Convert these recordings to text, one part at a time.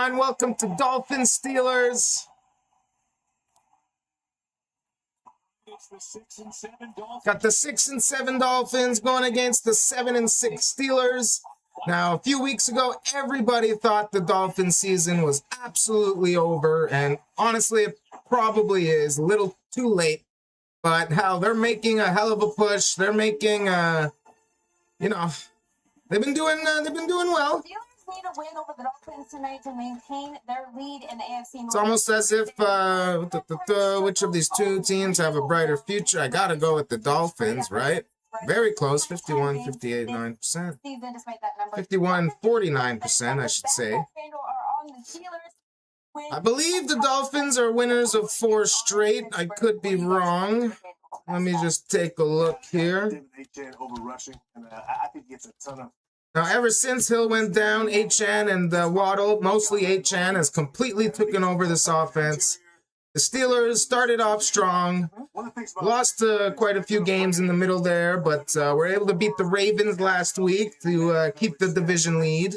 everyone. Welcome to Dolphins Steelers. Got the 6 and 7 Dolphins going against the 7 and 6 Steelers. Now, a few weeks ago, everybody thought the Dolphins season was absolutely over, and honestly, it probably is a little too late. But how they're making a hell of a push. They're making, they've been doing well. Need a win over the Dolphins tonight to maintain their lead in the AFC North. It's almost as if which of these two teams have a brighter future. I gotta go with the Dolphins, right? Very close, 51, 58, 9%. 51, 49%, I should say. I believe the Dolphins are winners of 4 straight. I could be wrong. Let me just take a look here. Now, ever since Hill went down, Achane and Waddle, mostly Achane, has completely taken over this offense. The Steelers started off strong, lost quite a few games in the middle there, but were able to beat the Ravens last week to keep the division lead.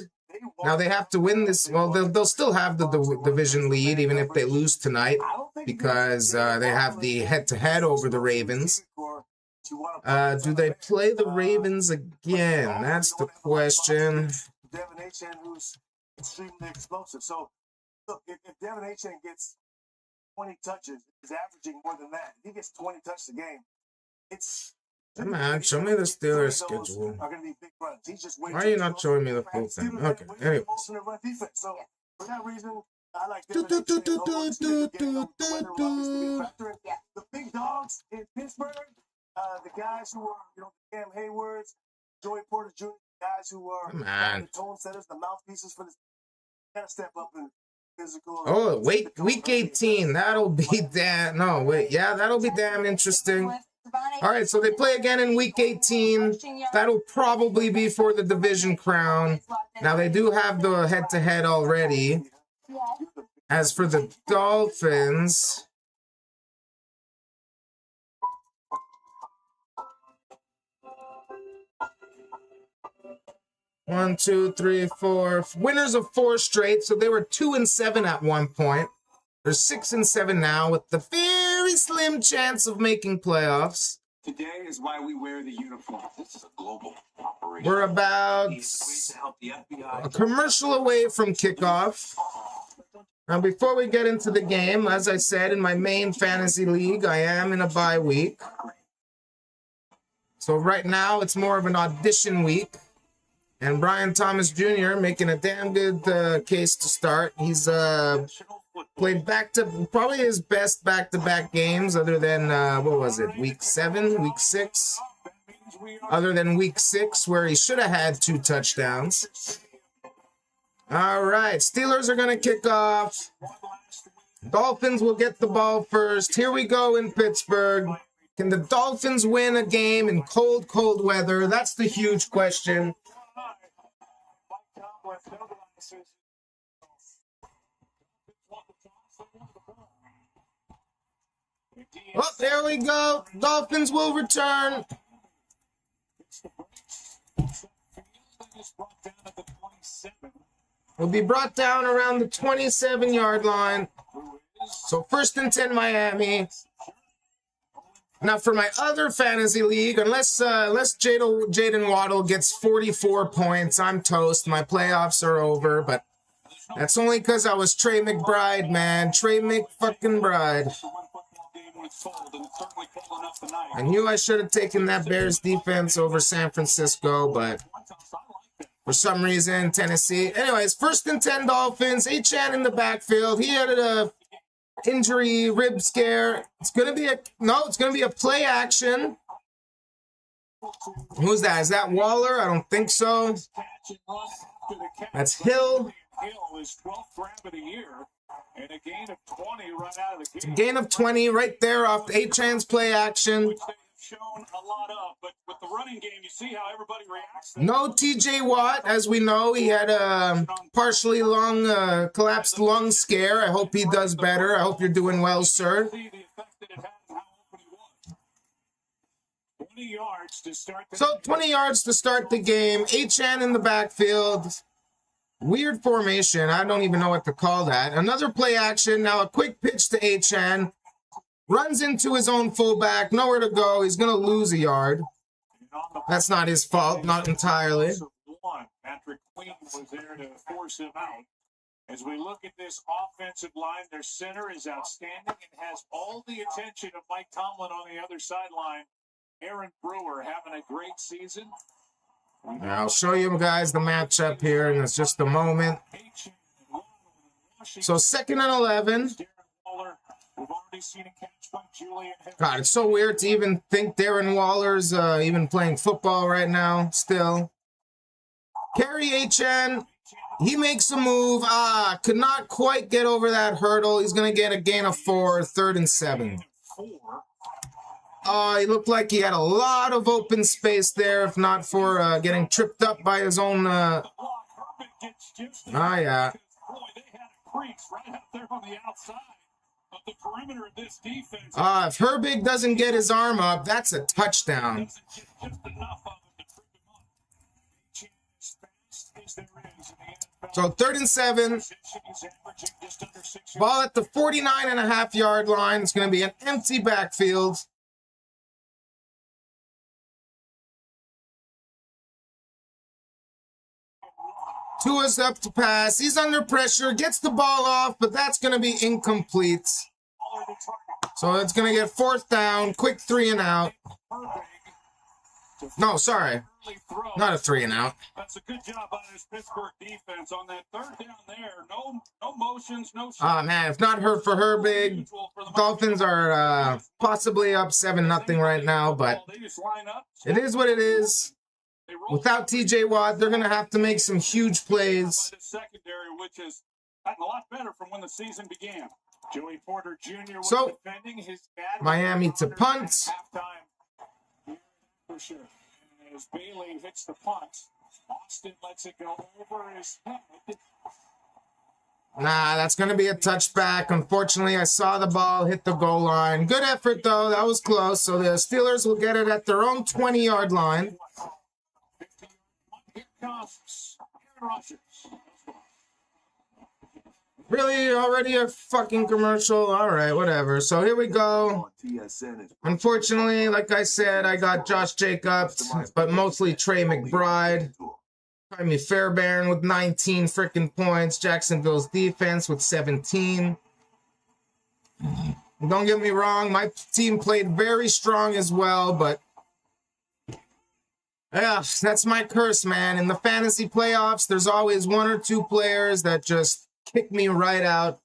Now they have to win this. Well, they'll still have the division lead even if they lose tonight because they have the head-to-head over the Ravens. Do they play the Ravens again? That's the question. Devin Achane, who's extremely explosive. So, look, if Devin Achane gets 20 touches, he's averaging more than that. If he gets 20 touches a game, it's... Come on, show me the Steelers schedule. Why are you not showing me the full thing? Okay, anyways. So, for that reason, I like The big dogs in Pittsburgh, the guys who are, Cam Haywards, Joey Porter Jr., guys who are the tone setters, the mouthpieces for this, gotta step up in physical. Oh, wait, week 18. That'll be damn. No, wait, yeah, that'll be damn interesting. All right, so they play again in week 18. That'll probably be for the division crown. Now they do have the head-to-head already. As for the Dolphins. One, two, three, four. Winners of 4 straight. So they were 2 and 7 at one point. They're 6 and 7 now with the very slim chance of making playoffs. Today is why we wear the uniform. This is a global operation. We're about a commercial away from kickoff. Now, before we get into the game, as I said, in my main fantasy league, I am in a bye week. So right now, it's more of an audition week. And Brian Thomas Jr. making a damn good case to start. He's played probably his best back-to-back games other than, what was it, week 7, week 6? Other than week 6 where he should have had 2 touchdowns. All right, Steelers are going to kick off. Dolphins will get the ball first. Here we go in Pittsburgh. Can the Dolphins win a game in cold, cold weather? That's the huge question. Oh, there we go. Dolphins will return. Will be brought down around the 27-yard line. So 1st and 10 Miami. Now for my other fantasy league, unless Jaden Waddle gets 44 points, I'm toast. My playoffs are over, but that's only because I was Trey McBride, man. Trey McFucking-Bride. I knew I should have taken that Bears defense over San Francisco, but for some reason, Tennessee. Anyways, 1st and 10 Dolphins. Achane in the backfield. He had a injury, rib scare. It's gonna be a play action. Who's that? Is that Waller? I don't think so. That's Hill. Hill is 12th grab of the year and a gain of 20 right out of the gate. Gain of 20 right there off Achane's play action. Which they have shown a lot of, but with the running game, you see how everybody reacts. No TJ Watt, as we know. He had a partially collapsed lung scare. I hope he does better. I hope you're doing well, sir. 20 yards to start the game. Achane in the backfield. weird formation. I don't even know what to call that. Another play action. Now a quick pitch to Achan. Runs into his own fullback. Nowhere to go. He's going to lose a yard. That's not his fault. Not entirely. Patrick Queen was there to force him out. As we look at this offensive line, their center is outstanding and has all the attention of Mike Tomlin on the other sideline. Aaron Brewer having a great season. I'll show you guys the matchup here in just a moment. So 2nd and 11. God, it's so weird to even think Darren Waller's even playing football right now still. Kerry Achan, he makes a move. Could not quite get over that hurdle. He's going to get a gain of 4, 3rd and 7. He looked like he had a lot of open space there, if not for getting tripped up by his own... yeah. If Herbig doesn't get his arm up, that's a touchdown. So 3rd and 7. Ball at the 49.5-yard line. It's going to be an empty backfield. Tua's up to pass. He's under pressure. Gets the ball off, but that's going to be incomplete. So it's going to get 4th down. Quick 3 and out. No, sorry. Not a 3 and out. That's a good job by this Pittsburgh defense on that 3rd down there. No motions, no... Man, if not hurt for Herbig, Dolphins are possibly up 7-0 right now, but it is what it is. Without TJ Watt, they're going to have to make some huge plays. Secondary, which has gotten a lot better from when the season began. Joey Porter Jr. was defending his dad. Miami to punt. For sure. And as Bailey hits the punt, Austin lets it go over his head. Nah, that's going to be a touchback. Unfortunately, I saw the ball hit the goal line. Good effort, though. That was close. So the Steelers will get it at their own 20-yard line. Here comes Aaron Rodgers. Really? Already a fucking commercial? All right, whatever. So here we go. Unfortunately, like I said, I got Josh Jacobs, but mostly Trey McBride. Jaime Fairbairn with 19 freaking points. Jacksonville's defense with 17. Don't get me wrong, my team played very strong as well, but yeah, that's my curse, man. In the fantasy playoffs, there's always 1 or 2 players that just kick me right out.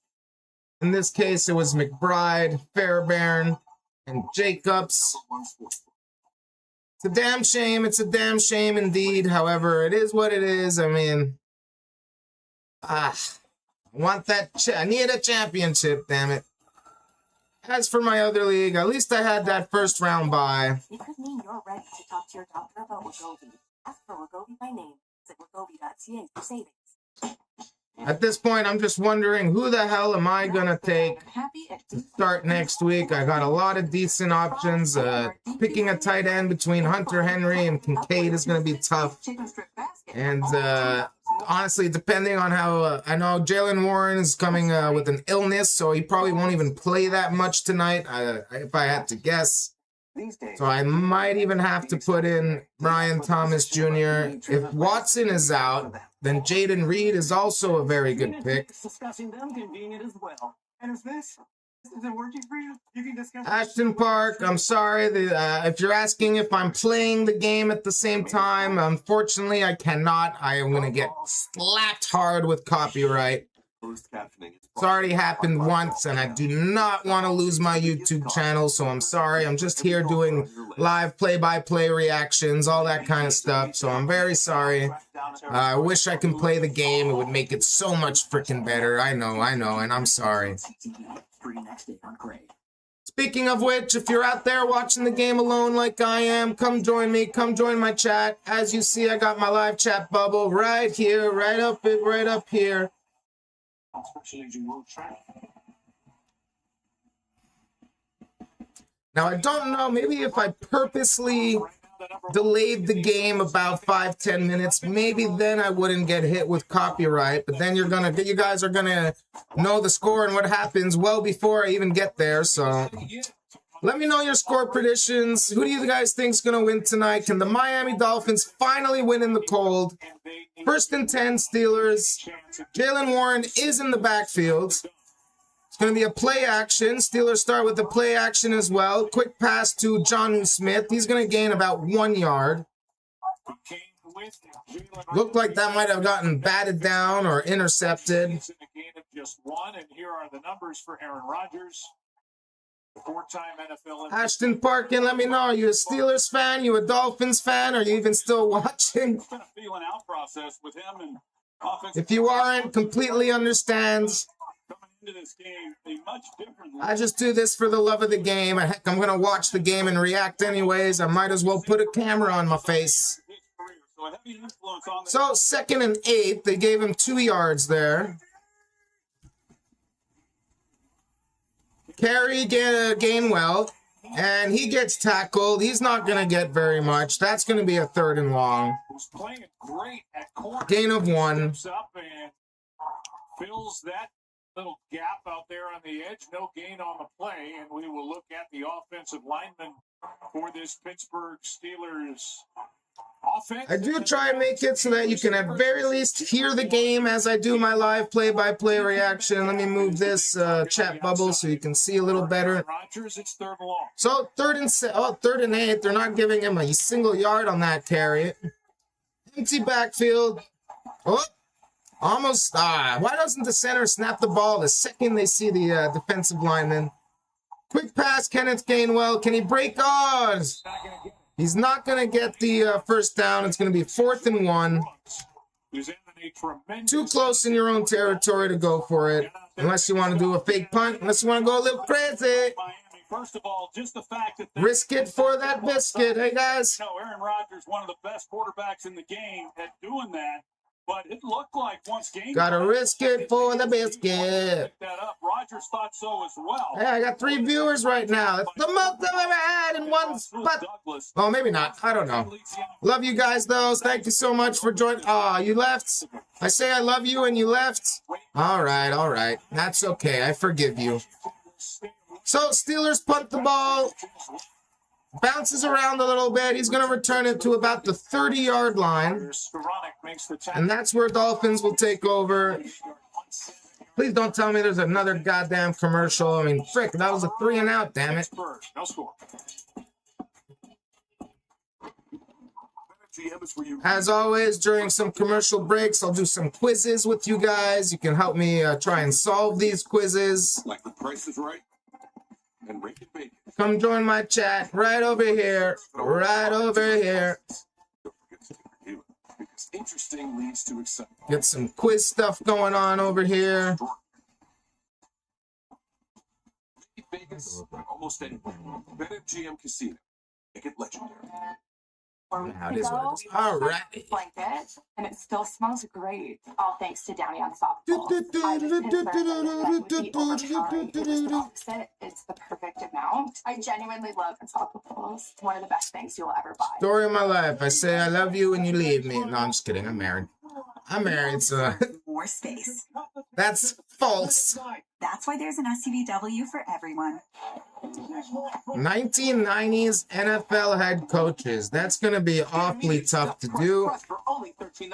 In this case, it was McBride, Fairbairn, and Jacobs. It's a damn shame. It's a damn shame indeed. However, it is what it is. I mean, I want that. I need a championship, damn it. As for my other league, at least I had that 1st round bye. It could mean you're ready to talk to your doctor about Wegovy. Ask for Wegovy by name. Visit Wegovy.ca for savings. At this point, I'm just wondering who the hell am I going to take to start next week. I got a lot of decent options. Picking a tight end between Hunter Henry and Kincaid is going to be tough. And honestly, depending on how... I know Jalen Warren is coming with an illness, so he probably won't even play that much tonight, if I had to guess. So I might even have to put in Brian Thomas Jr. If Watson is out, then Jaden Reed is also a very good pick. Ashton Park, I'm sorry. If you're asking if I'm playing the game at the same time, unfortunately I cannot. I am going to get slapped hard with copyright. It's already happened once, and I do not want to lose my YouTube channel, so I'm sorry. I'm just here doing live play-by-play reactions, all that kind of stuff, so I'm very sorry. I wish I can play the game. It would make it so much freaking better. I know, and I'm sorry. Speaking of which, if you're out there watching the game alone like I am, come join me. Come join my chat. As you see, I got my live chat bubble right here, right up here. Now, I don't know, maybe if I purposely delayed the game about 5-10 minutes, maybe then I wouldn't get hit with copyright. But then you guys are gonna know the score and what happens well before I even get there. So let me know your score predictions. Who do you guys think is gonna win tonight? Can the Miami Dolphins finally win in the cold? 1st and 10 Steelers. Jalen Warren is in the backfield. It's going to be a play action. Steelers start with the play action as well. Quick pass to Jonnu Smith. He's going to gain about 1 yard. Looked like that might have gotten batted down or intercepted. Just one, and here are the numbers for Aaron Rodgers. Four-time NFL. Ashton Parkin, let me know. Are you a Steelers fan? You a Dolphins fan? Are you even still watching? It's been a feeling out process with him and if you aren't, completely understands. coming into this game a much different. I just do this for the love of the game. Heck, I'm going to watch the game and react anyways. I might as well put a camera on my face. So 2nd and 8. They gave him 2 yards there. Carey Gainwell, and he gets tackled. He's not going to get very much. That's going to be a 3rd and long. Gain of 1. Fills that little gap out there on the edge. No gain on the play, and we will look at the offensive lineman for this Pittsburgh Steelers offense. I do try and make it so that you can at very least hear the game as I do my live play-by-play reaction. Let me move this chat bubble so you can see a little better. So 3rd and 8. They're not giving him a single yard on that carry. Empty backfield. Oh, almost. Why doesn't the center snap the ball the second they see the defensive lineman? Quick pass, Kenneth Gainwell. Can he break odds? He's not going to get the first down. It's going to be 4th and 1. Too close in your own territory to go for it. Unless you want to do a fake punt. Unless you want to go a little crazy. First of all, just the fact that risk it for that biscuit. Hey, guys. Aaron Rodgers, one of the best quarterbacks in the game at doing that. But it looked like once game gotta risk it for the biscuit. Rodgers thought so as well. Hey, I got 3 viewers right now. That's the most I've ever had in one spot. Oh, maybe not. I don't know. Love you guys, though. Thank you so much for joining. You left? I say I love you and you left? All right. That's okay. I forgive you. So, Steelers punt the ball. Bounces around a little bit. He's going to return it to about the 30-yard line. And that's where Dolphins will take over. Please don't tell me there's another goddamn commercial. I mean, frick, that was a 3 and out, damn it. As always, during some commercial breaks, I'll do some quizzes with you guys. You can help me try and solve these quizzes. Like the Price is Right. And Rick and Bacon. Come join my chat right over here. Right over here. Because interesting leads to excitement. Get some quiz stuff going on over here. Vegas, almost anywhere. BetMGM Casino. Make it legendary. How it is what it is. All right. Blanket, and it still smells great. All thanks to Downy Unstoppables. I was concerned that it would be overpowering. It was the opposite. It's the perfect amount. I genuinely love Unstoppables. One of the best things you'll ever buy. Story of my life. I say I love you and you leave me. No, I'm just kidding. I'm married. So More space. that's false. That's why there's an SUVW for everyone. 1990s NFL head coaches. That's going to be awfully tough to do,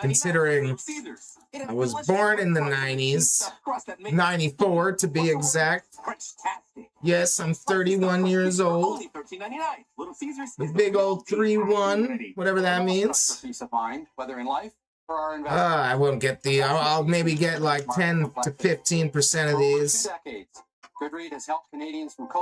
considering I was born in the 90s. 94 to be exact. Yes, I'm 31 years old. The big old 3-1, whatever that means. I won't get the. I'll maybe get like 10 to 15% of these.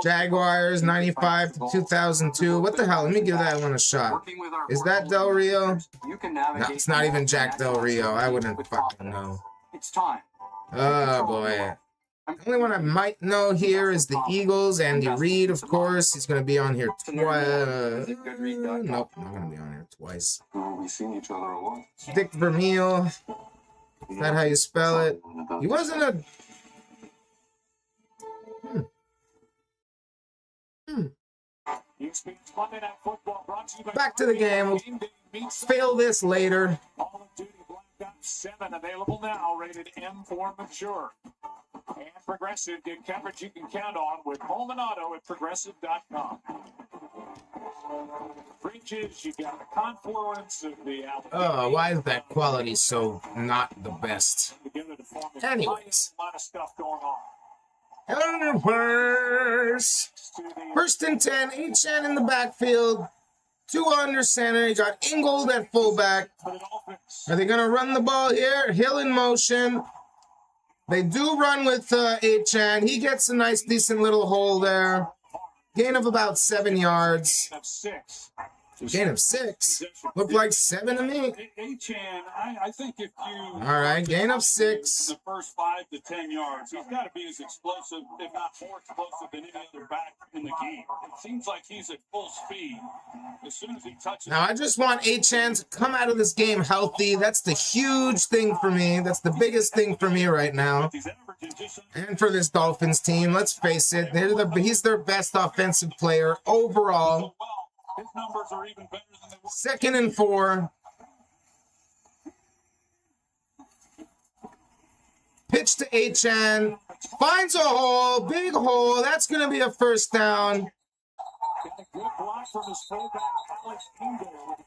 Jaguars 95 to 2002. What the hell? Let me give that one a shot. Is that Del Rio? No, it's not even Jack Del Rio. I wouldn't fucking know. Oh boy. The only one I might know here is the Eagles. Andy Reid, of course. He's going to be on here twice. Nope, not going to be on here twice. We've seen each other a lot. Dick Vermeil. Is that how you spell it? He wasn't a... Monday Night Football brought to you by Back to the game. We'll Game Day Meats. fail this later. Call of Duty Black Ops 7 available now, rated M for mature. And Progressive, get coverage you can count on with home and auto at progressive.com. Fridges, you got a confluence of the Oh, why is that quality so not the best? Anyways. A lot of stuff going on. Anyways. First and 10, Achan in the backfield. Tua under center. You got Ingold at fullback. Are they going to run the ball here? Hill in motion. They do run with Achan. He gets a nice, decent little hole there. Gain of about 7 yards. Gain of 6. Looked like 7 to me. Achan, I think if you... All right, gain of 6. In the first 5 to 10 yards, he's got to be as explosive, if not more explosive than any other back in the game. It seems like he's at full speed as soon as he touches. Now, I just want Achan to come out of this game healthy. That's the huge thing for me. That's the biggest thing for me right now. And for this Dolphins team, let's face it, he's their best offensive player overall. His numbers are even better than they were. 2nd and 4. Pitch to Achan. Finds a hole. Big hole. That's going to be a first down. Got a good block from his fullback, Alex Ingold.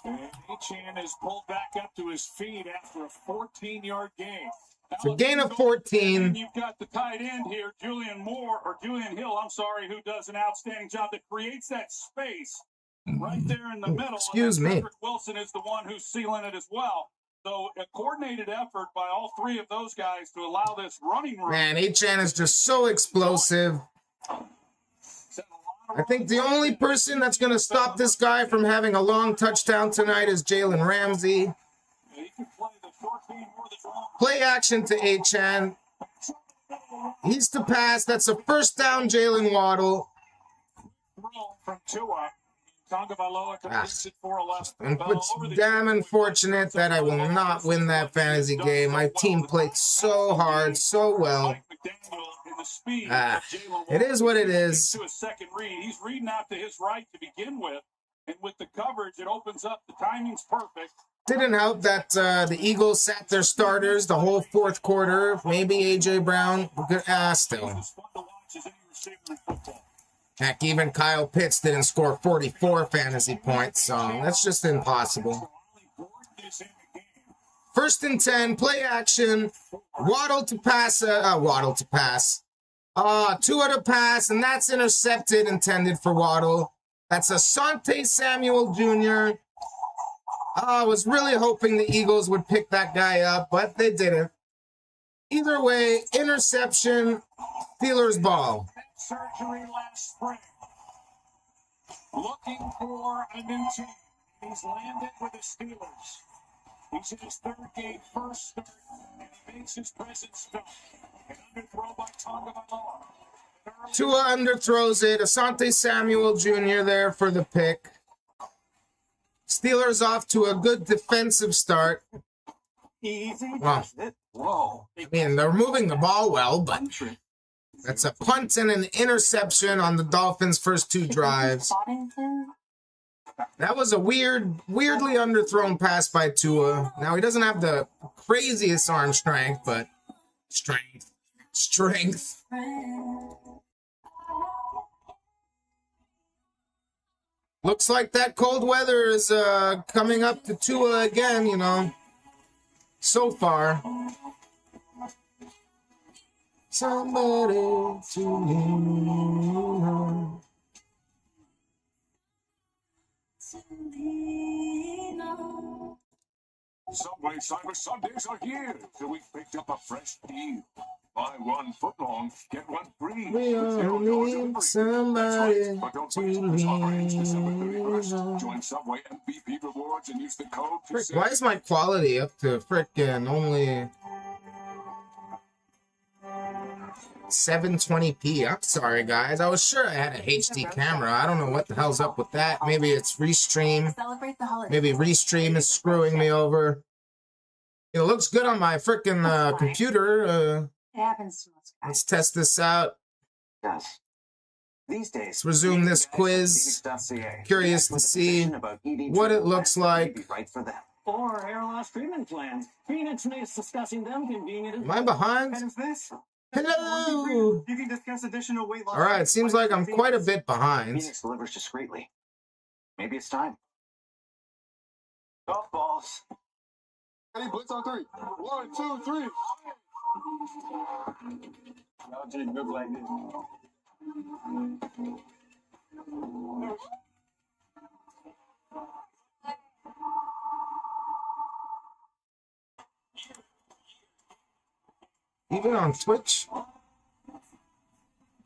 And Achan is pulled back up to his feet after a 14-yard gain. It's a gain of 14. And you've got the tight end here, Julian Hill, who does an outstanding job that creates that space right there in the middle. Excuse me. Cedric Wilson is the one who's sealing it as well. So a coordinated effort by all 3 of those guys to allow this running room. Man, Achan is just so explosive. I think the only person that's going to stop this guy from having a long touchdown tonight is Jalen Ramsey. Play action to Achan. He's to pass. That's a first down, Jalen Waddle. From Tua. It's damn unfortunate that I will not win that fantasy game. My team played so hard, so well. It is what it is. To a second read. He's reading out to his right to begin with. And with the coverage, it opens up. The timing's perfect. Didn't help that the Eagles sat their starters the whole 4th quarter. Maybe A.J. Brown. Still. Heck, even Kyle Pitts didn't score 44 fantasy points, so that's just impossible. 1st and 10, play action. Waddle to pass. Tua to pass, and that's intercepted, intended for Waddle. That's Asante Samuel Jr. I was really hoping the Eagles would pick that guy up, but they didn't. Either way, interception, Steelers ball. Surgery last spring. Looking for a new team. He's landed with the Steelers. He's in his 3rd game, first start, and he makes his presence felt. An underthrow by Tonga Maloa. Tua underthrows it. Asante Samuel Jr. there for the pick. Steelers off to a good defensive start. Easy. Well, Whoa. I mean, they're moving the ball well, but that's a punt and an interception on the Dolphins' first 2 drives. That was a weirdly underthrown pass by Tua. Now, he doesn't have the craziest arm strength, but strength. Looks like that cold weather is coming up to Tua again, you know, so far. Somebody to lean on. Subway Cyber Sundays are here, so we picked up a fresh deal. Buy 1 footlong, get 1 free. We all need somebody to lean on. Join Subway and BP Rewards and use the code. Frick, why is my quality up to frickin' only 720p? I'm sorry, guys. I was sure I had a HD camera. I don't know what the hell's up with that. Maybe it's Restream. Maybe Restream is screwing me over. It looks good on my frickin' computer. It happens to us guys. Let's test this out. Yes. These days, Let's resume this quiz. Curious to see what it looks like. Or hair loss treatment plans. Phoenix is discussing them convenient. Am I behind? Hello. You can discuss additional weight loss. All right, seems like I'm quite a bit behind. Phoenix delivers discreetly. Maybe it's time. Golf balls. Ready, blitz on 3. 1, 2, 3. Y'all didn't look like this. Even on Twitch?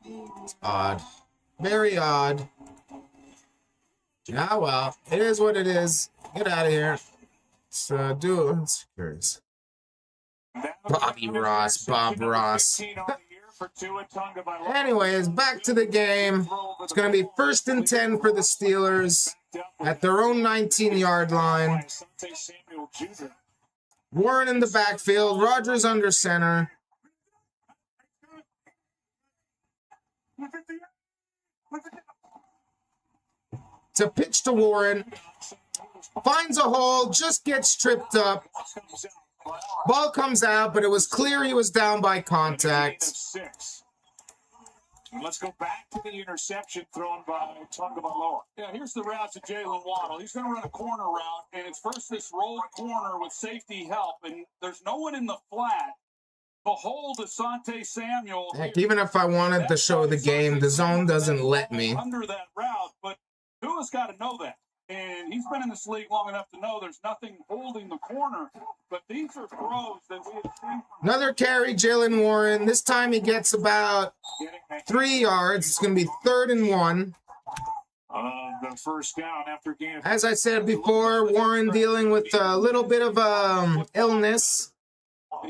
It's odd. Very odd. Yeah, well, it is what it is. Get out of here. So, let's curious. Bobby Ross, Bob Ross. Anyways, back to the game. It's going to be 1st and 10 for the Steelers at their own 19-yard line. Warren in the backfield. Rodgers under center. To pitch to Warren. Finds a hole, just gets tripped up. Ball comes out, but it was clear he was down by contact. Let's go back to the interception thrown by Tagovailoa. Yeah, here's the route to Jalen Waddle. He's going to run a corner route, and it's first this roll corner with safety help, and there's no one in the flat to hold Asante Samuel. Heck, even if I wanted to show the game, the zone doesn't let me. Under that route, but Tua's got to know that. And he's been in this league long enough to know there's nothing holding the corner. But these are throws that we have seen. Another carry, Jalen Warren. This time he gets about 3 yards. It's going to be 3rd and 1. The first down after gain. As I said before, Warren dealing with a little bit of illness.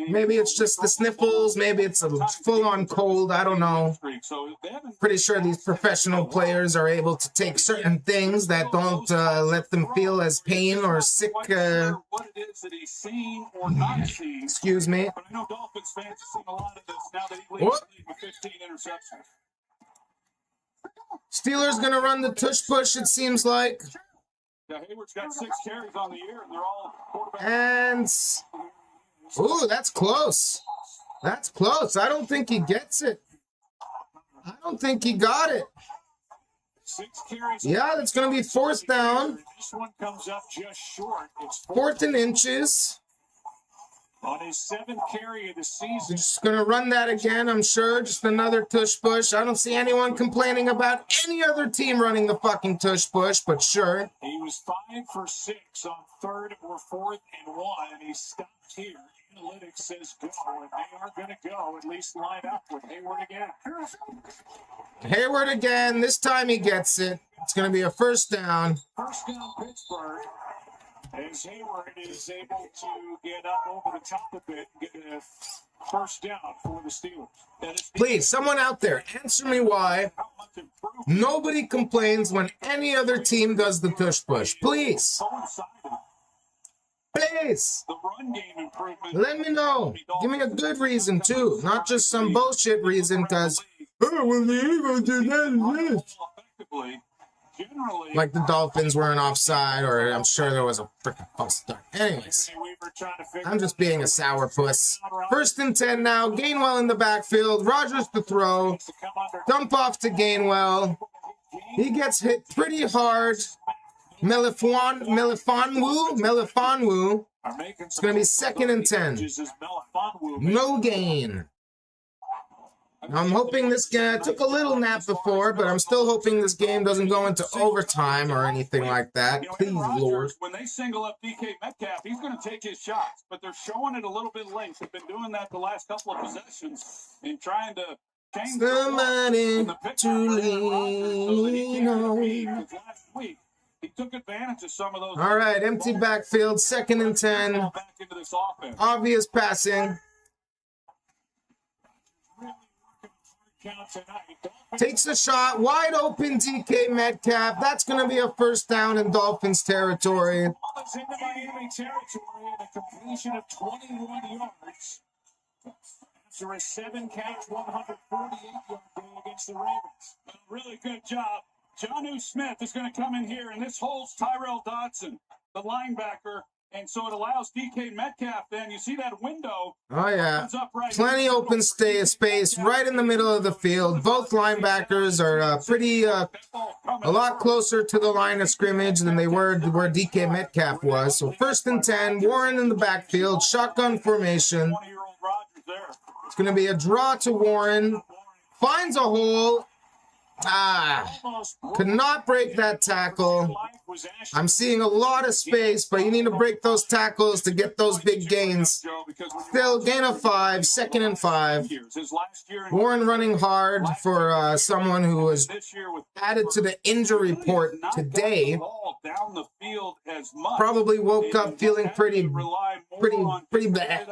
Maybe it's just the sniffles. Maybe it's a full-on cold. I don't know. Pretty sure these professional players are able to take certain things that don't let them feel as pain or sick. Excuse me. But I know Dolphins fans have seen a lot of this now that he leads the league with 15 interceptions. Steelers going to run the tush-push, it seems like. Yeah, Hayward's got 6 carries on the year, and they're all quarterback. And... ooh, that's close. That's close. I don't think he gets it. I don't think he got it. 6 carries. Yeah, that's going to be 4th down. This one comes up just short. It's 4th and inches. On his 7th carry of the season. They're just going to run that again, I'm sure. Just another tush push. I don't see anyone complaining about any other team running the fucking tush push, but sure. He was 5 for 6 on 3rd or 4th and 1, and he stopped here. Analytics says go, and they are going to go, at least line up with Hayward again. Hayward again. This time he gets it. It's going to be a 1st down. 1st down, Pittsburgh. As Hayward is able to get up over the top a bit and get a 1st down for the Steelers. Please, someone out there, answer me why nobody complains when any other team does the tush push. Please. Please. The run game improvement. Let me know. Give me a good reason, too. Not just some bullshit reason, because, oh, well, the Eagles did that. Like the Dolphins weren't offside, or I'm sure there was a freaking false start. Anyways, I'm just being a sourpuss. 1st and 10 now. Gainwell in the backfield. Rodgers to throw. Dump off to Gainwell. He gets hit pretty hard. Melifonwu. It's going to be 2nd and 10. No gain. I'm hoping this game, I took a little nap before, but I'm still hoping this game doesn't go into overtime or anything like that. Please, Lord. When they single up DK Metcalf, he's going to take his shots, but they're showing it a little bit late. They've been doing that the last couple of possessions and trying to change somebody to lean on. Last week, he took advantage of some of those. All right, empty backfield, 2nd and 10. Obvious passing. Takes a shot, wide open DK Metcalf. That's going to be a 1st down in Dolphins territory. Into Miami territory and a completion of 21 yards after a 7-catch, 148-yard day against the Ravens. Really good job. Jonnu Smith is going to come in here, and this holds Tyrell Dodson, the linebacker, and so it allows DK Metcalf then. You see that window? Oh, yeah. Plenty open space right in the middle of the field. Both linebackers are a lot closer to the line of scrimmage than they were where DK Metcalf was. So 1st and 10, Warren in the backfield, shotgun formation. It's going to be a draw to Warren. Finds a hole. Could not break that tackle. I'm seeing a lot of space, but you need to break those tackles to get those big gains. Still, gain of 5, 2nd and 5. Warren running hard for someone who was added to the injury report today. Probably woke up feeling pretty bad.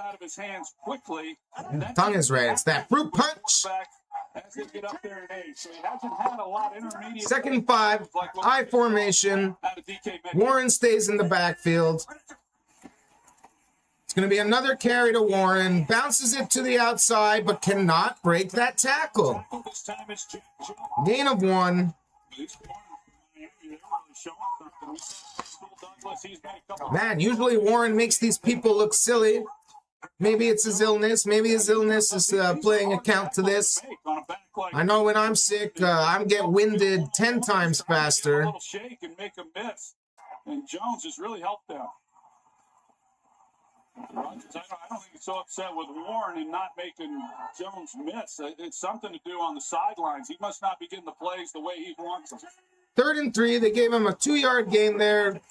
Tongue is red. It's that fruit punch. 2nd and 5, I formation. Warren stays in the backfield. It's going to be another carry to Warren. Bounces it to the outside, but cannot break that tackle. Gain of 1. Man, usually Warren makes these people look silly. Maybe it's his illness. Maybe his illness is playing account to this. I know when I'm sick, I get winded 10 times faster. A little shake and make a miss. And Jones has really helped them. I don't think he's so upset with Warren and not making Jones miss. It's something to do on the sidelines. He must not be getting the plays the way he wants them. 3rd and 3. They gave him a 2-yard gain there.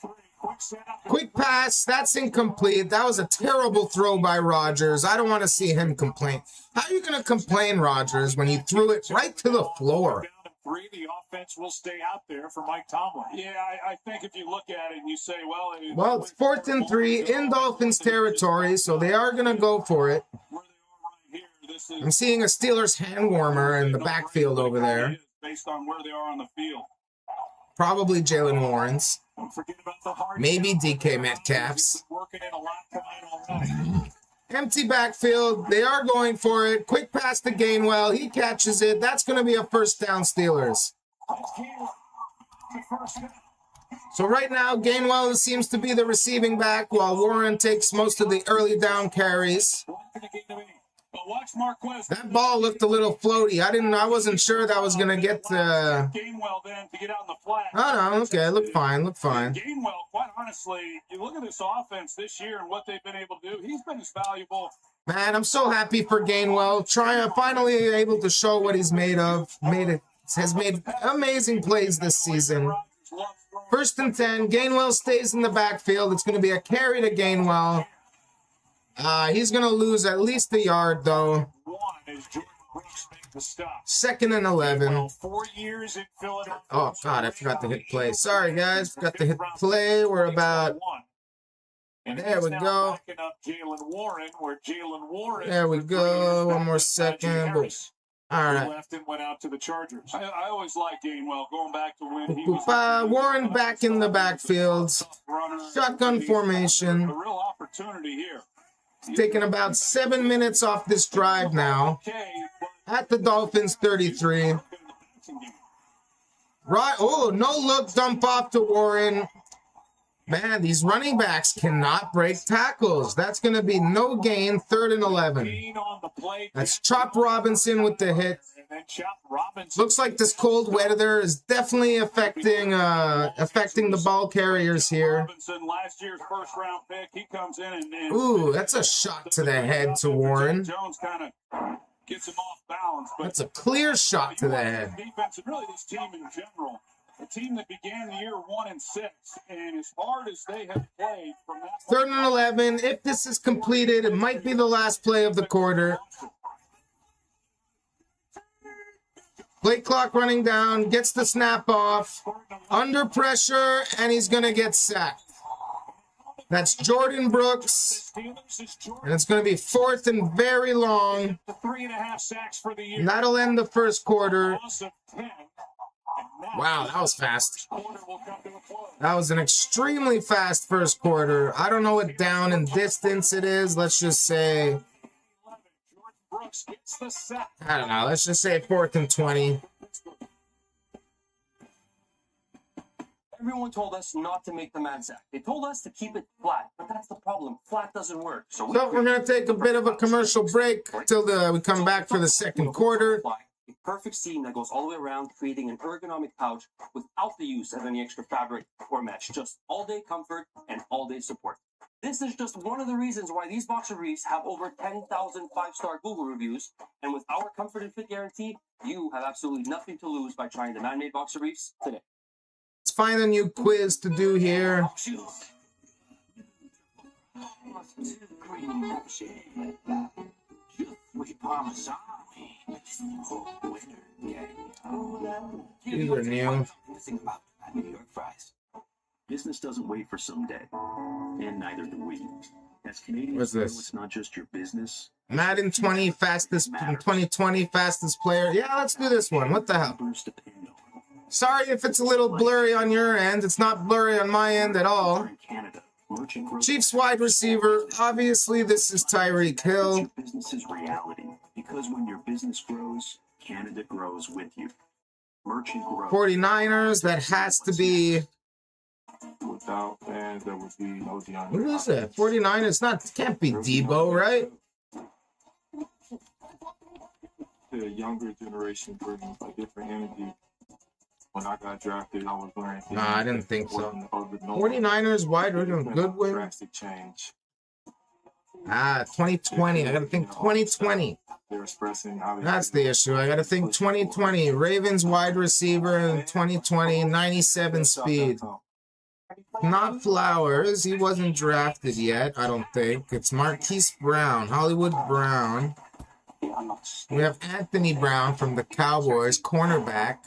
Quick pass. That's incomplete. That was a terrible throw by Rodgers. I don't want to see him complain. How are you going to complain, Rodgers, when you threw it right to the floor? The offense will stay out there for Mike Tomlin. Yeah, I think if you look at it and you say, well, it's 4th and 3 in Dolphins territory, so they are going to go for it. I'm seeing a Steelers hand warmer in the backfield over there. Based on where they are on the field. Probably Jalen Warren's. Maybe DK Metcalf's. Empty backfield. They are going for it. Quick pass to Gainwell. He catches it. That's going to be a 1st down Steelers. So right now, Gainwell seems to be the receiving back while Warren takes most of the early down carries. That ball looked a little floaty. I wasn't sure that was gonna get to Gainwell then to get out in the flat. Oh no, okay, look fine. Gainwell, quite honestly, you look at this offense this year and what they've been able to do. He's been as valuable. Man, I'm so happy for Gainwell. Finally able to show what he's made of. Has made amazing plays this season. 1st and 10. Gainwell stays in the backfield. It's gonna be a carry to Gainwell. He's going to lose at least a yard, though. 2nd and 11. Oh, God, I forgot to hit play. Sorry, guys. Forgot to hit play. We're about... There we go. There we go. One more second. All right. Left and went out to the Chargers. I always like Gainwell going back to when he was Warren back in the backfield. Shotgun formation. A real opportunity here. It's taking about 7 minutes off this drive now. At the Dolphins 33. Right. Oh, no look dump off to Warren. Man, these running backs cannot break tackles. That's going to be no gain, 3rd and 11. That's Chop Robinson with the hit. Looks like this cold weather is definitely affecting the ball carriers here. Last year's 1st round pick, he comes in and ooh, that's a shot to the head to Warren. Jones kind of gets him off balance. But that's a clear shot to the head. Defense, and really this team in general, a team that began the year 1-6, and as hard as they have played from that 3rd and 11. If this is completed, it might be the last play of the quarter. Play clock running down, gets the snap off, under pressure, and he's going to get sacked. That's Jordan Brooks, and it's going to be 4th and very long. 3.5 sacks for the year. And that'll end the 1st quarter. Wow, that was fast. That was an extremely fast 1st quarter. I don't know what down and distance it is. Let's just say... I don't know. Let's just say 4th and 20. Everyone told us not to make the man sack. They told us to keep it flat, but that's the problem. Flat doesn't work. So we're going to take a bit of a commercial break till we come back for the second quarter. A perfect seam that goes all the way around, creating an ergonomic pouch without the use of any extra fabric or mesh. Just all-day comfort and all-day support. This is just one of the reasons why these boxer briefs have over 10,000 five-star Google reviews. And with our comfort and fit guarantee, you have absolutely nothing to lose by trying the man-made boxer briefs today. Let's find a new quiz to do here. These are new. Business doesn't wait for someday, and neither do we. As Canadians, what's this? It's not just your business. Madden 20 2020 fastest player. Yeah, let's do this one. What the hell? Sorry if it's a little blurry on your end. It's not blurry on my end at all. Chiefs wide receiver. Obviously, this is Tyreek Hill. Business is reality, because when your business grows, Canada grows with you. Merchant growth. 49ers. That has to be. Without fans, there would be no DeAndre. Who is that? 49ers. Can't be Debo, right? The younger generation brings a different energy. When I got drafted, I was wearing. Nah, I didn't think so. 49ers wide receiver, Goodwin. Drastic change. 2020. I gotta think 2020. They're expressing how that's the issue. I gotta think 2020. Ravens wide receiver in 2020, 97 speed. Not Flowers. He wasn't drafted yet, I don't think. It's Marquise Brown, Hollywood Brown. We have Anthony Brown from the Cowboys, cornerback.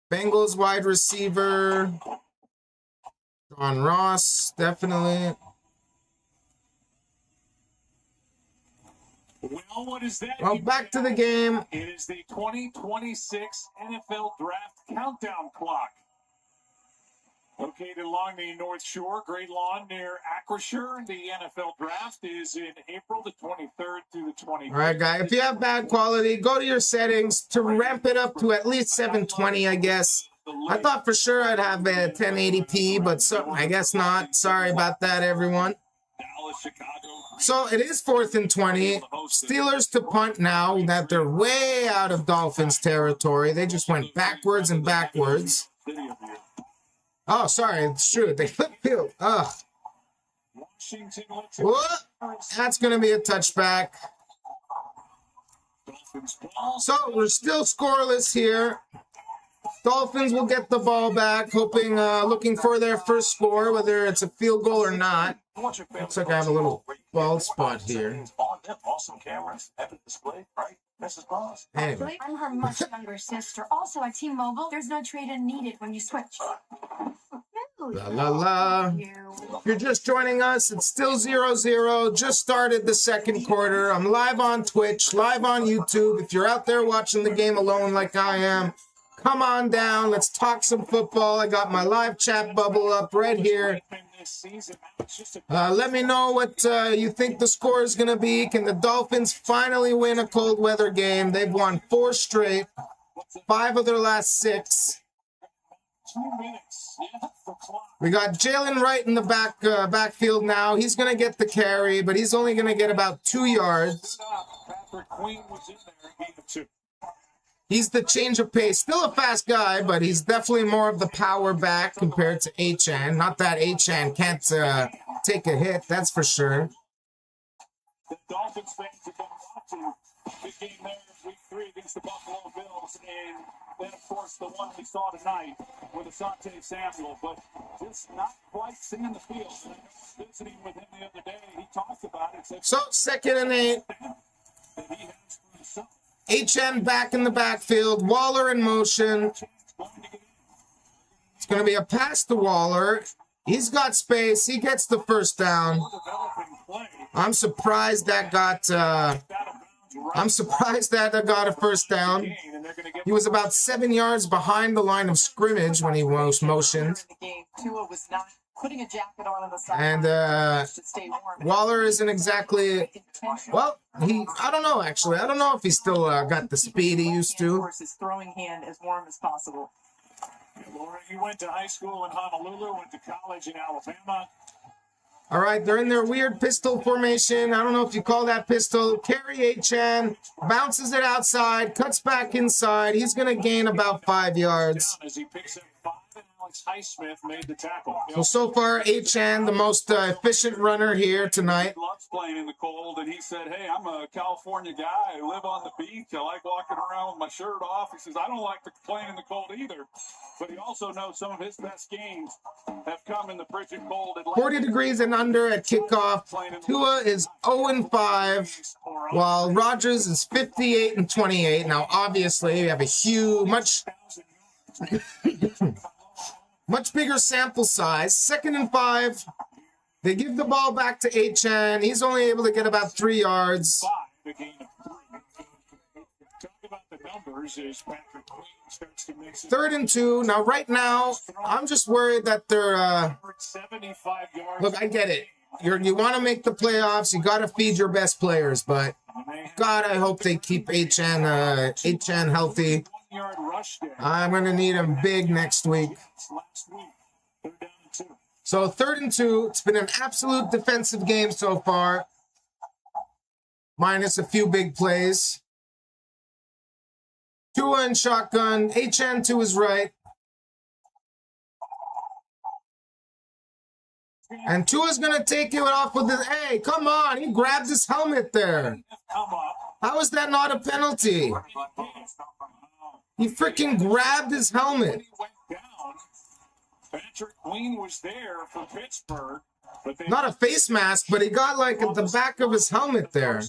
Bengals wide receiver. John Ross, definitely. Well, what is that? Well, back to the game. It is the 2026 NFL Draft Countdown Clock. Located along the North Shore, Great Lawn near Acrisure. The NFL Draft is in April the 23rd through the 25th. All right, guys. If you have bad quality, go to your settings to ramp it up to at least 720, I guess. I thought for sure I'd have a 1080p, but I guess not. Sorry about that, everyone. So it is 4th and 20. Steelers to punt now that they're way out of Dolphins territory. They just went backwards and backwards. Oh, sorry, it's true. They flip field. Ugh. What? That's going to be a touchback. So we're still scoreless here. Dolphins will get the ball back, looking for their first score, whether it's a field goal or not. Looks like I have a little bald spot here. Anyway. I'm her much younger sister. Also, at T-Mobile, there's no trade-in needed when you switch. La la la. If you're just joining us, it's still 0-0. Just started the second quarter. I'm live on Twitch, live on YouTube. If you're out there watching the game alone like I am, come on down. Let's talk some football. I got my live chat bubble up right here. Let me know what you think the score is going to be. Can the Dolphins finally win a cold weather game? They've won 4 straight, 5 of their last 6. We got Jalen Wright in the backfield now. He's going to get the carry, but he's only going to get about 2 yards. He's the change of pace. Still a fast guy, but he's definitely more of the power back compared to Achane. Not that Achane can't take a hit, that's for sure. The Dolphins fans have been watching the game there in week 3 against the Buffalo Bills, and then, of course, the one we saw tonight with Asante Samuel, but just not quite seeing the field. I was visiting with him the other day, he talked about it. So, 2nd and 8. HM back in the backfield. Waller in motion. It's going to be a pass to Waller. He's got space. He gets the first down. I'm surprised that got a first down. He was about 7 yards behind the line of scrimmage when he was motioned. And Waller isn't exactly, well, I don't know, actually. I don't know if he still got the speed he used to. His throwing hand as warm as possible. Laura, you went to high school in Honolulu, went to college in Alabama. All right, they're in their weird pistol formation. I don't know if you call that pistol. Carry Achan, bounces it outside, cuts back inside. He's going to gain about 5 yards. As he picks up 5, and Alex Highsmith made the tackle. So far, Achan, the most efficient runner here tonight. He loves playing in the cold, and he said, hey, I'm a California guy. I live on the beach. I like walking around with my shirt off. He says, I don't like playing in the cold either. But he also knows some of his best games have come in the frigid cold. 40 degrees and under at kickoff. Tua is 0-5, while Rodgers is 58-28. Now, obviously, we have a huge, much bigger sample size. 2nd and 5. They give the ball back to Achan. He's only able to get about 3 yards. Third and 2. Now, right now, I'm just worried that they're. Look, I get it. You want to make the playoffs. You got to feed your best players, but God, I hope they keep Achan healthy. I'm going to need him big next week. So 3rd and 2. It's been an absolute defensive game so far, minus a few big plays. Tua in shotgun. Achan to his right. And Tua's going to take it off with his... Hey, come on. He grabbed his helmet there. How is that not a penalty? He freaking grabbed his helmet. Patrick Queen was there for Pittsburgh. Not a face mask, but he got like at the back of his helmet there.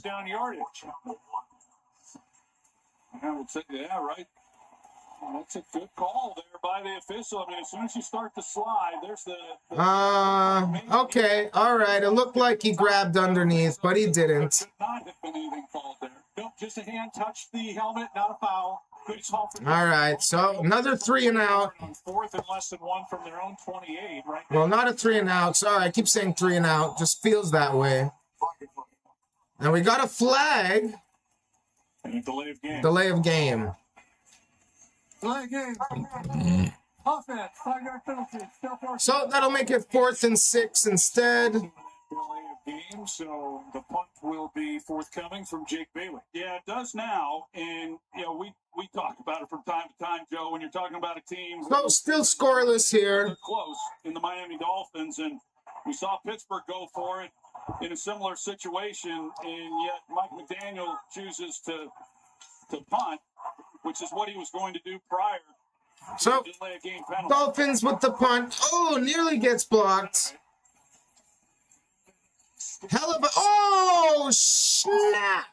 Yeah, right. That's a good call there by the official. I mean, as soon as you start to slide, there's the okay, all right. It looked like he grabbed underneath, but he didn't. Could not have been anything called there. Nope, just a hand touched the helmet, not a foul. Good call for all right, so another 3 and out. 4th and less than 1 from their own 28, right? Well, not a 3 and out. Sorry, I keep saying 3 and out. Just feels that way. And we got a flag. And a delay of game. Delay of game. Delay game. Offense, 5-yard penalty. So that'll make it 4th and 6 instead. Delay of game, so the punt will be forthcoming from Jake Bailey. Yeah, it does now, and you know we talk about it from time to time, Joe. When you're talking about a team, so still scoreless here. They're close in the Miami Dolphins, and we saw Pittsburgh go for it in a similar situation, and yet Mike McDaniel chooses to punt, which is what he was going to do prior. So Dolphins with the punt. Oh, nearly gets blocked. Hell of a... Oh, snap!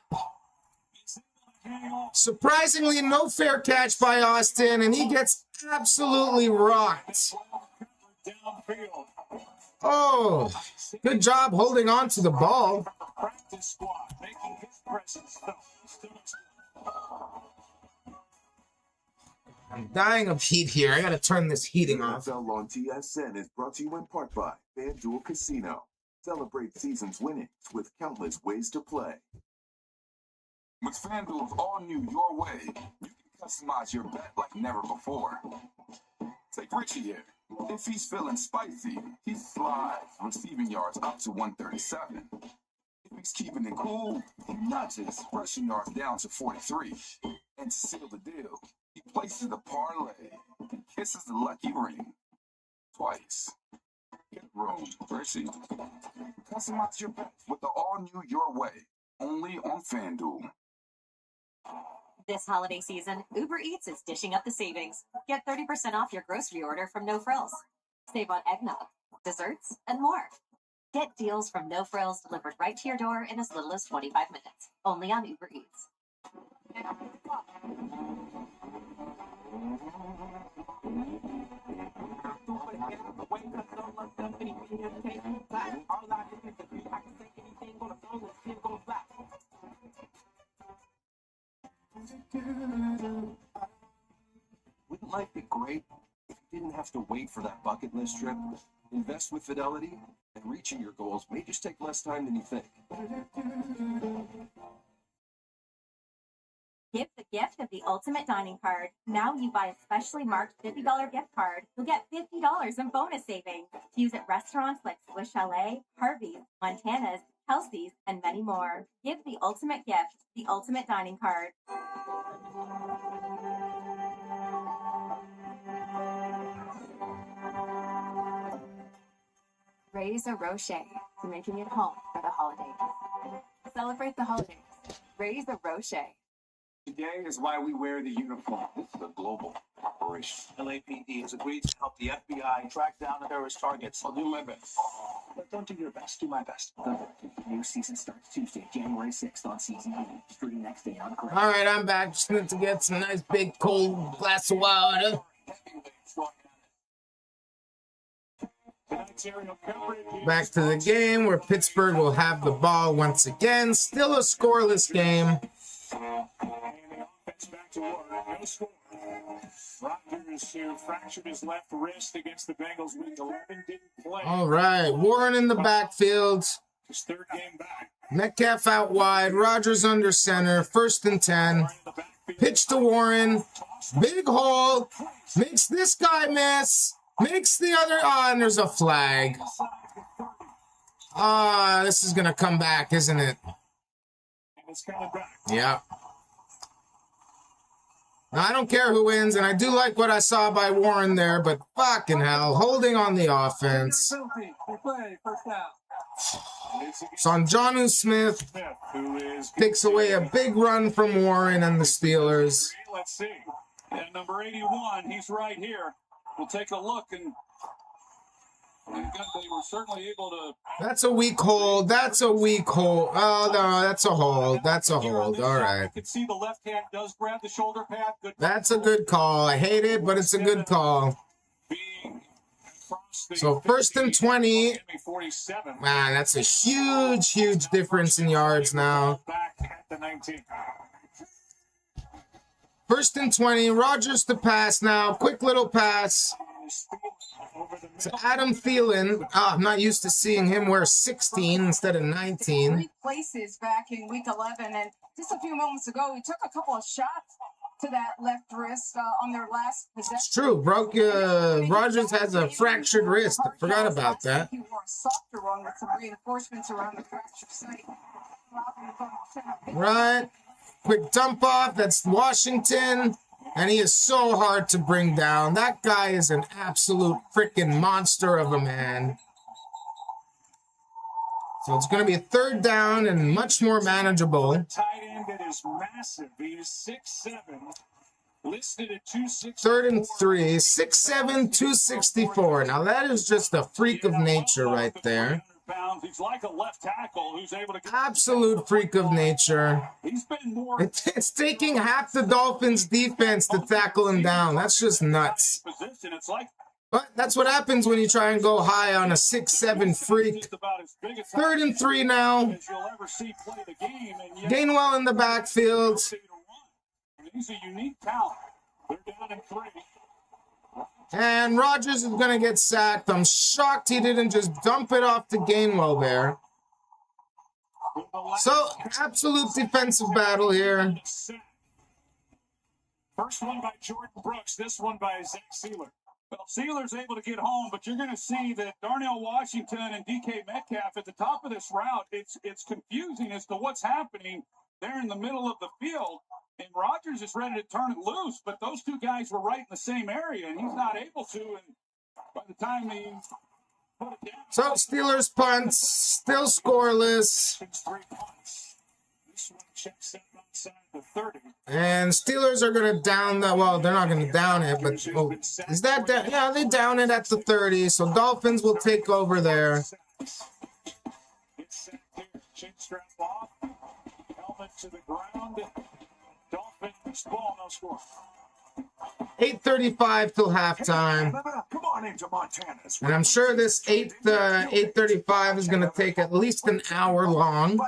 Surprisingly, no fair catch by Austin, and he gets absolutely rocked. Oh, good job holding on to the ball. I'm dying of heat here. I gotta turn this heating off. NFL on TSN is brought to you in part by FanDuel Casino. Celebrate season's winnings with countless ways to play. With FanDuel's all-new Your Way, you can customize your bet like never before. Take Richie here. If he's feeling spicy, he slides, receiving yards up to 137. If he's keeping it cool, he nudges, rushing yards down to 43. And to seal the deal, he places the parlay and kisses the lucky ring twice. Get room, Richie. Customize your bet with the all-new Your Way, only on FanDuel. This holiday season, Uber Eats is dishing up the savings. Get 30% off your grocery order from No Frills. Save on eggnog, desserts, and more. Get deals from No Frills delivered right to your door in as little as 25 minutes. Only on Uber Eats. Wouldn't life be great if you didn't have to wait for that bucket list trip? Invest with Fidelity, and reaching your goals may just take less time than you think. Give the gift of the ultimate dining card. Now you buy a specially marked $50 gift card, you'll get $50 in bonus savings. Use at restaurants like Swiss Chalet, Harvey's, Montana's, Kelsey's, and many more. Give the ultimate gift, the ultimate dining card. Raise a Rocher to making it home for the holidays. Celebrate the holidays. Raise a Rocher. Today is why we wear the uniform. This is a global operation. LAPD has agreed to help the FBI track down the terrorist targets. I'll do my best. But don't do your best. Do my best. The new season starts Tuesday, January 6th on season 8. Streaming next day on Crave. All right, I'm back. Just need to get some nice big cold glass of water. Back to the game where Pittsburgh will have the ball once again. Still a scoreless game. Back to work. No score. Rodgers, who fractured his left wrist against the Bengals week 11, didn't play. All right, Warren in the backfield. His third game back. Metcalf out wide. Rodgers under center. 1st and 10. Pitch to Warren. Big hole. Makes this guy miss. Makes the other. And there's a flag. This is going to come back, isn't it? It's coming back. Yeah. Now, I don't care who wins, and I do like what I saw by Warren there, but fucking hell, holding on the offense. So on Jonnu Smith takes away a big run from Warren and the Steelers. Let's see. And number 81, he's right here. We'll take a look, and they were certainly able to. That's a weak hold. That's a weak hold. Oh, no, that's a hold. That's a hold. All right. You can see the left hand does grab the shoulder pad. Good. That's a good call. I hate it, but it's a good call. So 1st and 20. Man, that's a huge, huge difference in yards now. 1st and 20. Rodgers to pass now. Quick little pass. So Adam Thielen, I'm not used to seeing him wear 16 instead of 19. 3 places back in week 11, and just a few moments ago, he took a couple of shots to that left wrist on their last possession. It's true. Rodgers has a fractured wrist. I forgot about that. He wore a softer one with some reinforcements around the fracture site. Right. Quick dump off. That's Washington. And he is so hard to bring down. That guy is an absolute freaking monster of a man. So it's going to be a 3rd down and much more manageable. Tight end that is massive. He is 6'7", listed at 260. 3rd and 3, 6'7", 264. Now that is just a freak of nature right there. He's like a left tackle who's able to get absolute freak of nature. He's been more. It's taking half the Dolphins defense to tackle him down. That's just nuts. It's like, but that's what happens when you try and go high on a 6'7" freak. 3rd and 3 now. Gainwell in the backfield. He's a unique talent. They're down in 3. And Rodgers is going to get sacked. I'm shocked he didn't just dump it off to Gainwell there. So, absolute defensive battle here. First one by Jordan Brooks, this one by Zach Sealer. Well, Sealer's able to get home, but you're going to see that Darnell Washington and DK Metcalf at the top of this route, it's confusing as to what's happening there in the middle of the field. And Rodgers is ready to turn it loose, but those two guys were right in the same area, and he's not able to. And by the time he put it down. So Steelers punts, still scoreless. 3 punts. This one checks out outside the 30. And Steelers are going to down that. Well, they're not going to down it, but is that down? Yeah, they down it at the 30. So Dolphins will take over there. It's set here. Chin strap off. Helmet to the ground. Dolphins ball, no score. 8:35 till halftime. Come on into Montana. And I'm sure this 8:35 is going to take at least an hour long.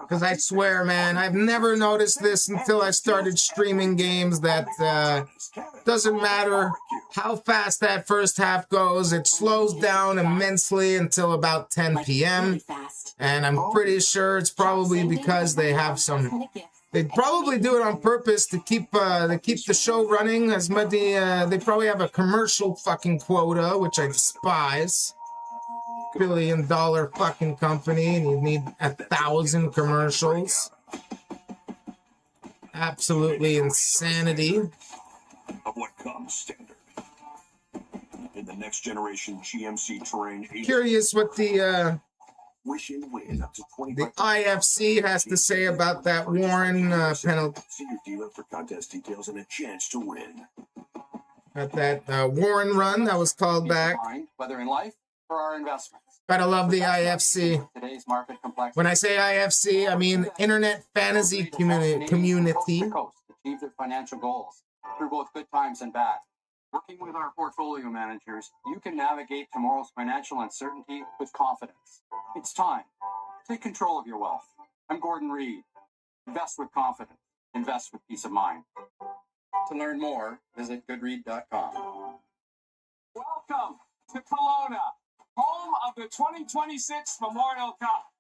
Because I swear, man, I've never noticed this until I started streaming games that doesn't matter how fast that first half goes. It slows down immensely until about 10 p.m. And I'm pretty sure it's probably because they have some They probably do it on purpose to keep the show running. As many, they probably have a commercial fucking quota, which I despise. $1 billion fucking company, and you need 1,000 commercials. Absolutely insanity. Of what comes standard in the next generation GMC terrain. Curious what the Win up to IFC has to say about that Warren penalty. See your dealer for contest details and a chance to win. At that Warren run that was called back. Whether in life or our investments. Gotta love the IFC. Today's market complexity. When I say IFC, I mean Internet Fantasy Community. Achieve their financial goals through both good times and bad. Working with our portfolio managers, you can navigate tomorrow's financial uncertainty with confidence. It's time. Take control of your wealth. I'm Gordon Reed. Invest with confidence. Invest with peace of mind. To learn more, visit goodread.com. Welcome to Kelowna, home of the 2026 Memorial Cup.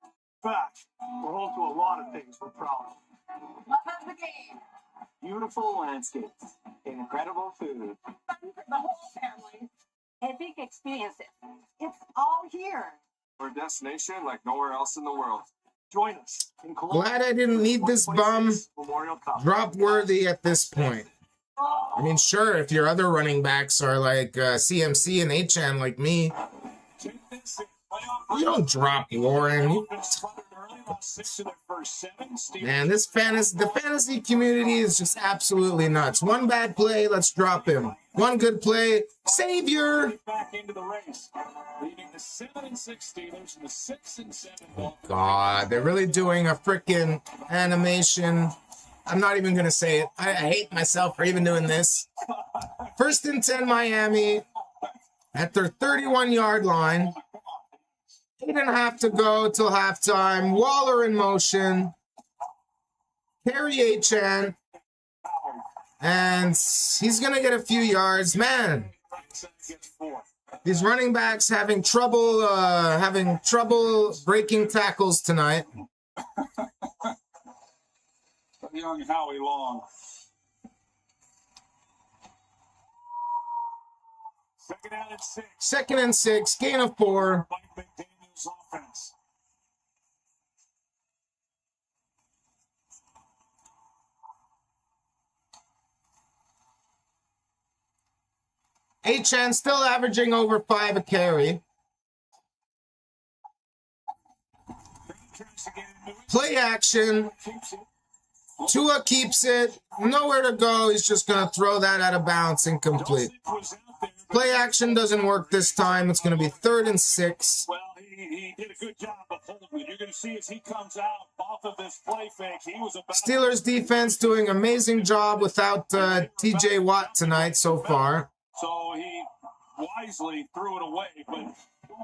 Fact, we're home to a lot of things we're proud of. Love of the game. Beautiful landscapes, incredible food. Fun for the whole family. Epic experiences. It's all here. We're a destination like nowhere else in the world. Join us in Kelowna. Glad I didn't need this bum Memorial Cup. drop worthy at this point. I mean, sure, if your other running backs are like CMC and HN like me, you don't drop Warren. Man, the fantasy community is just absolutely nuts. One bad play, let's drop him. One good play, savior. God, they're really doing a freaking animation. I'm not even going to say it. I hate myself for even doing this. 1st and 10 Miami at their 31-yard line. 8.5 to go till halftime. Waller in motion. Carry HN. And he's going to get a few yards. Man, these running backs having trouble breaking tackles tonight. Young Howie Long. Second and 6, gain of 4. HN still averaging over 5 a carry. Play action. Tua keeps it. Nowhere to go. He's just going to throw that out of bounds, incomplete. Play action doesn't work this time. It's going to be 3rd and 6. Well, he did a good job of holding it. You're going to see as he comes out off of this play fake, he was about Steelers defense doing an amazing job without TJ Watt tonight so far. So he wisely threw it away. But going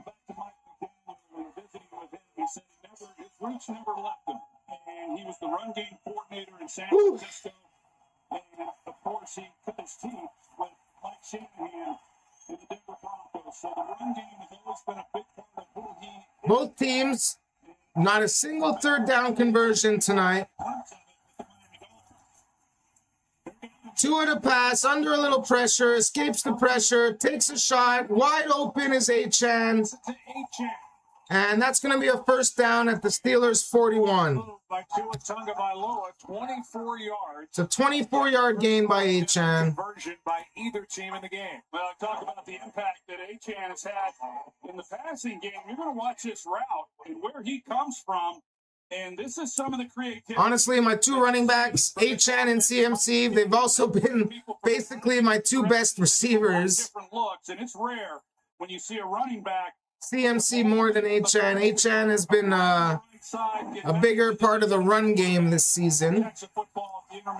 back to Mike McDaniel, when we were visiting with him, he said his roots never left him. And he was the run game coordinator in San Francisco. And of course, he cut his teeth with Mike Shanahan in the Denver Broncos. So the run game has always been a big part of who he is. Both teams, not a single 3rd down conversion tonight. Tua to pass, under a little pressure, escapes the pressure, takes a shot, wide open is HN. And that's going to be a 1st down at the Steelers' 41. It's a 24-yard gain by HN. Conversion by either team in the game. Well, talk about the impact that HN has had in the passing game. You're going to watch this route and where he comes from. And this is some of the creativity. Honestly, my 2 running backs, HN and CMC, they've also been basically my 2 best receivers. Different looks, and it's rare when you see a running back. CMC more than HN. HN has been a bigger part of the run game this season.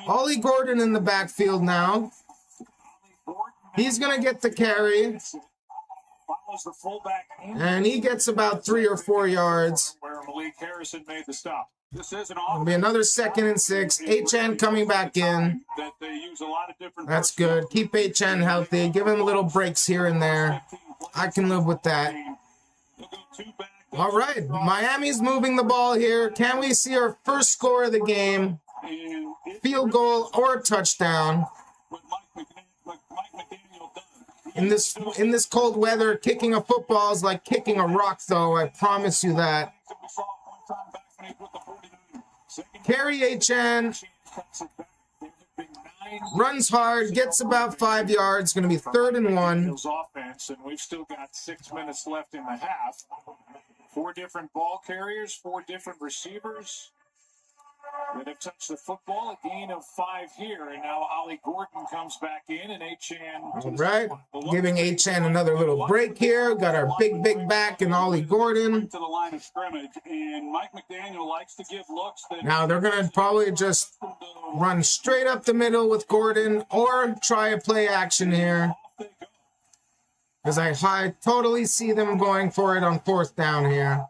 Ollie Gordon in the backfield now. He's going to get the carry. And he gets about 3 or 4 yards. It'll be another 2nd and 6. HN coming back in. That's good. Keep HN healthy. Give him little breaks here and there. I can live with that. All right. Miami's moving the ball here. Can we see our first score of the game? field goal or a touchdown. In this cold weather, kicking a football is like kicking a rock, though. I promise you that. Kerry Achan runs hard, gets about 5 yards. Going to be 3rd and 1. Offense, and we've still got 6 minutes left in the half. 4 different ball carriers, 4 different receivers that have touched the football. A gain of 5 here, and now Ollie Gordon comes back in, and Achan. All right, giving Achan another little break here. Got our big back and Ollie Gordon. To the line of scrimmage, and Mike McDaniel likes to give looks. Now they're gonna probably just run straight up the middle with Gordon, or try a play action here, because I totally see them going for it on 4th down here.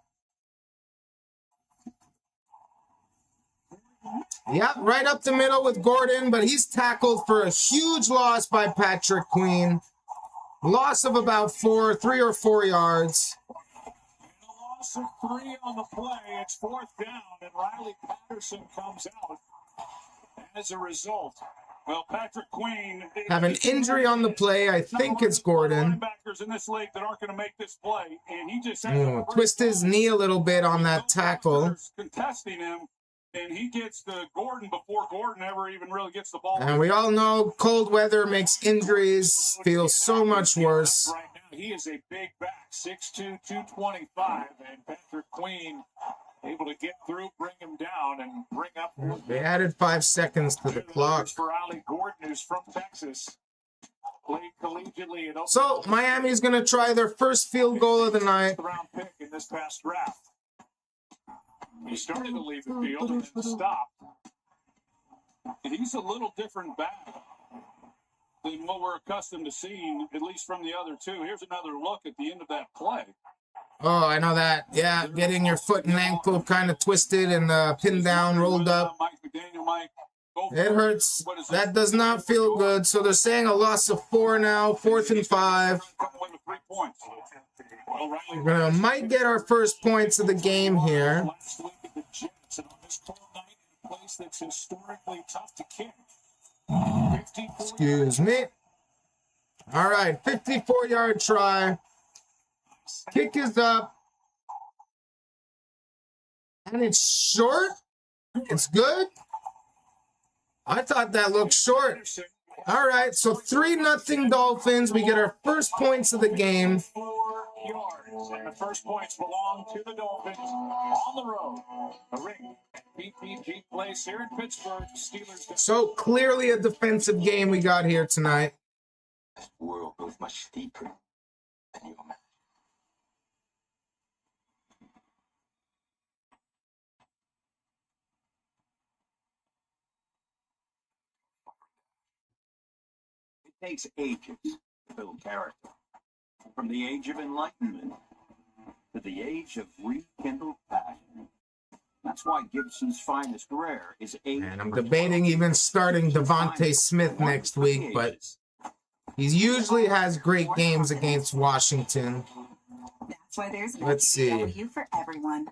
Yeah, right up the middle with Gordon, but he's tackled for a huge loss by Patrick Queen. Loss of about 3 or 4 yards. Loss of 3 on the play. It's 4th down, and Riley Patterson comes out as a result. Well, Patrick Queen have an injury on the play. I think it's Gordon. Linebackers in this league that aren't going to make this play, and he just twist his knee a little bit on that tackle. Contesting him. And he gets to Gordon before Gordon ever even really gets the ball. And we all know cold weather makes injuries feel so much worse. Right now, he is a big back, 6'2", 225, and Patrick Queen able to get through, bring him down, and bring up. They added 5 seconds to the clock. For Ollie Gordon, who's from Texas, played collegiately. So Miami's going to try their first field goal of the night. Round pick in this past draft. He started to leave the field and then stopped. He's a little different back than what we're accustomed to seeing, at least from the other two. Here's another look at the end of that play. Oh, I know that. Yeah, getting your foot and ankle kind of twisted and pinned down, rolled up. It hurts. That does not feel good. So they're saying a loss of 4 now, 4th and 5. We're might get our first points of the game here. Excuse me. All right, 54-yard try. Kick is up. And it's short. It's good. I thought that looked short. All right, so 3-0 Dolphins. We get our first points of the game. 4 yards, and the first points belong to the Dolphins on the road. A ring PPG place here in Pittsburgh. Steelers. So clearly a defensive game we got here tonight. This world goes much deeper than you imagine. It takes ages to build character. From the age of enlightenment to the age of rekindled passion. That's why Gibson's finest rare is aged. And I'm debating even starting Devontae Smith next week, but he usually has great games against Washington. That's why there's an Let's see. W for everyone.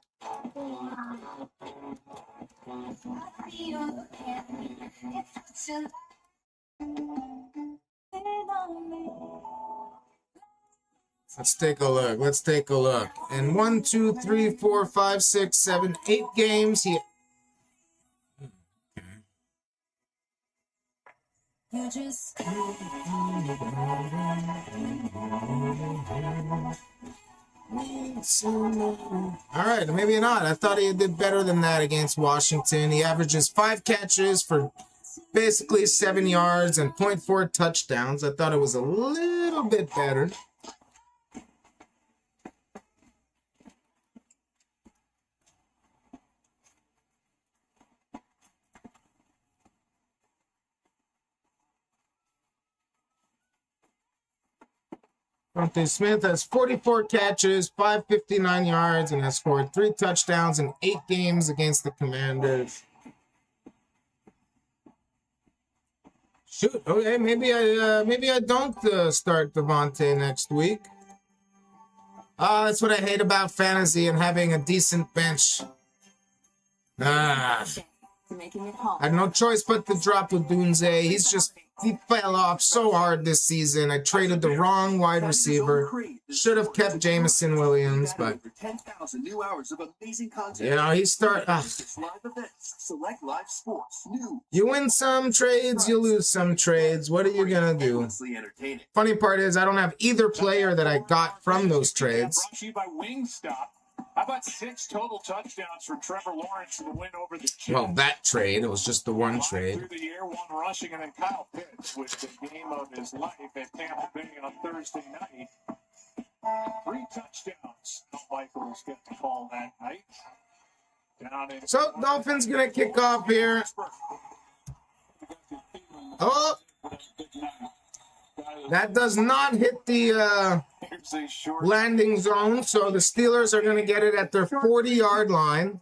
Let's take a look. Let's take a look. And 1, 2, 3, 4, 5, 6, 7, 8 games. He. You just All right, maybe not. I thought he did better than that against Washington. He averages 5 catches for basically 7 yards and 0.4 touchdowns. I thought it was a little bit better. Devontae Smith has 44 catches, 559 yards, and has scored 3 touchdowns in 8 games against the Commanders. Shoot, okay, maybe I don't start Devontae next week. That's what I hate about fantasy and having a decent bench. Making it home. I had no choice but to drop with Dunze. He fell off so hard this season. I traded the wrong wide receiver. Should have kept Jameson Williams, but you win some trades, you lose some trades. What are you gonna do? Funny part is I don't have either player that I got from those trades. Brought to you by Wingstop. How about 6 total touchdowns for Trevor Lawrence in the win over the Jets? Well, that trade, it was just the one trade. Through the air, 1 rushing, and then Kyle Pitts with the game of his life at Tampa Bay on Thursday night. 3 touchdowns. Michael's got the call that night. So, Dolphins gonna kick off here. Oh! That does not hit the landing zone, so the Steelers are going to get it at their 40-yard line.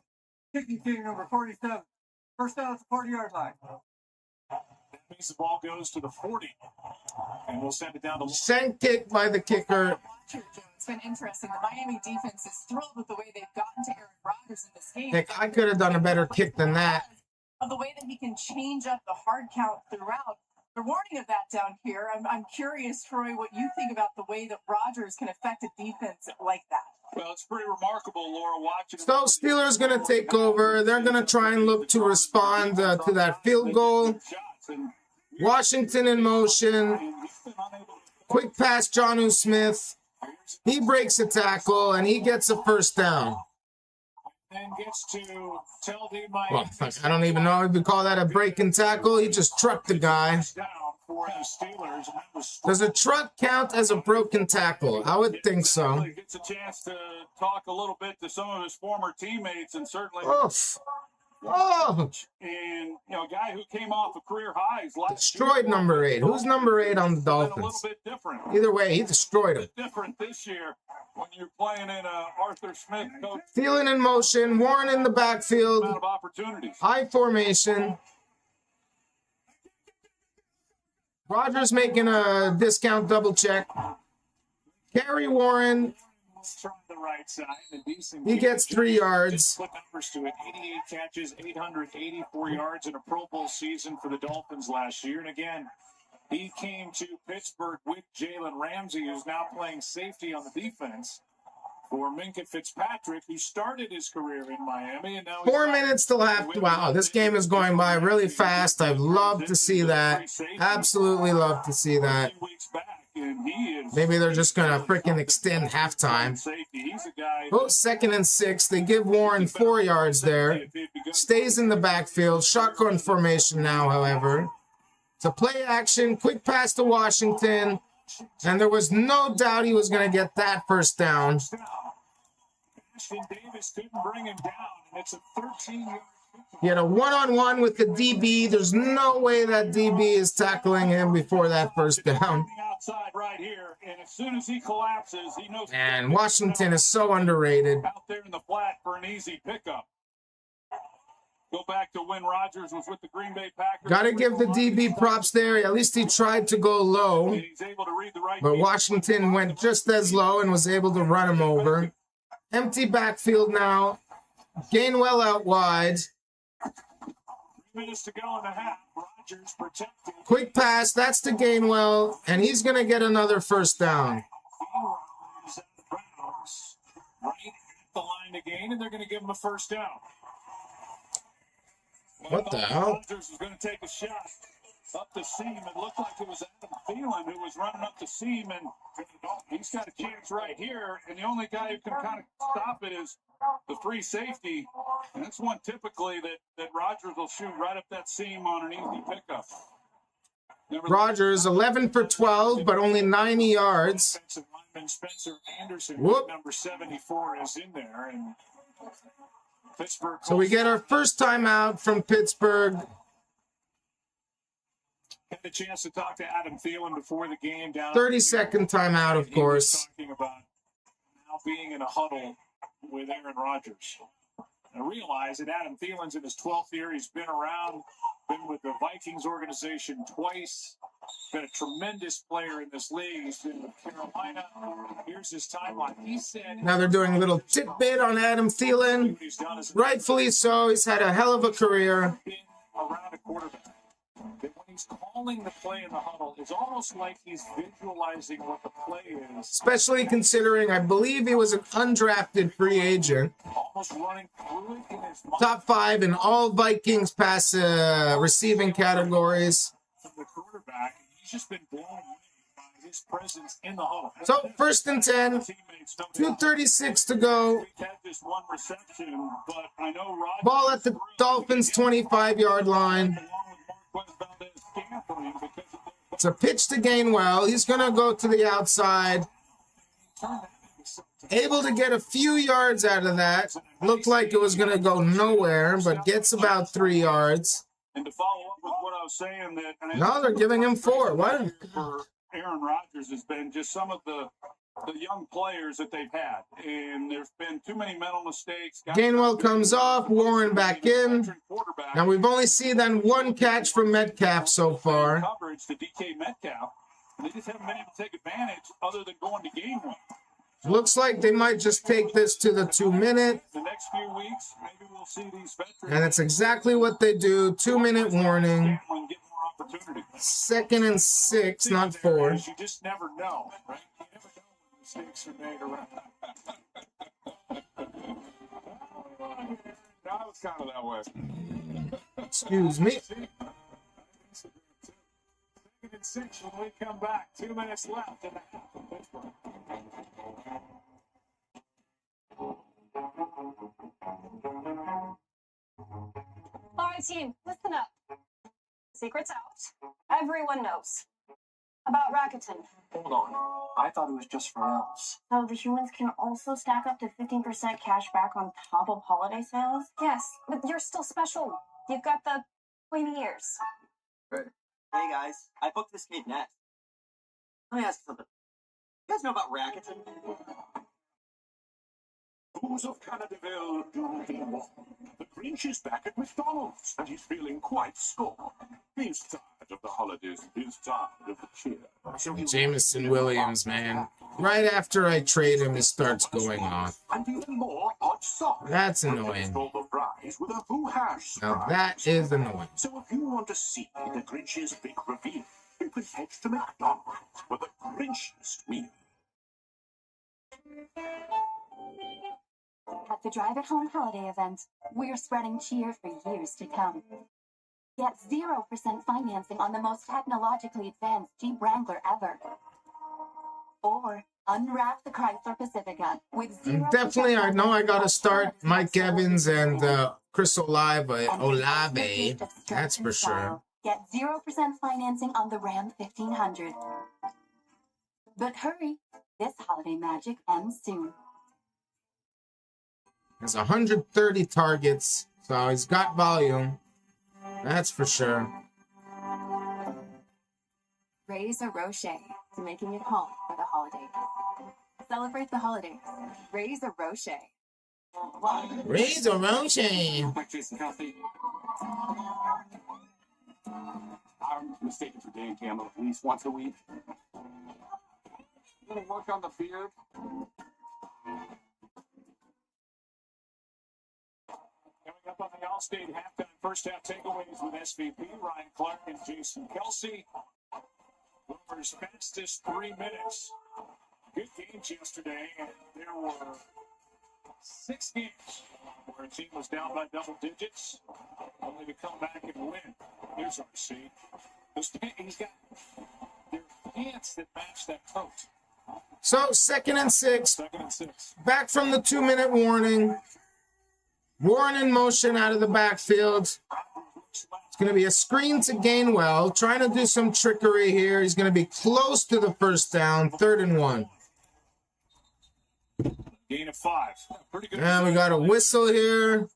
Kicking team number 47. First down at the 40-yard line. That means the ball goes to the 40. And we'll send it down to... Shank kick by the kicker. It's been interesting. The Miami defense is thrilled with the way they've gotten to Aaron Rodgers in this game. Heck, I could have done a better kick than that. Of the way that he can change up the hard count throughout. The warning of that down here. I'm curious, Troy, what you think about the way that Rodgers can affect a defense like that. Well, it's pretty remarkable, Laura, watching. So Steelers going to take over. They're going to try and look to respond to that field goal. Washington in motion. Quick pass, Jonnu Smith. He breaks a tackle, and he gets a first down. And gets to tell the Miami. Well, I don't even know if you call that a break and tackle. He just trucked the guy. Does a truck count as a broken tackle? I would think so. Gets a chance to talk a little bit to some of his former teammates, and certainly. Oof. Oh. And a guy who came off of career highs. Destroyed number 8. Who's number 8 on the Dolphins? A little bit different. Either way, he destroyed him. Different this year when you're playing in Arthur Smith coach. Thielen in motion. Warren in the backfield. High formation. Rodgers making a discount double check. Carry Warren. The right side, he gets 3 yards. Put numbers to it. 88 catches, 884 yards in a Pro Bowl season for the Dolphins last year. And again, he came to Pittsburgh with Jalen Ramsey, who's now playing safety on the defense for Minkah Fitzpatrick, who started his career in Miami. And now 4 minutes till half. Wow, this game is going by really fast. I'd love to see that. Absolutely love to see that. Maybe they're just going to freaking extend halftime. Oh, 2nd and 6. They give Warren 4 yards there. Stays in the backfield. Shotgun formation now, however. It's a play action. Quick pass to Washington. And there was no doubt he was going to get that first down. Davis couldn't bring him down, and it's a 13-yard. He had a one-on-one with the DB. There's no way that DB is tackling him before that first down. Outside right here, and as soon as he collapses, he knows. And Washington is so underrated. Out there in the flat for an easy pickup. Go back to when Rodgers was with the Green Bay Packers. Got to give the DB props there. At least he tried to go low. But Washington went just as low and was able to run him over. Empty backfield now. Gainwell out wide. 3 minutes to go in the half. Rodgers protected. Quick pass. That's to Gainwell. And he's going to get another first down. Right at the line again, and they're going to give him a first down. What the hell? Rodgers was going to take a shot up the seam. It looked like it was Adam Thielen who was running up the seam, and he's got a chance right here. And the only guy who can kind of stop it is the free safety. And that's one typically that Rodgers will shoot right up that seam on an easy pickup. Rodgers 11 for 12, but only 90 yards. Spencer Anderson, Whoop. number 74, is in there, and Pittsburgh. So we get our first time out from Pittsburgh. Had a chance to talk to Adam Thielen before the game. 30-second timeout, of course. Talking about now being in a huddle with Aaron Rodgers. realize that Adam Thielen's in his 12th year. He's been around, been with the Vikings organization twice, been a tremendous player in this league. He's been with Carolina. Here's his timeline. He said... Now they're doing a little tidbit on Adam Thielen. Rightfully so. He's had a hell of a career. Around a quarterback. That when he's calling the play in the huddle, it's almost like he's visualizing what the play is. Especially considering, I believe he was an undrafted free agent. Almost running through it in his mind. Top 5 in all Vikings pass receiving categories. From the quarterback, he's just been blown away by his presence in the huddle. So, 1st and 10, 2:36 to go. He had this one reception, but I know Rodgers Ball at the Dolphins' 25-yard line. It's a pitch to Gainwell. He's going to go to the outside. Able to get a few yards out of that. Looked like it was going to go nowhere, but gets about 3 yards. And to follow up with what I was saying, that No, they're giving him 4. What? For Aaron Rodgers has been just some of the young players that they've had, and there's been too many mental mistakes. Gainwell comes off, Warren back in. Now we've only seen that one catch from Metcalf so far. Coverage to DK Metcalf. They just haven't been able to take advantage other than going to game one. Looks like they might just take this to the 2-minute. The next few weeks, maybe we'll see these veterans. And it's exactly what they do. 2-minute warning. 2nd and 6, not 4. You just never know, right? You never know when mistakes are made around. I was kind of that way. Excuse me. 2nd and 6 when we come back. 2 minutes left in the half of Pittsburgh. All right, team, listen up. Secret's out. Everyone knows about Rakuten. Hold on. I thought it was just for elves. So the humans can also stack up to 15% cash back on top of holiday sales? Yes, but you're still special. You've got the pointy ears. Right. Hey guys, I booked this kid next. Let me ask you something. You guys know about Rakuten? Who's of Canadaville do he want? The Grinch is back at McDonald's, and he's feeling quite scorned. He's tired of the holidays. He's tired of the cheer. Jameson Williams, man. Right after I trade him, it starts going off. And even more hot sauce. That's annoying. The fries with a Who hash Now that is annoying. So if you want to see the Grinch's big reveal, you can head to McDonald's for the Grinchiest meal. At the Drive at Home holiday event, we're spreading cheer for years to come. Get 0% financing on the most technologically advanced Jeep Wrangler ever. Or unwrap the Chrysler Pacifica with 0%. Definitely, I know I got to start Mike Evans and Chris Olave. That's for sure. Get 0% financing on the Ram 1500. But hurry, this holiday magic ends soon. Has 130 targets, so he's got volume. That's for sure. Raise a Rocher to making it home for the holidays. Celebrate the holidays. Raise a Rocher. Raise a Rocher. I'm mistaken for Dan Campbell at least once a week. Gonna work on the beard. Coming up on the All-State halftime first half takeaways with SVP Ryan Clark and Jason Kelsey. Gophers fastest 3 minutes. Good games yesterday, and there were 6 games where a team was down by double digits, only to come back and win. Here's RC. He's got their pants that match that coat. So 2nd and 6. 2nd and 6. Back from the 2-minute warning. Warren in motion out of the backfield. It's going to be a screen to Gainwell. Trying to do some trickery here. He's going to be close to the first down. 3rd and 1. Gain of 5. Pretty good. And we got a whistle here.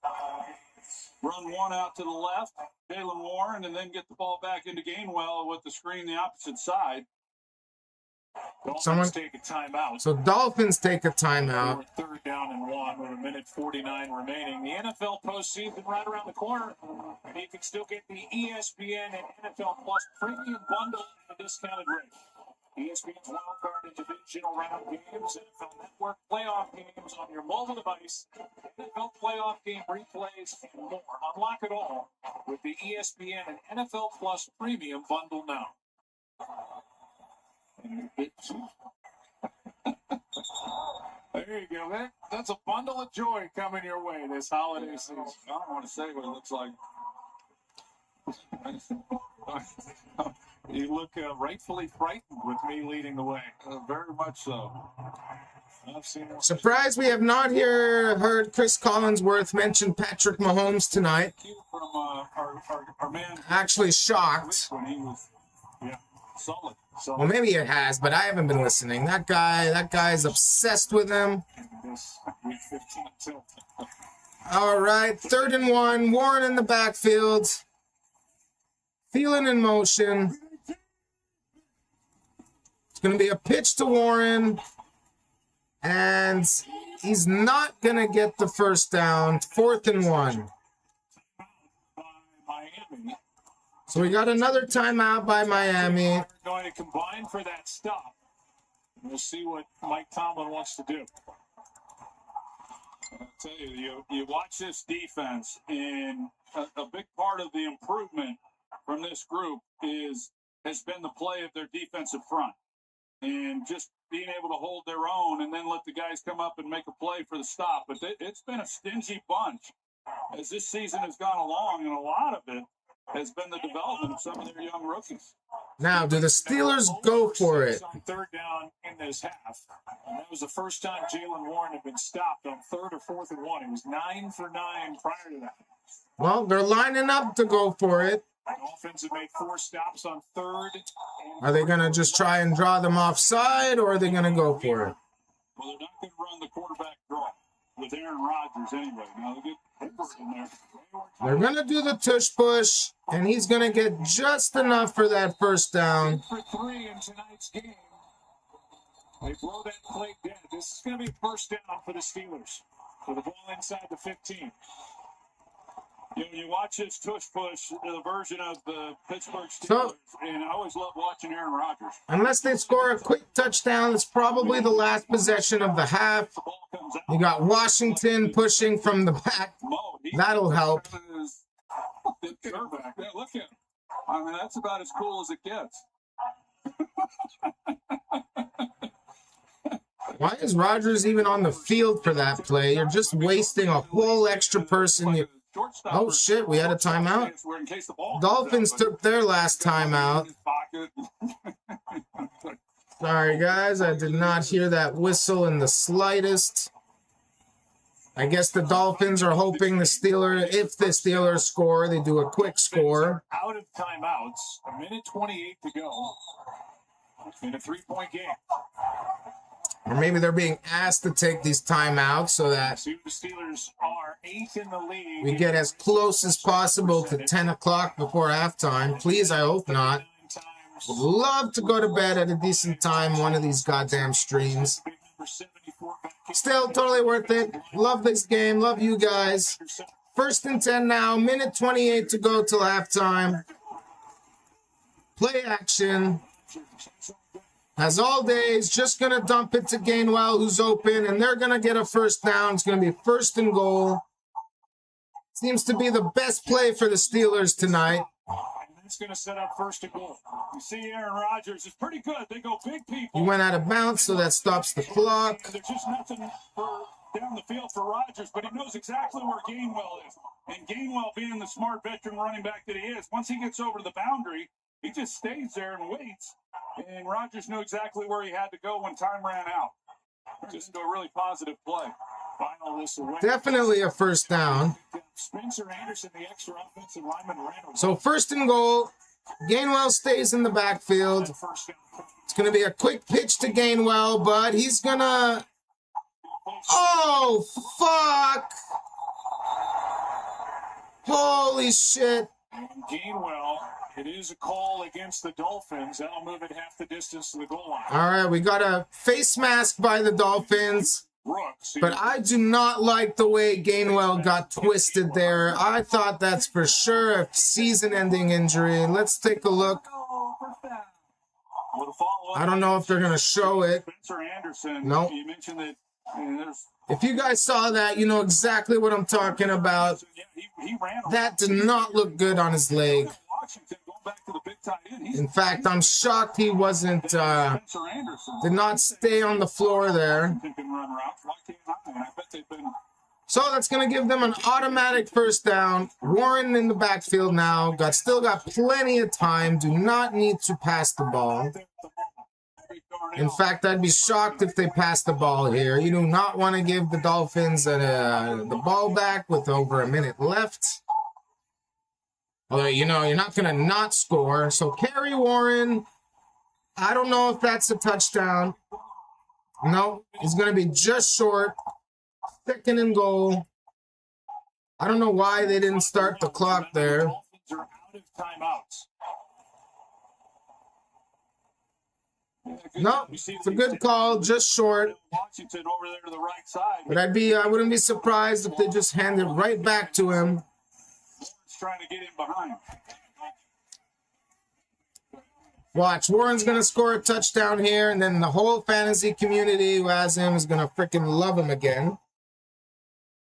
Run one out to the left, Jalen Warren, and then get the ball back into Gainwell with the screen the opposite side. Dolphins take a timeout. So Dolphins take a timeout. Third down and 1 with 1:49 remaining. The NFL postseason right around the corner, and you can still get the ESPN and NFL Plus premium bundle at a discounted rate. ESPN's wildcard and divisional round games, NFL Network playoff games on your mobile device, NFL playoff game replays, and more. Unlock it all with the ESPN and NFL Plus premium bundle now. There you go. That's a bundle of joy coming your way this holiday season. I don't want to say what it looks like. You look rightfully frightened with me leading the way. Very much so. I've seen Surprised we have not heard Chris Collinsworth mention Patrick Mahomes tonight. From our man. Actually shocked. When he was, solid. Well, maybe it has, but I haven't been listening. That guy's obsessed with him. Week 15 too. All right, 3rd and 1. Warren in the backfield. Feeling in motion. It's going to be a pitch to Warren. And he's not going to get the first down. 4th and 1. So we got another timeout by Miami. We're going to combine for that stop. We'll see what Mike Tomlin wants to do. I'll tell you watch this defense, and a big part of the improvement from this group has been the play of their defensive front, and just being able to hold their own and then let the guys come up and make a play for the stop. But it's been a stingy bunch as this season has gone along, and a lot of it has been the development of some of their young rookies. Now, do the Steelers go for it? On 3rd down in this half, and that was the first time Jaylen Warren had been stopped on 3rd or 4th and 1. He was 9 for 9 prior to that. Well, they're lining up to go for it. The Dolphins have made 4 stops on 3rd. Are they going to just try and draw them offside, or are they going to go for it? Well, they're not going to run the quarterback draw with Aaron Rodgers anyway. Now they get Hayward in there. They're going to do the tush push, and he's going to get just enough for that first down. For 3 in tonight's game. They blow that play dead. This is going to be first down for the Steelers. For the ball inside the 15. You watch this tush push, the version of the Pittsburgh Steelers, and I always love watching Aaron Rodgers. Unless they score a quick touchdown, it's probably the last possession of the half. You got Washington pushing from the back. That'll help. Yeah, look at him. I mean, that's about as cool as it gets. Why is Rodgers even on the field for that play? You're just wasting a whole extra person. Oh, shit, we had a timeout. Dolphins took their last timeout. Sorry, guys, I did not hear that whistle in the slightest. I guess the Dolphins are hoping if the Steelers score, they do a quick score. Out of timeouts, 1:28 to go in a 3-point game. Or maybe they're being asked to take these timeouts so that the Steelers are 8th in the league. We get as close as possible to 10 o'clock before halftime. Please, I hope not. Would love to go to bed at a decent time one of these goddamn streams. Still, totally worth it. Love this game. Love you guys. 1st and 10 now. 1:28 to go till halftime. Play action. As all day, he's just going to dump it to Gainwell, who's open, and they're going to get a first down. It's going to be 1st and goal. Seems to be the best play for the Steelers tonight. And that's going to set up 1st and goal. You see Aaron Rodgers is pretty good. They go big people. He went out of bounds, so that stops the clock. There's just nothing down the field for Rodgers, but he knows exactly where Gainwell is. And Gainwell, being the smart veteran running back that he is, once he gets over the boundary, he just stays there and waits. And Rodgers knew exactly where he had to go when time ran out. Just a really positive play. Final this away. Definitely a first down. Spencer Anderson, the extra offensive lineman, ran away. So 1st and goal. Gainwell stays in the backfield. It's going to be a quick pitch to Gainwell, but he's going to... Oh, fuck! Holy shit. And Gainwell It is a call against the Dolphins. That'll move it half the distance to the goal line. All right, we got a face mask by the Dolphins. But I do not like the way Gainwell got twisted there. I thought that's for sure a season-ending injury. Let's take a look. I don't know if they're going to show it. Nope. You mentioned that if you guys saw that, you know exactly what I'm talking about. That did not look good on his leg. In fact, I'm shocked he wasn't, did not stay on the floor there. So that's going to give them an automatic first down. Warren in the backfield now. Still got plenty of time. Do not need to pass the ball. In fact, I'd be shocked if they pass the ball here. You do not want to give the Dolphins the ball back with over a minute left. Although, you know, you're not going to not score. So, carry Warren. I don't know if that's a touchdown. No, he's going to be just short. 2nd and goal. I don't know why they didn't start the clock there. No, it's a good call, just short. But I wouldn't be surprised if they just hand it right back to him. Trying to get him behind. Watch, Warren's going to score a touchdown here, and then the whole fantasy community who has him is going to freaking love him again.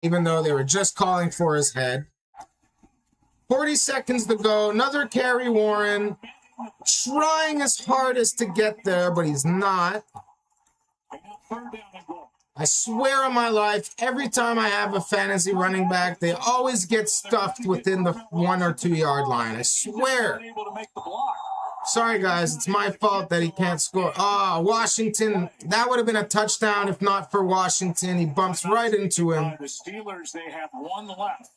Even though they were just calling for his head. 40 seconds to go. Another carry, Warren. Trying his hardest to get there, but he's not. I swear on my life, every time I have a fantasy running back, they always get stuffed within the 1 or 2 yard line. I swear. Sorry, guys. It's my fault that he can't score. Washington. That would have been a touchdown if not for Washington. He bumps right into him. The Steelers, they have 1 left.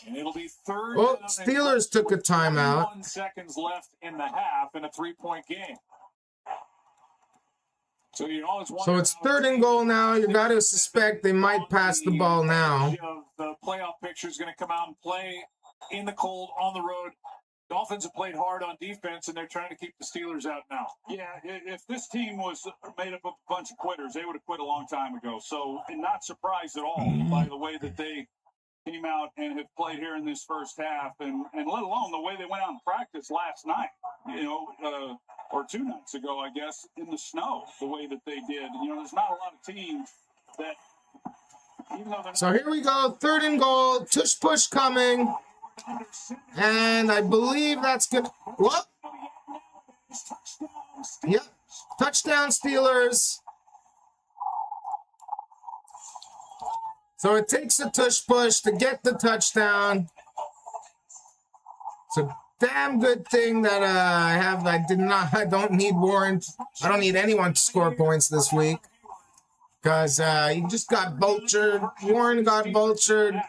And it'll be 3rd. Oh, Steelers took a timeout. 1 seconds left in the half in a 3-point game. So it's 3rd and goal now. You got to suspect they might pass the ball now. The playoff picture is going to come out and play in the cold on the road. Dolphins have played hard on defense, and they're trying to keep the Steelers out now. Yeah, if this team was made up of a bunch of quitters, they would have quit a long time ago. So I'm not surprised at all by the way that they came out and have played here in this first half, and let alone the way they went out and practiced last night, or 2 nights ago, I guess, in the snow, the way that they did. There's not a lot of teams that, even though they're... So here we go, 3rd and goal, tush push coming, and I believe that's good. What? Yep, touchdown Steelers. So it takes a tush push to get the touchdown. It's a damn good thing that I don't need Warren. I don't need anyone to score points this week. Because he just got vultured. Warren got vultured.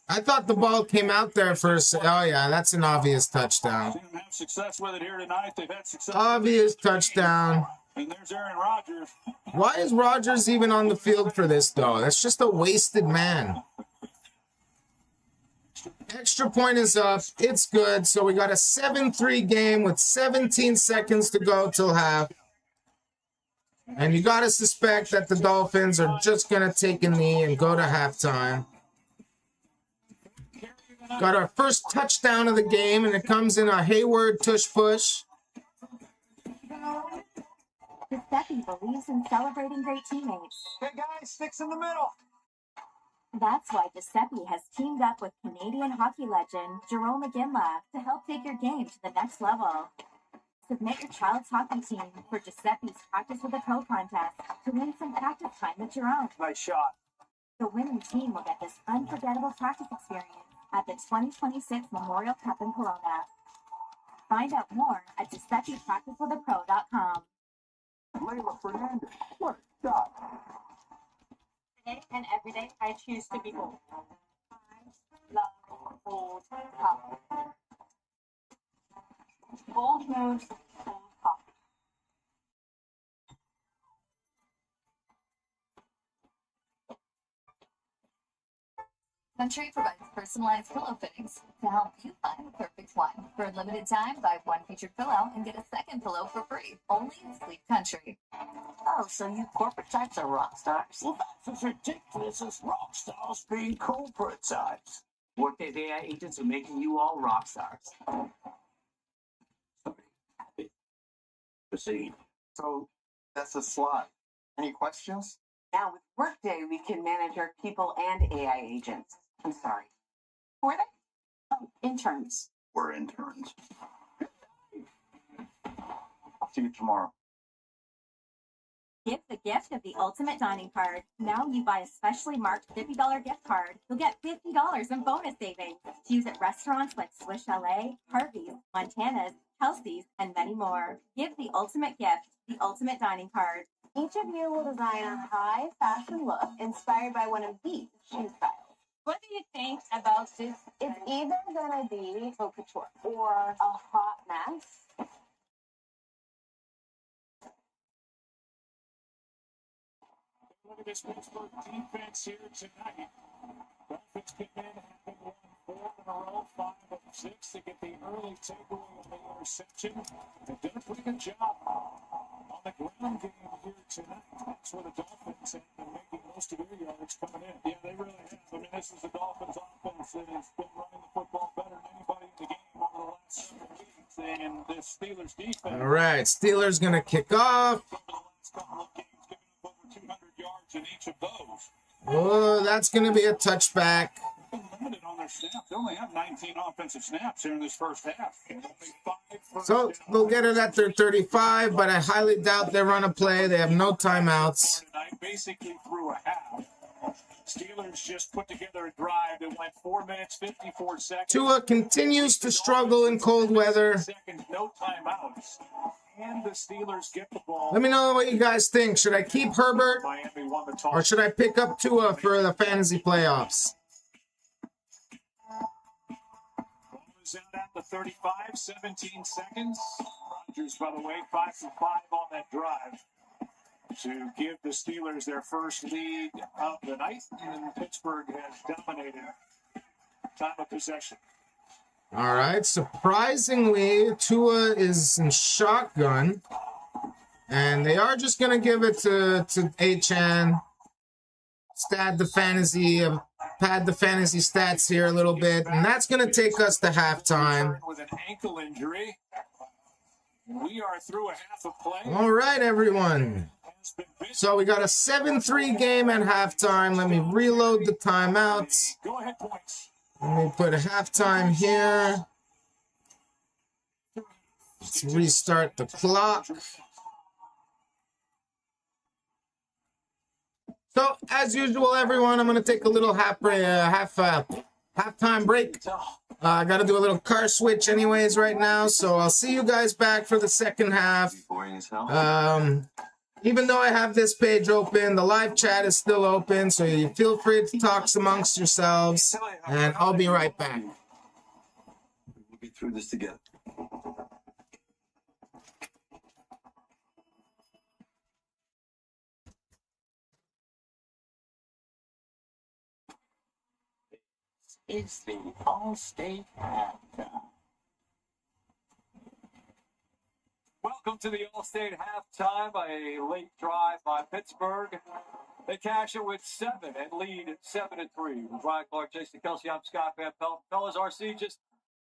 I thought the ball came out there first. Oh, yeah, that's an obvious touchdown. Success with it here tonight. They've had success. Obvious touchdown. And there's Aaron Rodgers. Why is Rodgers even on the field for this, though? That's just a wasted man. Extra point is up. It's good. So we got a 7-3 game with 17 seconds to go till half. And you got to suspect that the Dolphins are just going to take a knee and go to halftime. Got our first touchdown of the game, and it comes in a Hayward tush push. Giuseppe believes in celebrating great teammates. Hey guys, sticks in the middle. That's why Giuseppe has teamed up with Canadian hockey legend Jerome McGinley to help take your game to the next level. Submit your child's hockey team for Giuseppe's Practice with a Pro contest to win some practice time at your own. Nice shot. The winning team will get this unforgettable practice experience at the 2026 Memorial Cup in Kelowna. Find out more at GiuseppePracticeWithAPro.com. Layla Fernandez, what a shot. Today and every day, I choose to be bold. I love bold coffee. Bold moves, bold coffee. Country provides personalized pillow fittings to help you find the perfect one. For a limited time, buy one featured pillow and get a second pillow for free. Only in Sleep Country. Oh, so you corporate types are rock stars? Well, that's as ridiculous as rock stars being corporate types. Workday AI agents are making you all rock stars. Sorry. Proceed. So that's a slide. Any questions? Now with Workday, we can manage our people and AI agents. I'm sorry. Who are they? Oh, interns. We're interns. I'll see you tomorrow. Give the gift of the ultimate dining card. Now you buy a specially marked $50 gift card, you'll get $50 in bonus savings to use at restaurants like Swiss Chalet, Harvey's, Montana's, Kelsey's, and many more. Give the ultimate gift, the ultimate dining card. Each of you will design a high fashion look inspired by one of these shoe styles. What do you think about this? It's either gonna be haute couture or a hot mess. Look at this Pittsburgh defense here tonight. Dolphins come in, having won 4 in a row, 5 of 6 to get the early takeaway on the interception. They've done a pretty good job on the ground game here tonight. That's where the Dolphins have been making most of their yards coming in. Yeah, they really have. I mean, this is the Dolphins offense that has been running the football better than anybody in the game over the last several weeks. And the Steelers defense. All right, Steelers going to kick off. Over the last couple of games, giving up over 200 yards in each of those. Oh, that's going to be a touchback. They've been limited on their snaps. They only have 19 offensive snaps here in this first half. Only 5 first So downs. they'll get it at their 35, but I highly doubt they run a play. They have no timeouts. Tonight, basically through a half. Steelers just put together a drive that went 4 minutes, 54 seconds. Tua continues to struggle in cold weather. Seconds, no timeouts. And the Steelers get the ball. Let me know what you guys think. Should I keep Herbert Miami won the toss. or should I pick up Tua for the fantasy playoffs? Was out at the 35, 17 seconds. Rodgers, by the way, 5 for 5 on that drive to give the Steelers their first lead of the night. And Pittsburgh has dominated time of possession. All right. Surprisingly, Tua is in shotgun. And they are just going to give it to A-Chan. Pad the fantasy stats here a little bit. And that's going to take us to halftime. With an ankle injury. We are through a half of play. All right, everyone. So we got a 7-3 game at halftime. Let me reload the timeouts. Go ahead, points. Let me put a halftime here. Let's restart the clock. So, as usual, everyone, I'm going to take a little halftime break. I got to do a little car switch anyways right now, so I'll see you guys back for the second half. Even though I have this page open, the live chat is still open, so you feel free to talk amongst yourselves, and I'll be right back. We'll get through this together. It's the All-State Halftime. Welcome to the All-State halftime. A late drive by Pittsburgh. They cash it with 7 and lead 7-3. With Ryan Clark, Jason Kelsey, I'm Scott Van Pelt. Fellas, RC, just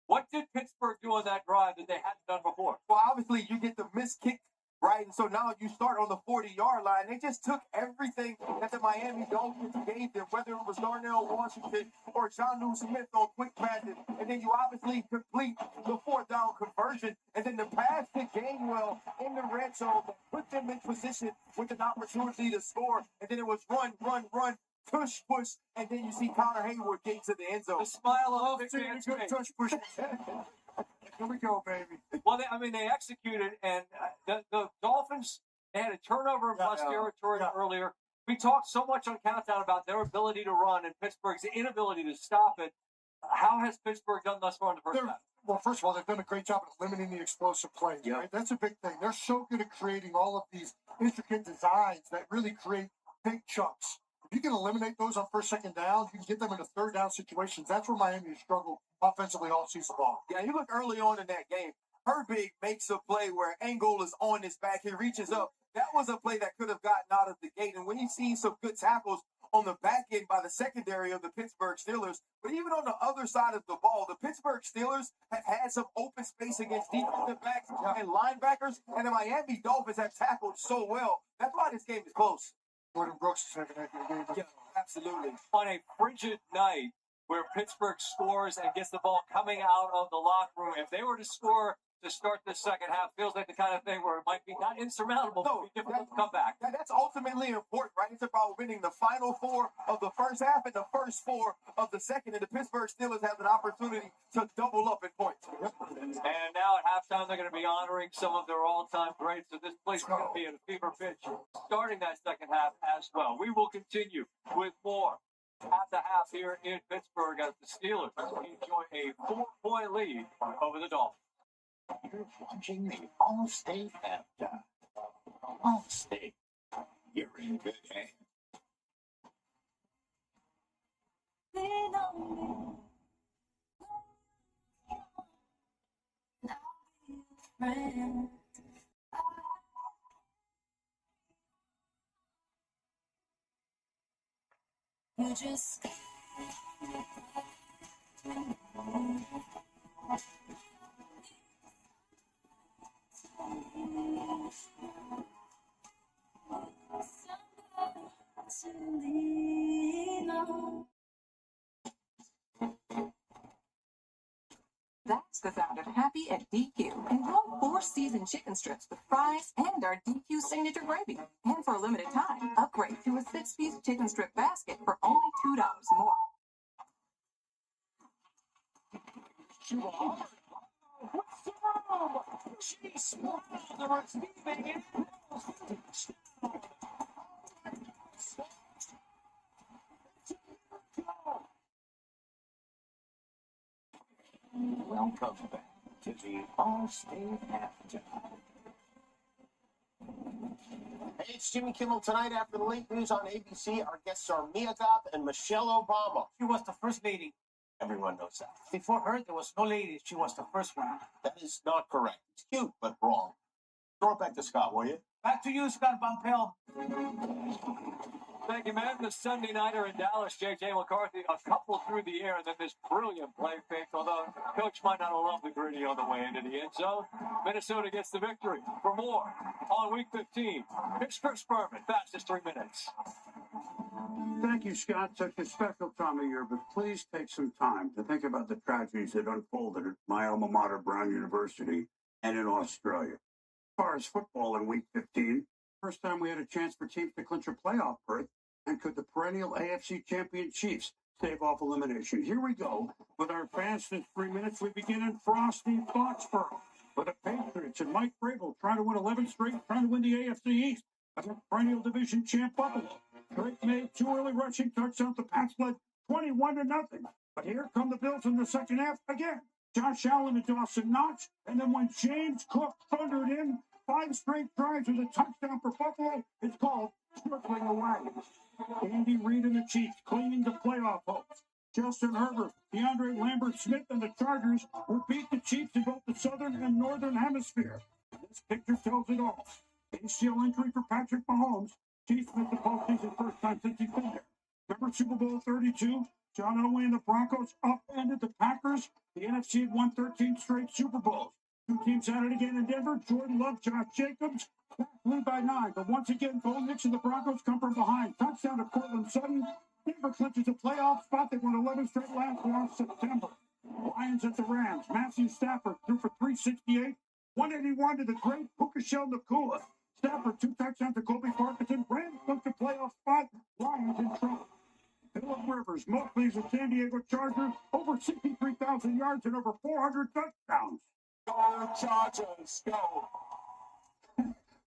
what did Pittsburgh do on that drive that they hadn't done before? Well, obviously, you get the missed kick, right? And so now you start on the 40-yard line. They just took everything that the Miami Dolphins gave them, whether it was Darnell Washington or Jonnu Smith on quick passes. And then you obviously complete the 4th down conversion. And then the pass to Gainwell in the red zone put them in position with an opportunity to score. And then it was run, push, and then you see Connor Hayward getting to the end zone. The smile of hope fans. Good touch, push. Here we go, baby. Well, they executed, and the Dolphins, they had a turnover in plus territory earlier. We talked so much on Countdown about their ability to run and Pittsburgh's inability to stop it. How has Pittsburgh done thus far in the first half? Well, first of all, they've done a great job at limiting the explosive plays. Yep. Right? That's a big thing. They're so good at creating all of these intricate designs that really create big chunks. You can eliminate those on first, second down. You can get them into third down situations. That's where Miami has struggled offensively all season long. Yeah, you look early on in that game. Herbig makes a play where Angle is on his back. He reaches up. That was a play that could have gotten out of the gate. And we've seen some good tackles on the back end by the secondary of the Pittsburgh Steelers. But even on the other side of the ball, the Pittsburgh Steelers have had some open space against defensive backs and linebackers. And the Miami Dolphins have tackled so well. That's why this game is close. Gordon Brooks is second half of the game. Yeah, absolutely. On a frigid night where Pittsburgh scores and gets the ball coming out of the locker room, if they were to score to start the second half, feels like the kind of thing where it might be not insurmountable, but be difficult to come back. That's ultimately important, right? It's about winning the final four of the first half and the first four of the second, and the Pittsburgh Steelers have an opportunity to double up in points. And now at halftime, they're going to be honoring some of their all-time greats, so this place is going to be at a fever pitch starting that second half as well. We will continue with more at the half here in Pittsburgh as the Steelers enjoy a 4-point lead over the Dolphins. You're watching the All-State halftime. All-State, you're in good hands. You just That's the sound of happy at DQ. Enjoy 4 seasoned chicken strips with fries and our DQ signature gravy. And for a limited time, upgrade to a 6-piece chicken strip basket for only $2 more. She smiled the receiving end. Welcome back to the All-State halftime. Hey, it's Jimmy Kimmel. Tonight after the late news on ABC, our guests are Mia Goth and Michelle Obama. She was the first lady. Everyone knows that. Before her, there was no lady. She was the first one. That is not correct. It's cute, but wrong. Throw it back to Scott, will you? Back to you, Scott Bumpel. Thank you, man. The Sunday nighter in Dallas, J.J. McCarthy, a couple through the air, and then this brilliant play fake, although Coach might not have loved the gritty on the way into the end zone. Minnesota gets the victory. For more on Week 15, here's Chris Berman, fastest 3 minutes. Thank you, Scott. Such a special time of year, but please take some time to think about the tragedies that unfolded at my alma mater, Brown University, and in Australia. As far as football in Week 15, first time we had a chance for teams to clinch a playoff berth, and could the perennial AFC champion Chiefs stave off elimination? Here we go with our fastest 3 minutes. We begin in frosty Foxborough with the Patriots and Mike Vrabel trying to win 11 straight, trying to win the AFC East against perennial division champ Buffalo. Drake made 2 early rushing touchdowns. The Pats led 21-0. But here come the Bills in the second half again. Josh Allen and Dawson Knox, and then when James Cook thundered in 5 straight drives with a touchdown for Buffalo, it's called circling the wagons. Andy Reid and the Chiefs cleaning the playoff hopes. Justin Herbert, DeAndre Lambert-Smith, and the Chargers will beat the Chiefs in both the Southern and Northern Hemisphere. This picture tells it all. ACL injury for Patrick Mahomes. Chiefs missed the postseason first time since he's been there. Remember Super Bowl 32? John Elway and the Broncos upended the Packers. The NFC had won 13 straight Super Bowls. 2 teams at it again in Denver. Jordan Love, Josh Jacobs, lead by 9. But once again, Bo Nix and the Broncos come from behind. Touchdown to Cortland Sutton. Denver clinches a playoff spot. They won 11 straight last September. Lions at the Rams. Matthew Stafford threw for 368. 181 to the great Pukashel Nakua. Stafford 2 touchdowns to Kobe Parkinson. Rams took the playoff spot. Lions in trouble. Phillip Rivers, Mosley's at San Diego Chargers, over 63,000 yards and over 400 touchdowns. Go Chargers, go.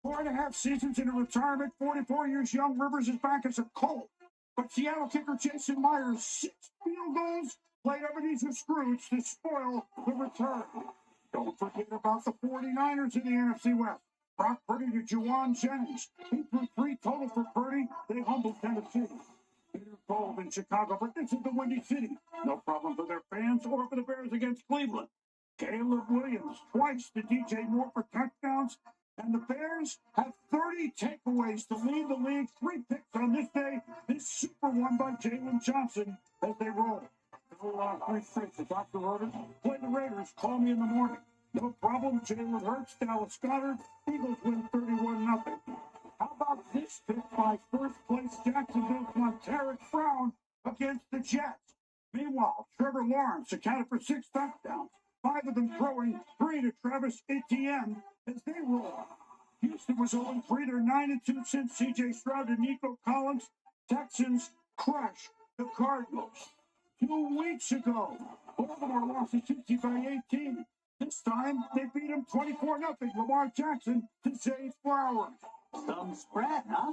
4.5 seasons into retirement, 44 years young, Rivers is back as a Colt. But Seattle kicker Jason Myers, 6 field goals, played Ebenezer Scrooge to spoil the return. Don't forget about the 49ers in the NFC West. Brock Purdy to Juwan Jennings. He threw 3 total for Purdy. They humbled Tennessee. cold in Chicago, but this is the Windy City. No problem for their fans or for the Bears against Cleveland. Caleb Williams twice to DJ Moore for touchdowns. And the Bears have 30 takeaways to lead the league. 3 picks on this day. This super one by Jalen Johnson as they roll. Go on 3 straight to Dr. Roder. Play the Raiders. Call me in the morning. No problem. Jalen Hurts, Dallas Goedert. Eagles win 31-0. How about this pick by first-place Jacksonville's Monteric Brown against the Jets? Meanwhile, Trevor Lawrence accounted for 6 touchdowns. 5 of them throwing, 3 to Travis Etienne as they roll. Houston was 0-3. They're 9-2 since C.J. Stroud and Nico Collins. Texans crush the Cardinals. 2 weeks ago, Baltimore lost to Cincy by 18. This time, they beat him 24-0. Lamar Jackson to Zay Flowers. Some spread, huh?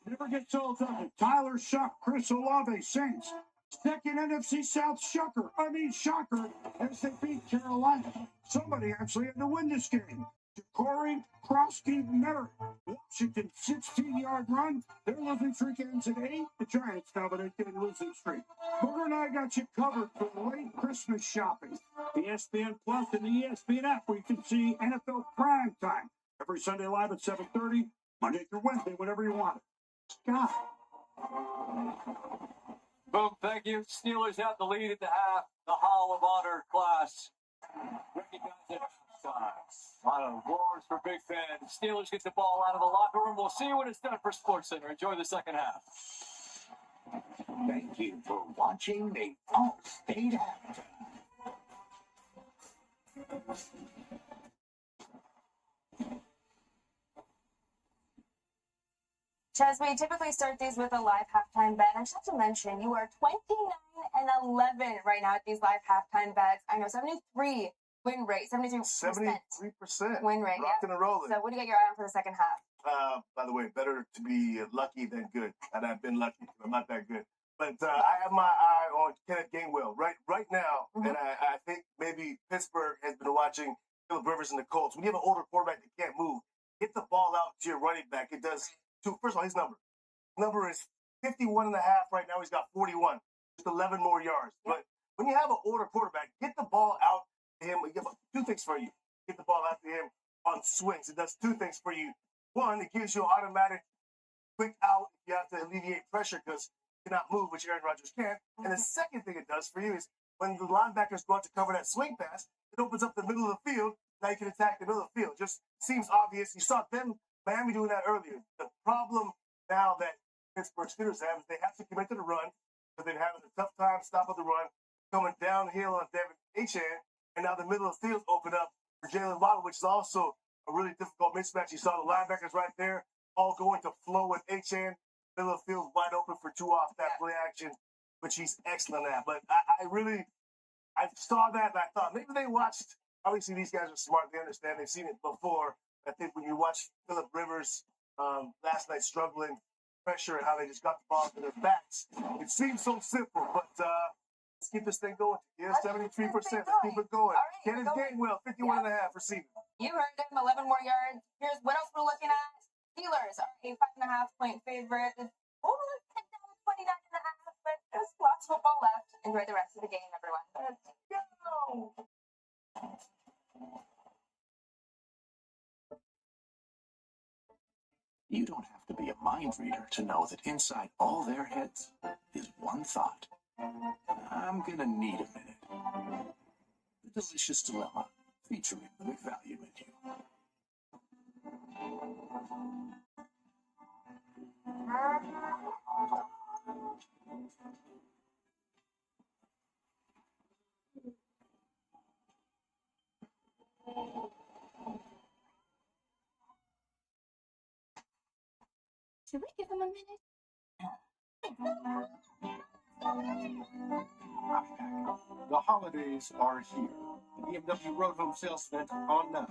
Never gets old, does it? Tyler Shuck, Chris Olave, Saints. Second NFC South shocker as they beat Carolina. Somebody actually had to win this game. Corey Krosky Merritt. Washington, 16-yard run. Their losing streak ends at 8. The Giants now have an 8-game losing streak. Booger and I got you covered for late Christmas shopping. ESPN Plus and the ESPN app where you can see NFL PrimeTime every Sunday live at 7:30, Monday through Wednesday, whenever you want it. Scott. Boom, thank you. Steelers have the lead at the half. The Hall of Honor class. Recognize it. A lot of roars for big fans. Steelers get the ball out of the locker room. We'll see you when it's done for SportsCenter. Enjoy the second half. Thank you for watching the All-State Halftime. Chaz, we typically start these with a live halftime bet. I just have to mention, you are 29-11 right now at these live halftime bets. I know 73 win rate, 73% win rate. Rocking and rolling. So what do you got your eye on for the second half? By the way, better to be lucky than good. And I've been lucky. I'm not that good. But I have my eye on Kenneth Gainwell right now. Mm-hmm. And I think maybe Pittsburgh has been watching Phillip Rivers and the Colts. When you have an older quarterback that can't move, get the ball out to your running back. It does two. First of all, his number is 51.5 right now. He's got 41. Just 11 more yards. Yep. But when you have an older quarterback, get the ball out to him. It gives 2 things for you. Get the ball out to him on swings. It does 2 things for you. One, it gives you an automatic quick out if you have to alleviate pressure because you cannot move, which Aaron Rodgers can. And the second thing it does for you is when the linebackers go out to cover that swing pass, it opens up the middle of the field. Now you can attack the middle of the field. Just seems obvious. You saw Miami doing that earlier. The problem now that Pittsburgh Steelers have is they have to commit to the run, but they're having a tough time stopping the run, coming downhill on Devin Achane, and now the middle of the field open up for Jalen Waddle, which is also a really difficult mismatch. You saw the linebackers right there, all going to flow with Achane. Middle of the field wide open for 2 off that play action, which he's excellent at. But I saw that and I thought maybe they watched. Obviously, these guys are smart. They understand. They've seen it before. I think when you watch Phillip Rivers last night struggling, pressure, and how they just got the ball to their backs, it seems so simple. But let's keep this thing going. Yeah, 73%. Let's keep it going. Kenneth Gainwell, 51.5 receiving. You heard him, 11 more yards. Here's what else we're looking at. Steelers are a 5.5-point favorite. Over 29.5, but there's lots of football left. Enjoy the rest of the game, everyone. Let's go. You don't have to be a mind reader to know that inside all their heads is one thought. I'm gonna need a minute. The Delicious Dilemma, featuring the McValue menu. Should we give him a minute? The holidays are here. The BMW Road Home Sales Event on now.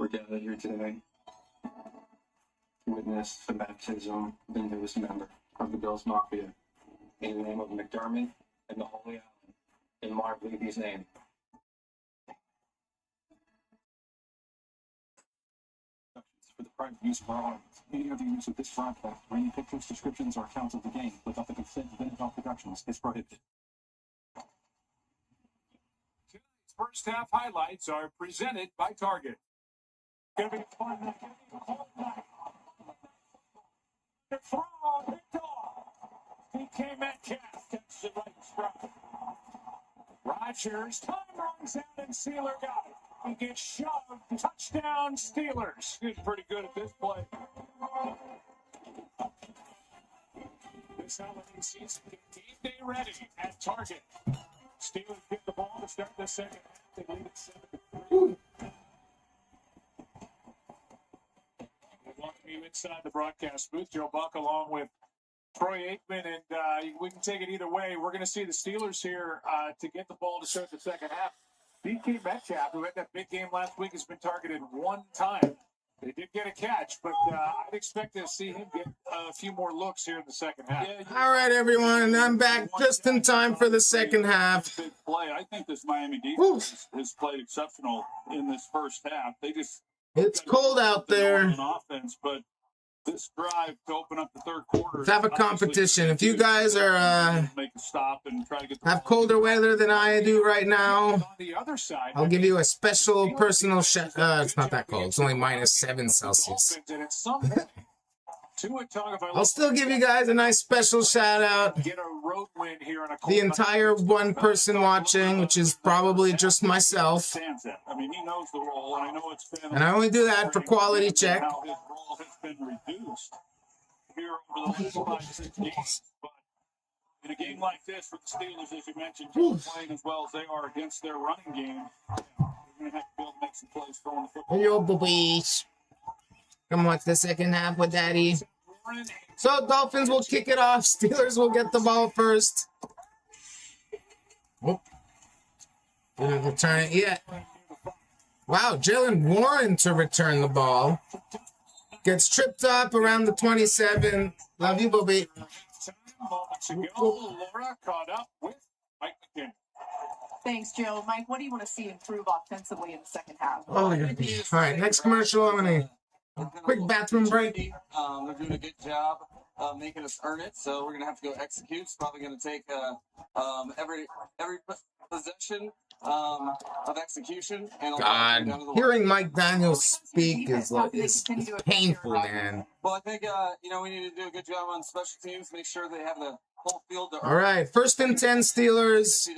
We're gathered here today to witness the baptism of the newest member of the Bills Mafia in the name of McDermott and the Holy Island in Marv Levy's name. For the private use of our audience, any other use of this broadcast or any pictures, descriptions, or accounts of the game without the consent of NFL Productions is prohibited. Tonight's first half highlights are presented by Target. Gonna be fun. The throw, picked off. DK Metcalf gets the right strike. Rodgers, time runs out and Steeler got it. He gets shoved. Touchdown, Steelers. He's pretty good at this play. This holiday season, game day ready at Target. Steelers get the ball to start the second half. They lead it 7-3. We welcome you inside the broadcast booth. Joe Buck along with Troy Aikman, and we can take it either way. We're going to see the Steelers here to get the ball to start the second half. DK Metcalf, who had that big game last week, has been targeted one time. They did get a catch, but I'd expect to see him get a few more looks here in the second half. All right, everyone. I'm back just in time for the second half. Big play. I think this Miami defense has played exceptional in this first half. It's cold out there. On offense, but this drive to open up the third quarter. Let's have a competition. If you guys are make a stop and try to get have colder weather than I do right now, I'll give you a special personal shout. It's not that cold. It's only -7 Celsius. I'll still give you guys a nice special shout out. The entire one person watching, which is probably just myself. I mean, he knows the role, and I know it's been. And I only do that for quality check. How his role has been reduced here over the last 5-6 games. But in a game like this, for the Steelers, as you mentioned, playing as well as they are against their running game, they're going to have to be able to make some plays throwing the football. Yo, boys. Come watch the second half with Daddy. So Dolphins will kick it off. Steelers will get the ball first. Oh. Didn't return it yet. Wow, Jalen Warren to return the ball. Gets tripped up around the 27. Love you, Bobby. Laura caught up with Mike McKinney. Thanks, Joe. Mike, what do you want to see improve offensively in the second half? Oh, yeah. All right, next commercial. I'm going to quick bathroom break. They're doing a good job making us earn it, so we're going to have to go execute. It's probably going to take every possession of execution. And God, hearing Mike Daniels speak is painful, man. Well, I think we need to do a good job on special teams. Make sure they have the whole field. All right, 1st and 10 Steelers.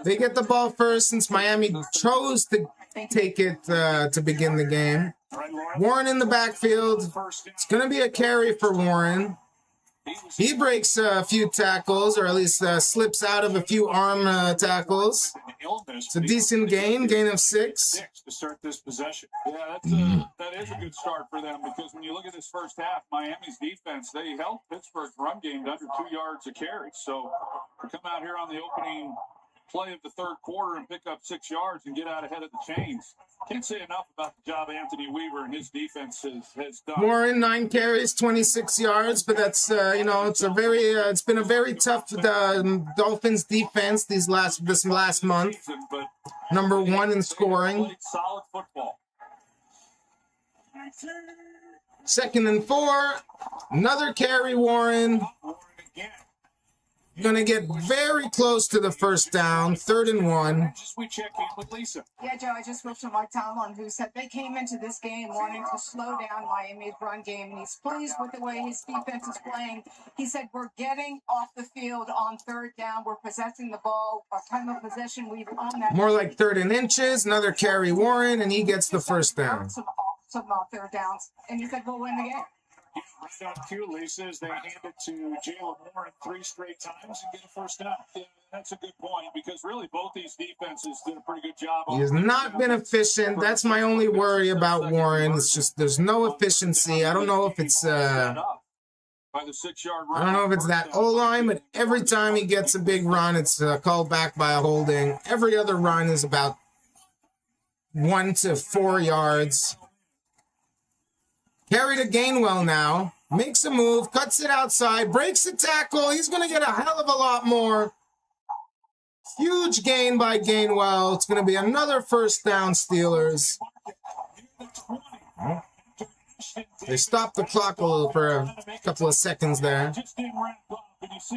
They get the ball first since Miami chose to take it to begin the game. Warren in the backfield. It's going to be a carry for Warren. He breaks a few tackles, or at least slips out of a few arm tackles. It's a decent gain of 6. To start this possession. Yeah, that is a good start for them, because when you look at this first half, Miami's defense, they held Pittsburgh's run game to under 2 yards a carry. So to come out here on the opening play of the third quarter and pick up 6 yards and get out ahead of the chains. Can't say enough about the job Anthony Weaver and his defense has done. Warren, 9 carries, 26 yards, but that's it's been a very tough Dolphins defense this last month. Number 1 in scoring. Solid football. 2nd and 4, another carry, Warren. Going to get very close to the first down, 3rd and 1. We check in with Lisa. Yeah, Joe, I just spoke to Mike Tomlin, who said they came into this game wanting to slow down Miami's run game, and he's pleased with the way his defense is playing. He said, we're getting off the field on 3rd down. We're possessing the ball. Our time of possession, we've owned that. More like 3rd and inches. Another carry, Warren, and he gets the first down. Some 3rd downs, and he said, we'll win the game. Right on cue, Lisa, as they hand it to Jalen Warren 3 straight times and get a first down. Yeah, that's a good point, because really both these defenses did a pretty good job. He has not been efficient. That's my only worry about Warren. It's just there's no efficiency. I don't know if it's I don't know if it's that O-line, but every time he gets a big run, it's called back by a holding. Every other run is about 1 to 4 yards. Carry to Gainwell now. Makes a move, cuts it outside, breaks the tackle. He's going to get a hell of a lot more. Huge gain by Gainwell. It's going to be another first down, Steelers. They stopped the clock for a couple of seconds there.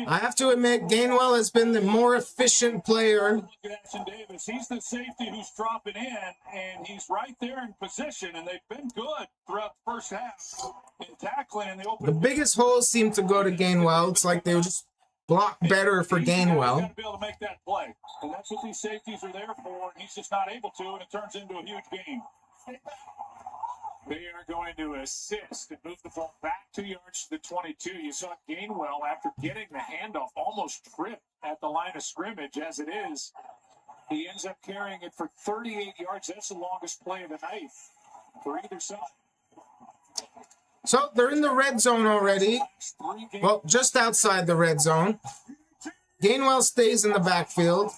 I have to admit, Gainwell has been the more efficient player. He's the safety who's dropping in, and he's right there in position, and they've been good throughout the first half in tackling. And the biggest holes seem to go to Gainwell. It's like they were just block better for Gainwell. Got to be able to make that play, and that's what these safeties are there for. And he's just not able to, and it turns into a huge game. They are going to assist and move the ball back 2 yards to the 22. You saw Gainwell, after getting the handoff, almost tripped at the line of scrimmage. As it is, he ends up carrying it for 38 yards. That's the longest play of the night for either side. So they're in the red zone already. Well, just outside the red zone. Gainwell stays in the backfield.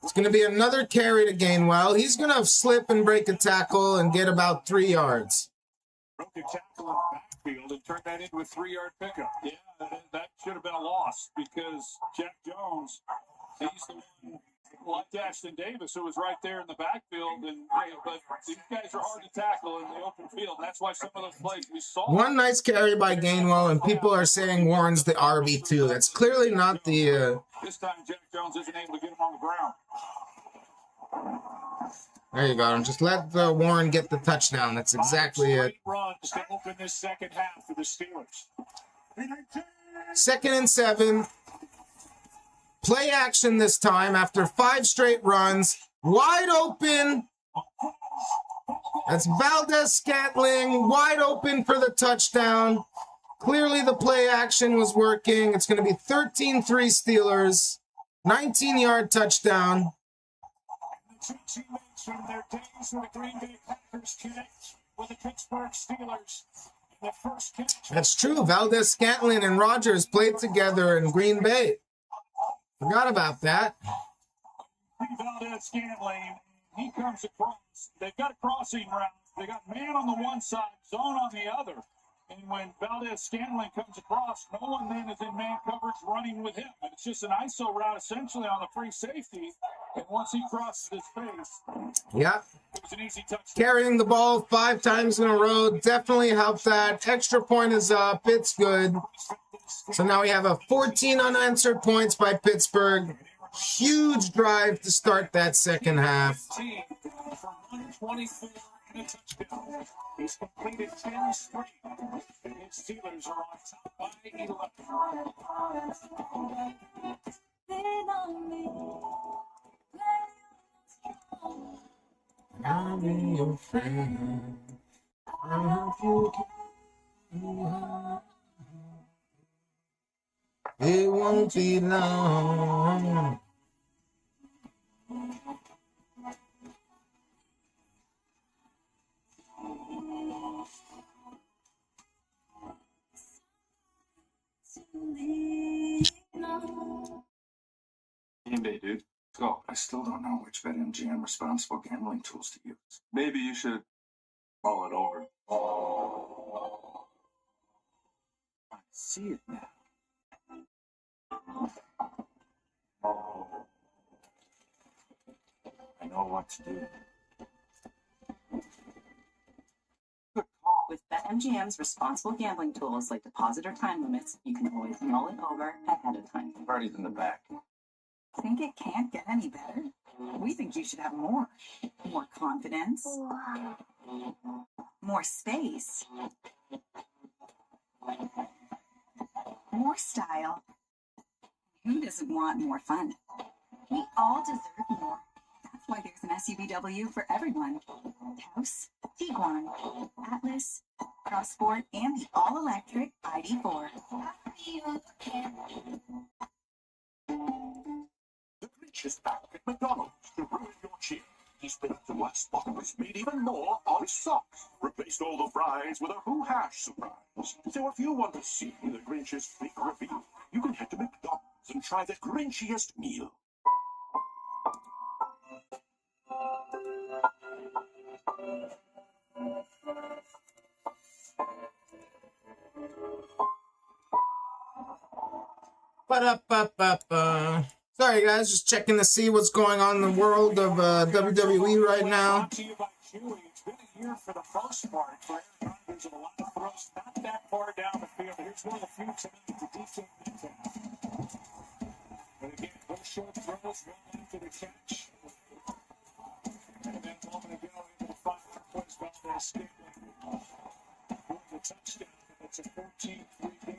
It's going to be another carry to Gainwell. He's going to slip and break a tackle and get about 3 yards. Broke a tackle in the backfield and turned that into a 3-yard pickup. Yeah, that should have been a loss because Jack Jones, he's the one like Ashton Davis, who was right there in the backfield. But these guys are hard to tackle in the open field. That's why some of those plays we saw. One nice carry by Gainwell, and people are saying Warren's the RB2. That's clearly not the... This time Jack Jones isn't able to get him on the ground. There you go. Just let Warren get the touchdown. That's exactly it. Runs to open this second half for the Steelers. 2nd and 7. Play action this time after 5 straight runs. Wide open. That's Valdez-Scantling. Wide open for the touchdown. Clearly the play action was working. It's going to be 13-3 Steelers. 19-yard touchdown. The two teammates from their days with the Green Bay Packers connect with the Pittsburgh Steelers. The first catch. That's true. Valdez-Scantling and Rodgers played together in Green Bay. Forgot about that. Valdez-Scantling, he comes across. They've got a crossing route. They got man on the one side, zone on the other. And when Valdez-Scantling comes across, no one then is in man coverage running with him. And it's just an ISO route essentially on the free safety. And once he crosses his face, yeah, it was an easy touchdown. Carrying the ball 5 times in a row definitely helped that. Extra point is up. It's good. So now we have a 14 unanswered points by Pittsburgh. Huge drive to start that second half. For 124 and a touchdown. He's completed 10 straight. And his Steelers are on top by 11. I'll be your friend. I'll help you. It won't be long. Game day, dude. Let's go. I still don't know which BetMGM responsible gambling tools to use. Maybe you should mull it over. I see it now. I know what to do. With BetMGM's responsible gambling tools like deposit or time limits, you can always mull it over ahead of time. Party's in the back. Think it can't get any better? We think you should have more. More confidence. More space. More style. Who doesn't want more fun? We all deserve more. That's why there's an SUVW for everyone. Taos, Tiguan, Atlas, Crossport, and the all-electric ID4. The Grinch is back at McDonald's to ruin your cheer. He's been up to last August, made even more on socks. Replaced all the fries with a Who Hash surprise. So if you want to see the Grinch's big reveal, you can head to McDonald's and try the Grinchiest meal. Ba-da-ba-ba-ba. Sorry, guys, just checking to see what's going on in the world of WWE right now. It's been a year for the most part for Aaron Rodgers, and a lot of throws not that far down the field. Here's one of the few tonight to DK Metcalf. But again, those short throws well into the catch. And then a moment ago, into the final place, Valdez-Scantling with the touchdown. It's a 14-3 game.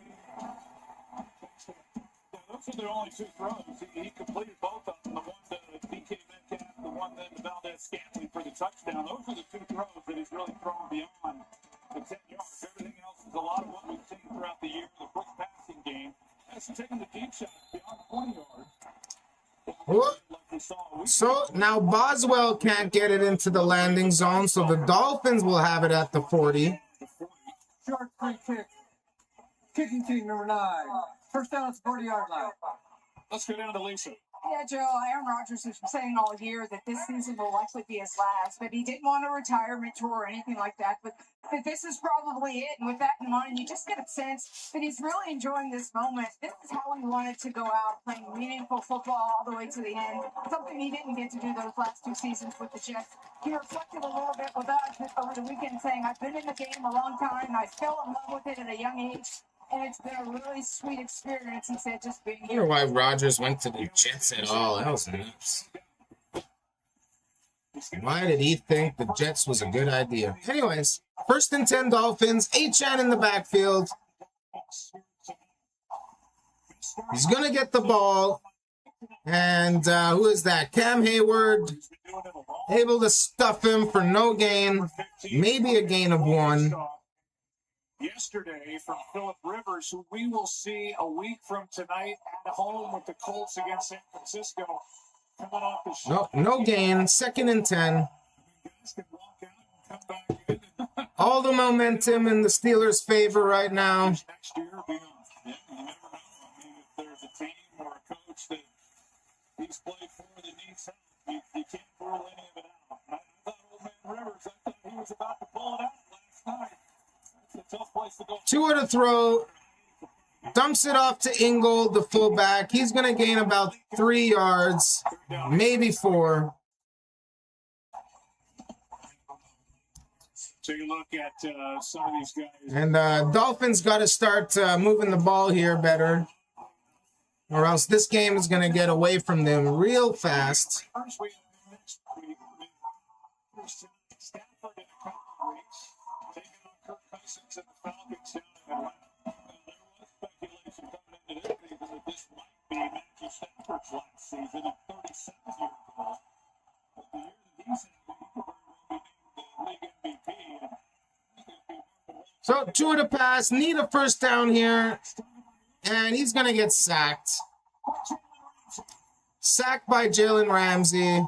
Those are the only two throws. He completed both of them. The one to DK Metcalf, the one then to Valdez-Scantling for the touchdown. Those are the two throws that he's really thrown beyond the 10 yards. Everything else is a lot of what we've seen throughout the year. The quick passing game has taken the deep shot beyond 20 yards. So now Boswell can't get it into the landing zone, so the Dolphins will have it at the 40. Short free kick. Kicking team number 9. First down at the 40-yard line. Let's go down to Lisa. Yeah, Joe, Aaron Rodgers has been saying all year that this season will likely be his last, but he didn't want a retirement tour or anything like that, but this is probably it. And with that in mind, you just get a sense that he's really enjoying this moment. This is how he wanted to go out, playing meaningful football all the way to the end, something he didn't get to do those last 2 seasons with the Jets. He reflected a little bit with us over the weekend, saying, I've been in the game a long time, and I fell in love with it at a young age. And it's been a really sweet experience, he said, just being I wonder why Rodgers went to the Jets at all. That was nuts. Why did he think the Jets was a good idea? Anyways, 1st and 10 Dolphins. Achane in the backfield. He's going to get the ball. And who is that? Cam Hayward. Able to stuff him for no gain. Maybe a gain of 1. Yesterday from Phillip Rivers, who we will see a week from tonight at home with the Colts against San Francisco. Coming off the show. No gain. 2nd and 10. All the momentum in the Steelers' favor right now. Next year, beyond. Yeah, you never know. I mean, if there's a team or a coach that he's played for that needs help, you can't rule any of it out. I thought old man Rivers, I thought he was about to pull it out last night. Tua to throw, dumps it off to Ingold, the fullback. He's going to gain about 3 yards, maybe 4. Take a look at some of these guys. And Dolphins got to start moving the ball here better, or else this game is going to get away from them real fast. Since the Falcons down in Atlanta, there was speculation coming into this season that this might be Matthew Stafford's last season at 37 years old. But the year that he's had, he could very well be named the league MVP. So, Tua to pass, need a 1st down here, and he's going to get sacked. Sacked by Jalen Ramsey.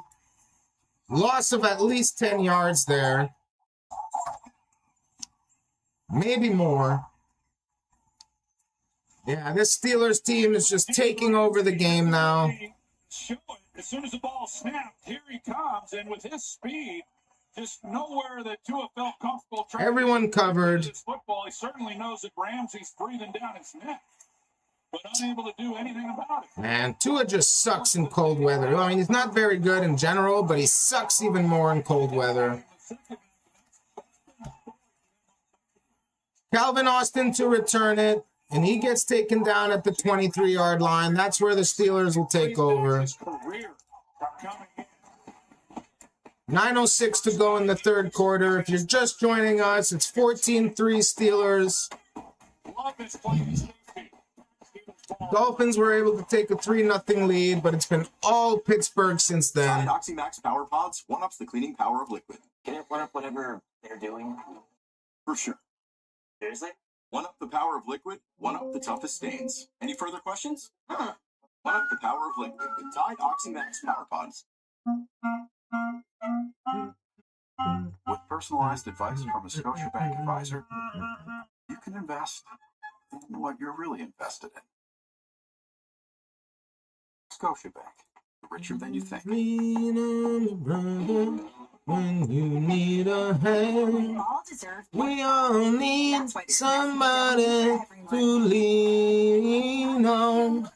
Loss of at least 10 yards there. Maybe more. Yeah, this Steelers team is just taking over the game now. As soon as the ball snapped, here he comes, and with his speed, just nowhere that Tua felt comfortable. Everyone covered. Football, he certainly knows that Ramsey's breathing down his neck, but unable to do anything about it. Man, Tua just sucks in cold weather. I mean, he's not very good in general, but he sucks even more in cold weather. Calvin Austin to return it, and he gets taken down at the 23-yard line. That's where the Steelers will take over. 9:06 to go in the 3rd quarter. If you're just joining us, it's 14-3 Steelers. Dolphins were able to take a 3-0 lead, but it's been all Pittsburgh since then. OxyMax Power Pods one-ups the cleaning power of liquid. Can it one up whatever they're doing? For sure. Seriously? One up the power of liquid, one up the toughest stains. Any further questions? One up the power of liquid with Tide OxyMax Power Pods. With personalized advice from a Scotiabank advisor, you can invest in what you're really invested in. Scotiabank, richer than you think. When you need a hand, we all need somebody to lean on.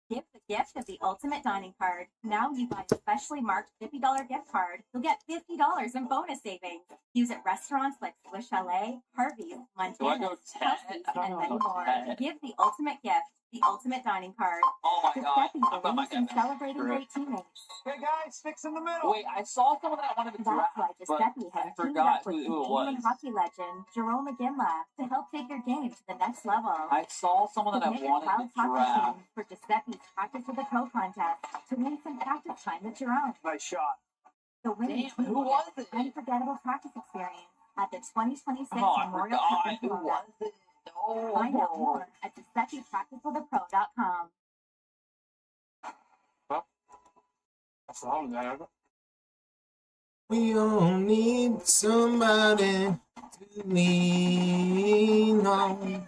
Give the gift of the ultimate dining card. Now you buy a specially marked $50 gift card, you'll get $50 in bonus savings. Use at restaurants like Swiss Chalet, Harvey's, Montana, Kelsey's, and many more. Give the ultimate gift, the ultimate dining card. Oh my god. Giuseppe believes in celebrating great teammates. Hey guys, sticks in the middle. Wait, I saw someone that I wanted to draft, That's why but Giuseppe I has teamed forgot up with who it Canadian was. hockey legend Jerome McGinley to help take your game to the next level. I saw someone that I Submit your wanted Cloud to Hockey draft. team for Giuseppe's Practice with a Pro contest to win some practice time with Jerome. Nice shot. The winning Damn, team who will was get it? an unforgettable practice experience at the 2026 Oh, I Memorial forgot. Cup in Who Florida. was it? Oh. Find out more at GiuseppePracticeWithAPro.com. That's wrong, man. We all need somebody to lean on.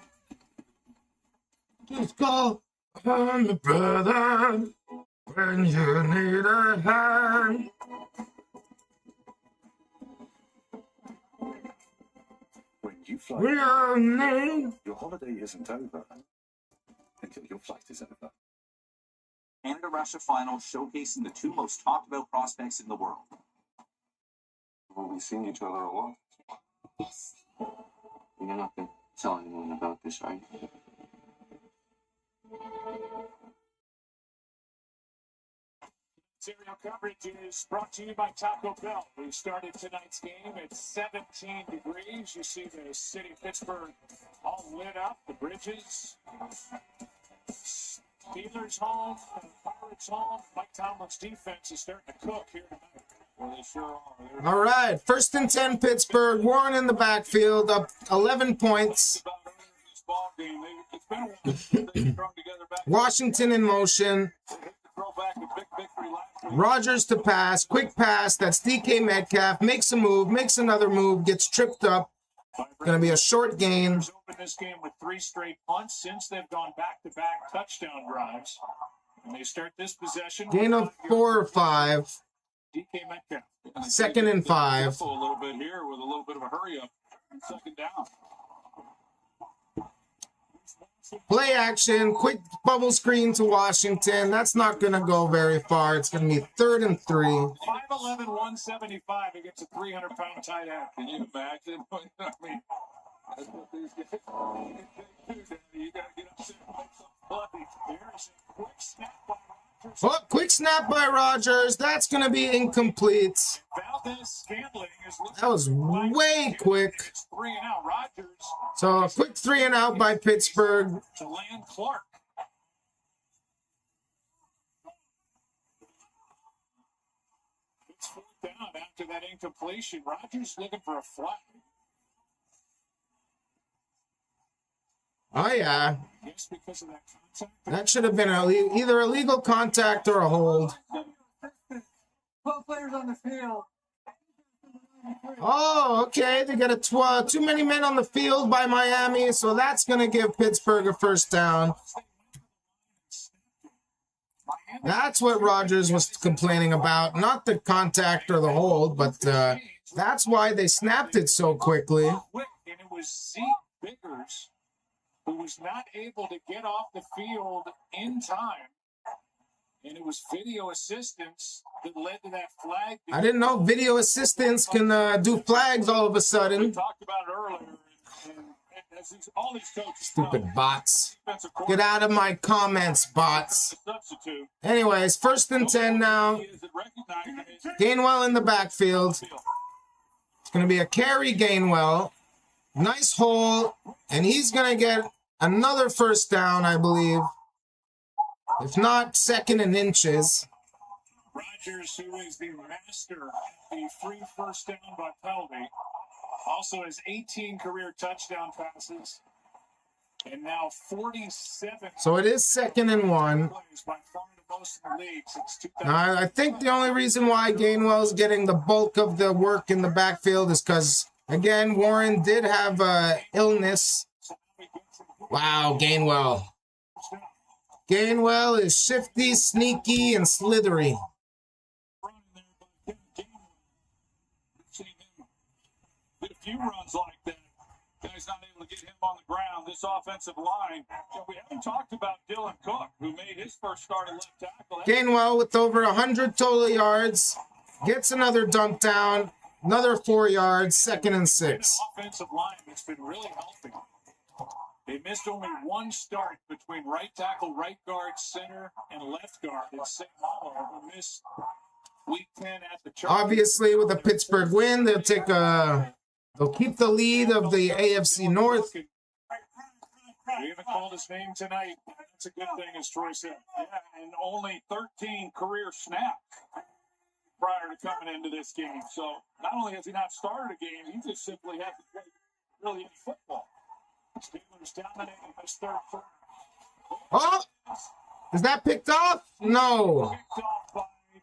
Just call on me, brother, when you need a hand. When you fly, We all need. your holiday isn't over until your flight is over. Canada-Russia final showcasing the two most talked about prospects in the world. Well, we've seen each other a lot. Yes. You're not going to tell anyone about this, right? Serial coverage is brought to you by Taco Bell. We started tonight's game at 17 degrees. You see the city of Pittsburgh all lit up, the bridges. Steelers home, Pirates home. Mike Tomlin's defense is starting to cook here tonight. Well, they sure are. All right, 1st and 10 Pittsburgh. Warren in the backfield, up 11 points. Washington in motion. Rodgers to pass, quick pass. That's DK Metcalf. Makes a move, makes another move, gets tripped up. Going to be a short gain. Open this game with 3 straight punts since they've gone back-to-back touchdown drives. And they start this possession. Gain of 4 or 5. DK Metcalf. 2nd and 5. A little bit here with a little bit of a hurry up. 2nd down. Play action, quick bubble screen to Washington. That's not going to go very far. It's going to be 3rd and 3. 5'11", 175 against a 300-pound tight end. Can you imagine? I mean, that's what these guys do. You got to get up there and make some bloody. There's a quick snap by Rodgers. Oh, quick snap by Rodgers. That's going to be incomplete. Valdez-Scantling is looking. That was way quick. It's 3 and out. Rodgers So a quick 3 and out by Pittsburgh. to land Clark. It's 4th down after that incompletion. Rodgers looking for a flag. Oh, yeah. Yes, because of that contact. That should have been either a legal contact or a hold. 12 players on the field. Oh, okay. They got too many men on the field by Miami, so that's going to give Pittsburgh a 1st down. That's what Rodgers was complaining about. Not the contact or the hold, but that's why they snapped it so quickly. And it was Zeke Biggers who was not able to get off the field in time. And it was video assistance that led to that flag. I didn't know video assistants can do flags all of a We sudden. talked about it earlier. And as all these coaches Stupid bots. defensive Get out of my comments, bots. substitute. Anyways, 1st and 10 now. Gainwell in the backfield. It's going to be a carry Gainwell. Nice hole. And he's going to get another 1st down, I believe. If not, 2nd and inches. Rodgers, who is the master of the free 1st down by penalty, also has 18 career touchdown passes. And now 47 So it is 2nd and 1. plays, by far the most in the league since 2000. Now, I think the only reason why Gainwell's getting the bulk of the work in the backfield is because, again, Warren did have illness. Wow, Gainwell. Gainwell is shifty, sneaky, and slithery. Did a few runs like that Guy's not able to get him on the ground. This offensive line. We haven't talked about Dylan Cook, who made his first start at left tackle. Gainwell with over 100 total yards. Gets another dunk down. Another 4 yards. 2nd and 6. Offensive line that's been really helping. They missed only one start between right tackle, right guard, center, and left guard. It's St. Malo who missed week 10 at the Chargers. Obviously, with a Pittsburgh win, they'll keep the lead of the AFC North. We haven't called his name tonight. That's a good thing, as Troy said. Yeah, and only 13 career snaps prior to coming into this game. So not only has he not started a game, he just simply hasn't played really any football. Steelers dominating this third quarter. Oh! Is that picked off? No.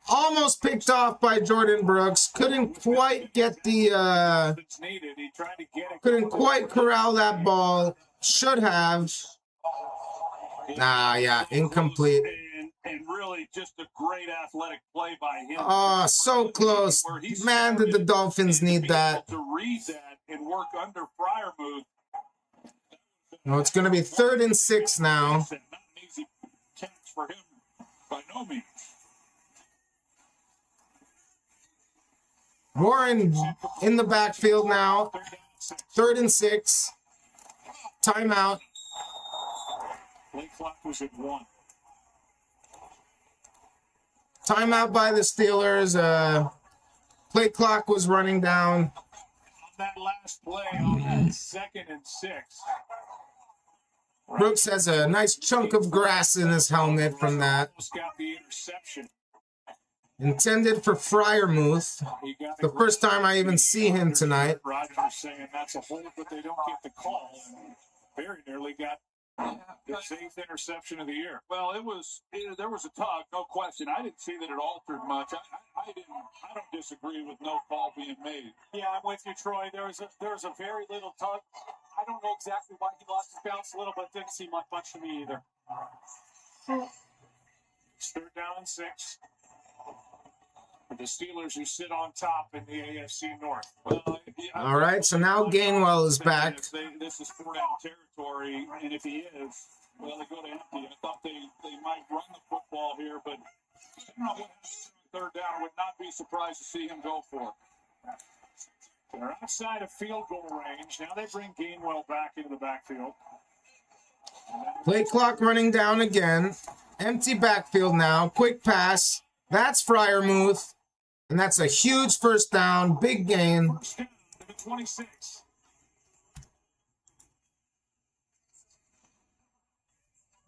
Almost picked off by Jordan Brooks. Couldn't quite get the couldn't quite corral that ball. Should have. Nah, yeah, incomplete. And really just a great athletic play by him. Oh, so close. Man, did the Dolphins need that. To read that and work under Freiermuth. No, it's going to be 3rd and 6 now. Not an easy catch for him by no means. Warren in the backfield now. 3rd and 6. Timeout. Play clock was at 1. Timeout by the Steelers. Play clock was running down. On that last play, on that 2nd and 6. Brooks has a nice chunk of grass in his helmet from that. Got the interception. Intended for Freiermuth. The first time I even see him tonight. Rogers saying that's a hold, but they don't get the call. And very nearly got his 8th interception of the year. Well, there was a tug, no question. I didn't see that it altered much. I don't disagree with no call being made. Yeah, I'm with you, Troy. There was a very little tug. I don't know exactly why he lost his balance a little, but it didn't seem like much to me either. It's 3rd down and 6. For the Steelers, who sit on top in the AFC North. All right, so now Gainwell is back. This is 4-down territory, and if he is, well, they go to empty. I thought they might run the football here, but I don't know what happens on 3rd down. I would not be surprised to see him go for it. They're outside of field goal range. Now they bring Gainwell back into the backfield. Play clock running down again. Empty backfield now. Quick pass. That's Freiermuth. And that's a huge first down. Big gain. 26.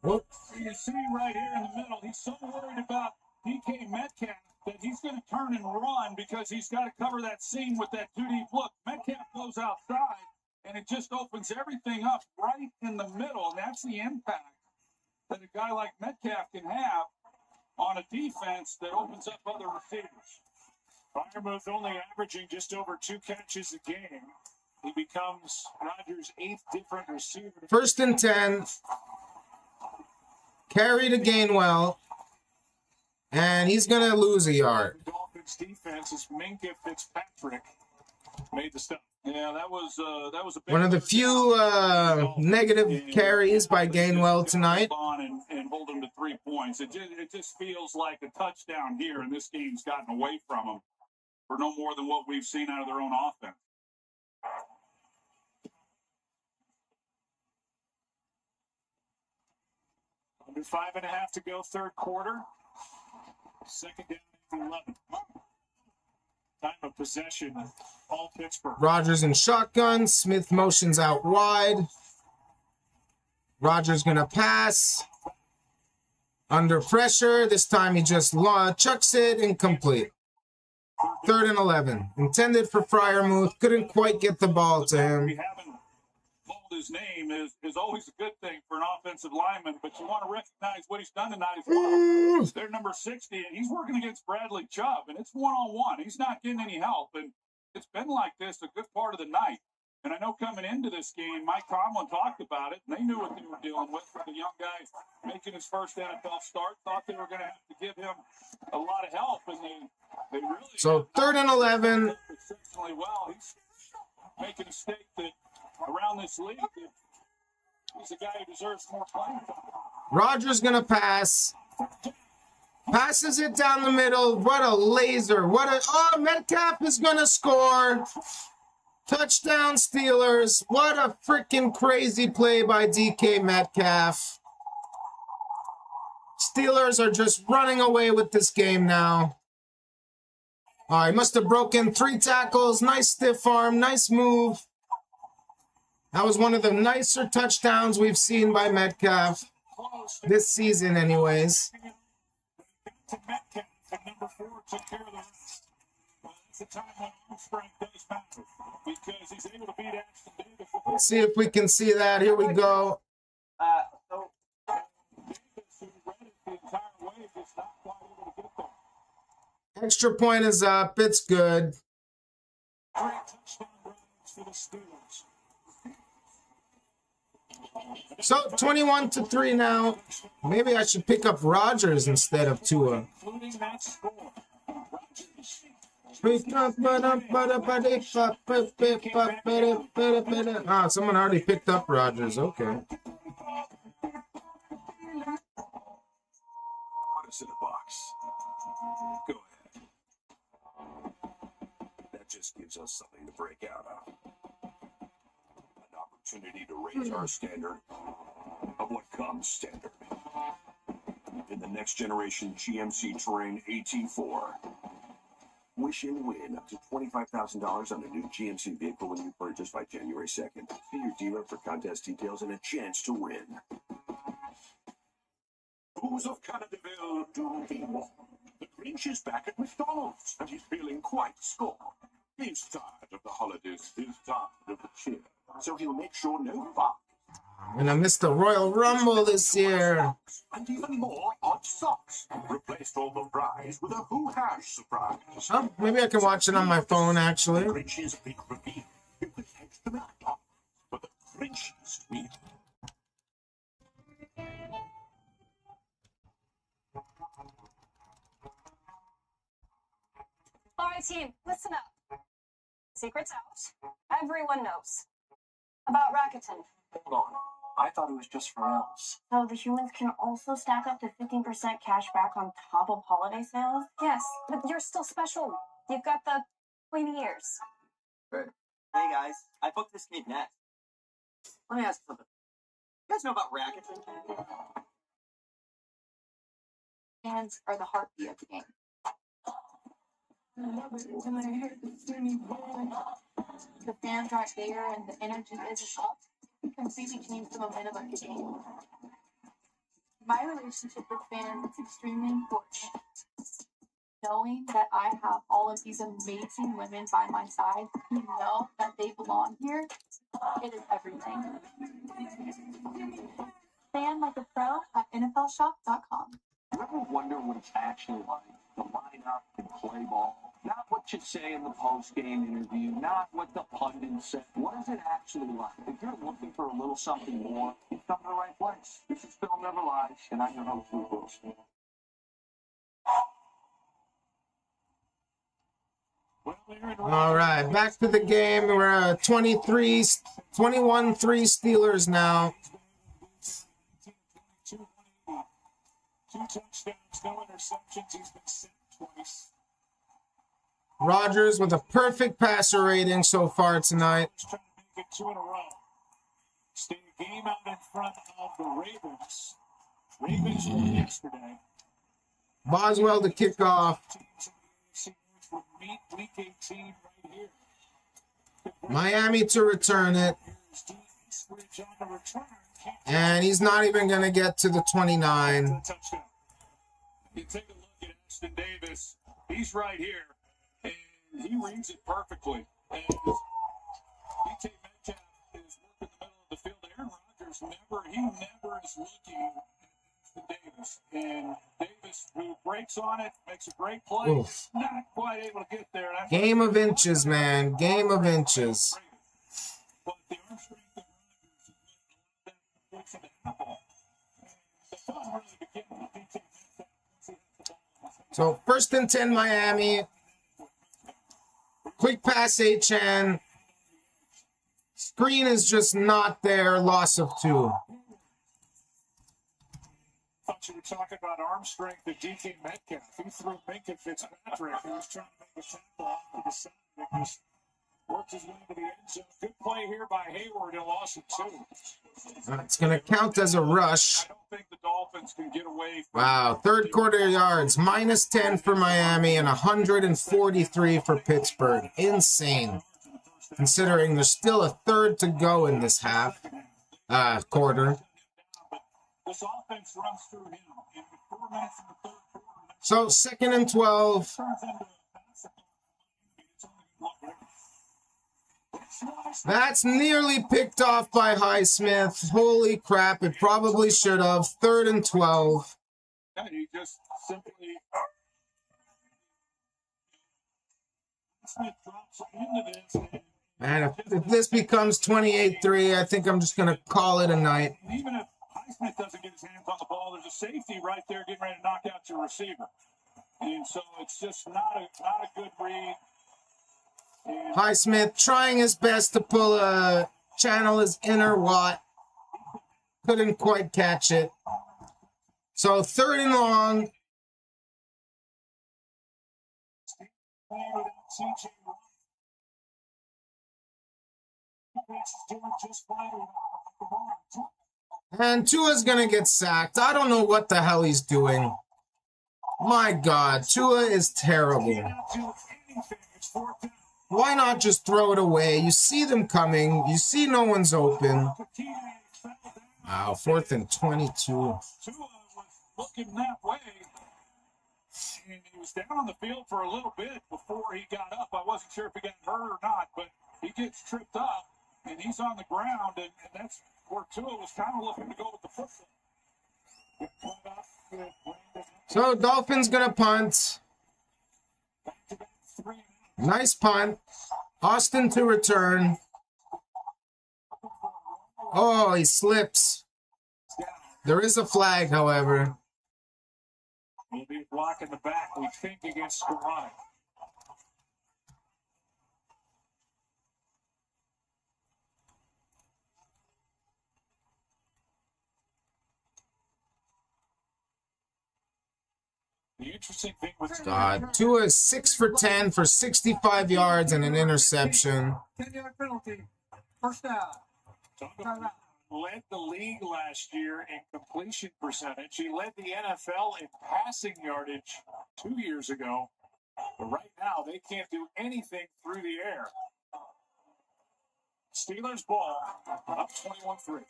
Whoop. You see right here in the middle, he's so worried about DK Metcalf that he's going to turn and run because he's got to cover that seam with that 2 deep look. Metcalf goes outside, and it just opens everything up right in the middle, and that's the impact that a guy like Metcalf can have on a defense that opens up other receivers. Freiermuth only averaging just over 2 catches a game. He becomes Rodgers' 8th different receiver. 1st and 10. Carry to Gainwell. And he's going to lose a yard. The Dolphins defense is Minka Fitzpatrick made the stop. Yeah, that was a big one of the few negative carries by Gainwell tonight. And hold him to 3 points. It just feels like a touchdown here, and this game's gotten away from them for no more than what we've seen out of their own offense. Under 5.5 to go, 3rd quarter. 2nd down and 11. Time of possession, all Pittsburgh. Rodgers in shotgun. Smith motions out wide. Rodgers going to pass. Under pressure. This time he just chucks it. Incomplete. 3rd and 11. Intended for Freiermuth. Couldn't quite get the ball to him. His name is always a good thing for an offensive lineman, but you want to recognize what he's done tonight as well. They're number 60, and he's working against Bradley Chubb, and it's one-on-one. He's not getting any help, and it's been like this a good part of the night. And I know coming into this game, Mike Tomlin talked about it, and they knew what they were dealing with for the young guy making his first NFL start. Thought they were going to have to give him a lot of help, and they really... So 3rd and 11. Exceptionally well. He's making a mistake that around this league. He's a guy who deserves more playing time. Rodgers gonna pass. Passes it down the middle. What a laser. Oh, Metcalf is gonna score. Touchdown Steelers. What a freaking crazy play by DK Metcalf. Steelers are just running away with this game now. All right, must have broken 3 tackles. Nice stiff arm. Nice move. That was one of the nicer touchdowns we've seen by Metcalf this season anyways. Let's see if we can see that. Here we go. Extra point is up. It's good. So 21-3 now. Maybe I should pick up Rodgers instead of Tua. Ah, someone already picked up Rodgers. Okay. Put us in a box. Go ahead. That just gives us something to break out of. An opportunity to raise our standard of what comes standard. In the next generation GMC Terrain AT4. Wish and win up to $25,000 on a new GMC vehicle when you purchase by January 2nd. See your dealer for contest details and a chance to win. Who's of Canadaville do he want? The Grinch is back at McDonald's, and he's feeling quite scorned. He's tired of the holidays, he's tired of the cheer, so he'll make sure no fun. I'm gonna miss the Royal Rumble this year. And even more odd socks. Replaced all the fries with a Who Has surprise. Oh, maybe I can watch it on my phone, actually. The Grinch's big reveal. It was hedged to McDonald's, but the Grinch's wheel. All right, team, listen up. Secret's out. Everyone knows. About Rakuten. Hold on. I thought it was just for elves. So the humans can also stack up to 15% cash back on top of holiday sales? Yes, but you're still special. You've got the pointy ears. Right. Hey guys, I booked this game next. Let me ask something. You guys know about Rakuten? Fans are the heartbeat of the game. The fans aren't there and the energy isn't up. It completely changed the momentum of the game. My relationship with fans is extremely important. Knowing that I have all of these amazing women by my side who know that they belong here, it is everything. Fan like a pro at NFLshop.com. You ever wonder what it's actually like to line up and play ball? Not what you say in the post-game interview, not what the pundits say. What is it actually like? If you're looking for a little something more, you've come to the right place. This is Film Never Lies, and I'm your host, Luke Wilson. All right, back to the game. We're 21-3 Steelers now. 2 touchdowns, no interceptions. He's been sacked twice. Rodgers with a perfect passer rating so far tonight. Trying to make it 2 in a row. Stay a game out in front of the Ravens. Ravens won yesterday. Boswell to kick off. Meet week 18 right here. Miami to return it. And he's not even going to get to the 29. You take a look at Ashton Davis. He's right here. And he reads it perfectly. And DK Metcalf is working the middle of the field. Aaron Rodgers never is looking at Davis. And Davis, who breaks on it, makes a great play. Oof. Not quite able to get there. Game of inches, man. Game of inches. But the arm strength of Rodgers is the apple. The fun really begins with DK Metcalf. So 1st and 10 Miami. Quick pass, H.N. Screen is just not there. Loss of 2. Thought you were talking about arm strength at DK Metcalf. He threw Minka Fitzpatrick, who was trying to make a tackle off to the side. It just worked his way to the end zone. Good play here by Hayward and loss of 2. It's going to count as a rush. I don't think the Dolphins can get away from Wow, third quarter yards, -10 for Miami and 143 for Pittsburgh. Insane. Considering there's still a third to go in this quarter. this offense runs through him. And with 4 minutes in the third quarter, So 2nd and 12. That's nearly picked off by Highsmith. Holy crap, it probably should have. 3rd and 12. and he just simply Smith drops into this. Man, if this becomes 28-3, I think I'm just going to call it a night. Even if Highsmith doesn't get his hands on the ball, there's a safety right there getting ready to knock out your receiver. And so it's just not a good read. Highsmith trying his best to channel his inner Watt. Couldn't quite catch it. So 3rd and long. And Tua's going to get sacked. I don't know what the hell he's doing. My God, Tua is terrible. Why not just throw it away? You see them coming. You see no one's open. Wow, 4th and 22. Tua was looking that way. And he was down on the field for a little bit before he got up. I wasn't sure if he got hurt or not, but he gets tripped up, and he's on the ground, and that's where Tua was kind of looking to go with the football. So Dolphins going to punt. Nice punt. Austin to return. Oh, he slips. There is a flag, however. Will be a block in the back, we think, against Skoronic. The interesting thing with God, Tua is 6 for 10 for 65 yards and an interception. 10-yard penalty. First down. Led the league last year in completion percentage. He led the NFL in passing yardage 2 years ago. But right now, they can't do anything through the air. Steelers ball up 21-3.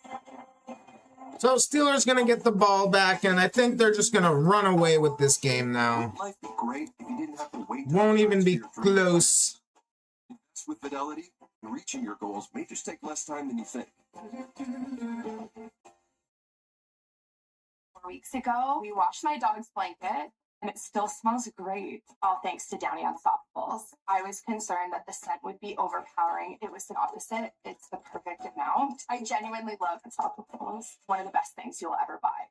So Steelers going to get the ball back, and I think they're just going to run away with this game now. Life be great if you didn't have to wait. Won't even be close. With fidelity, reaching your goals may just take less time than you think. 4 weeks ago, we washed my dog's blanket, and it still smells great, all thanks to Downy Unstoppables. I was concerned that the scent would be overpowering. It was the opposite. It's the perfect amount. I genuinely love Unstoppables. One of the best things you'll ever buy.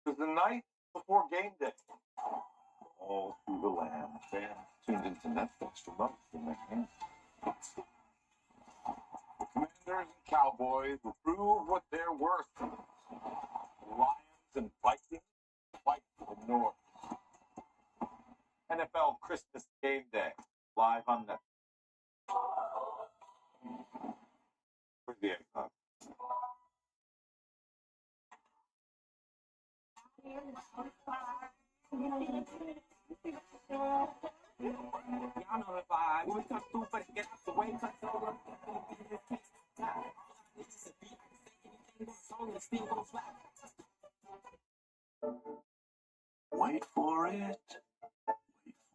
It was the night before game day. All through the land, fans tuned into Netflix for months in their hands. The Commanders and Cowboys will prove what they're worth. Lions and Vikings fight for the North. NFL Christmas Game Day, live on Netflix. Where's the eggnog? Y'all know the vibe. When we come through for the get out the way, cut over. Wait for it. Wait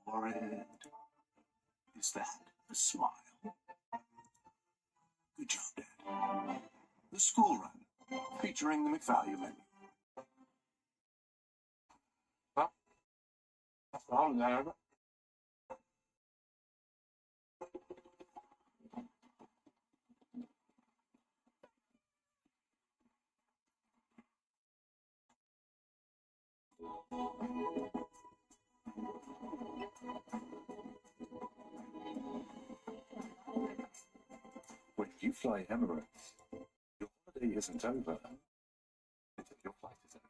for it. Is that a smile? Good job, Dad. The school run, featuring the McValue menu. Huh? That's all there. When If you fly Emirates, your holiday isn't over until your flight is over.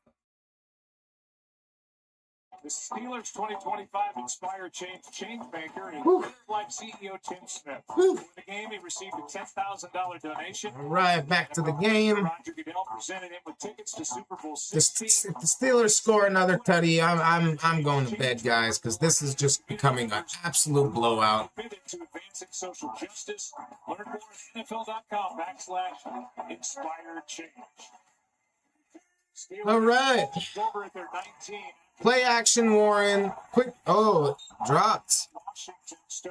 The Steelers 2025 Inspired Change Maker and Life CEO Tim Smith. For the game, he received a $10,000 donation. All right, back to the game. Roger Goodell presented him with tickets to Super Bowl If the Steelers score another tutty, I'm going to bed, guys, because this is just becoming an absolute blowout. To advancing social justice. Learn more at NFL.com/inspired change. All right. Over at their 19. Play action, Warren. Quick. Oh, dropped.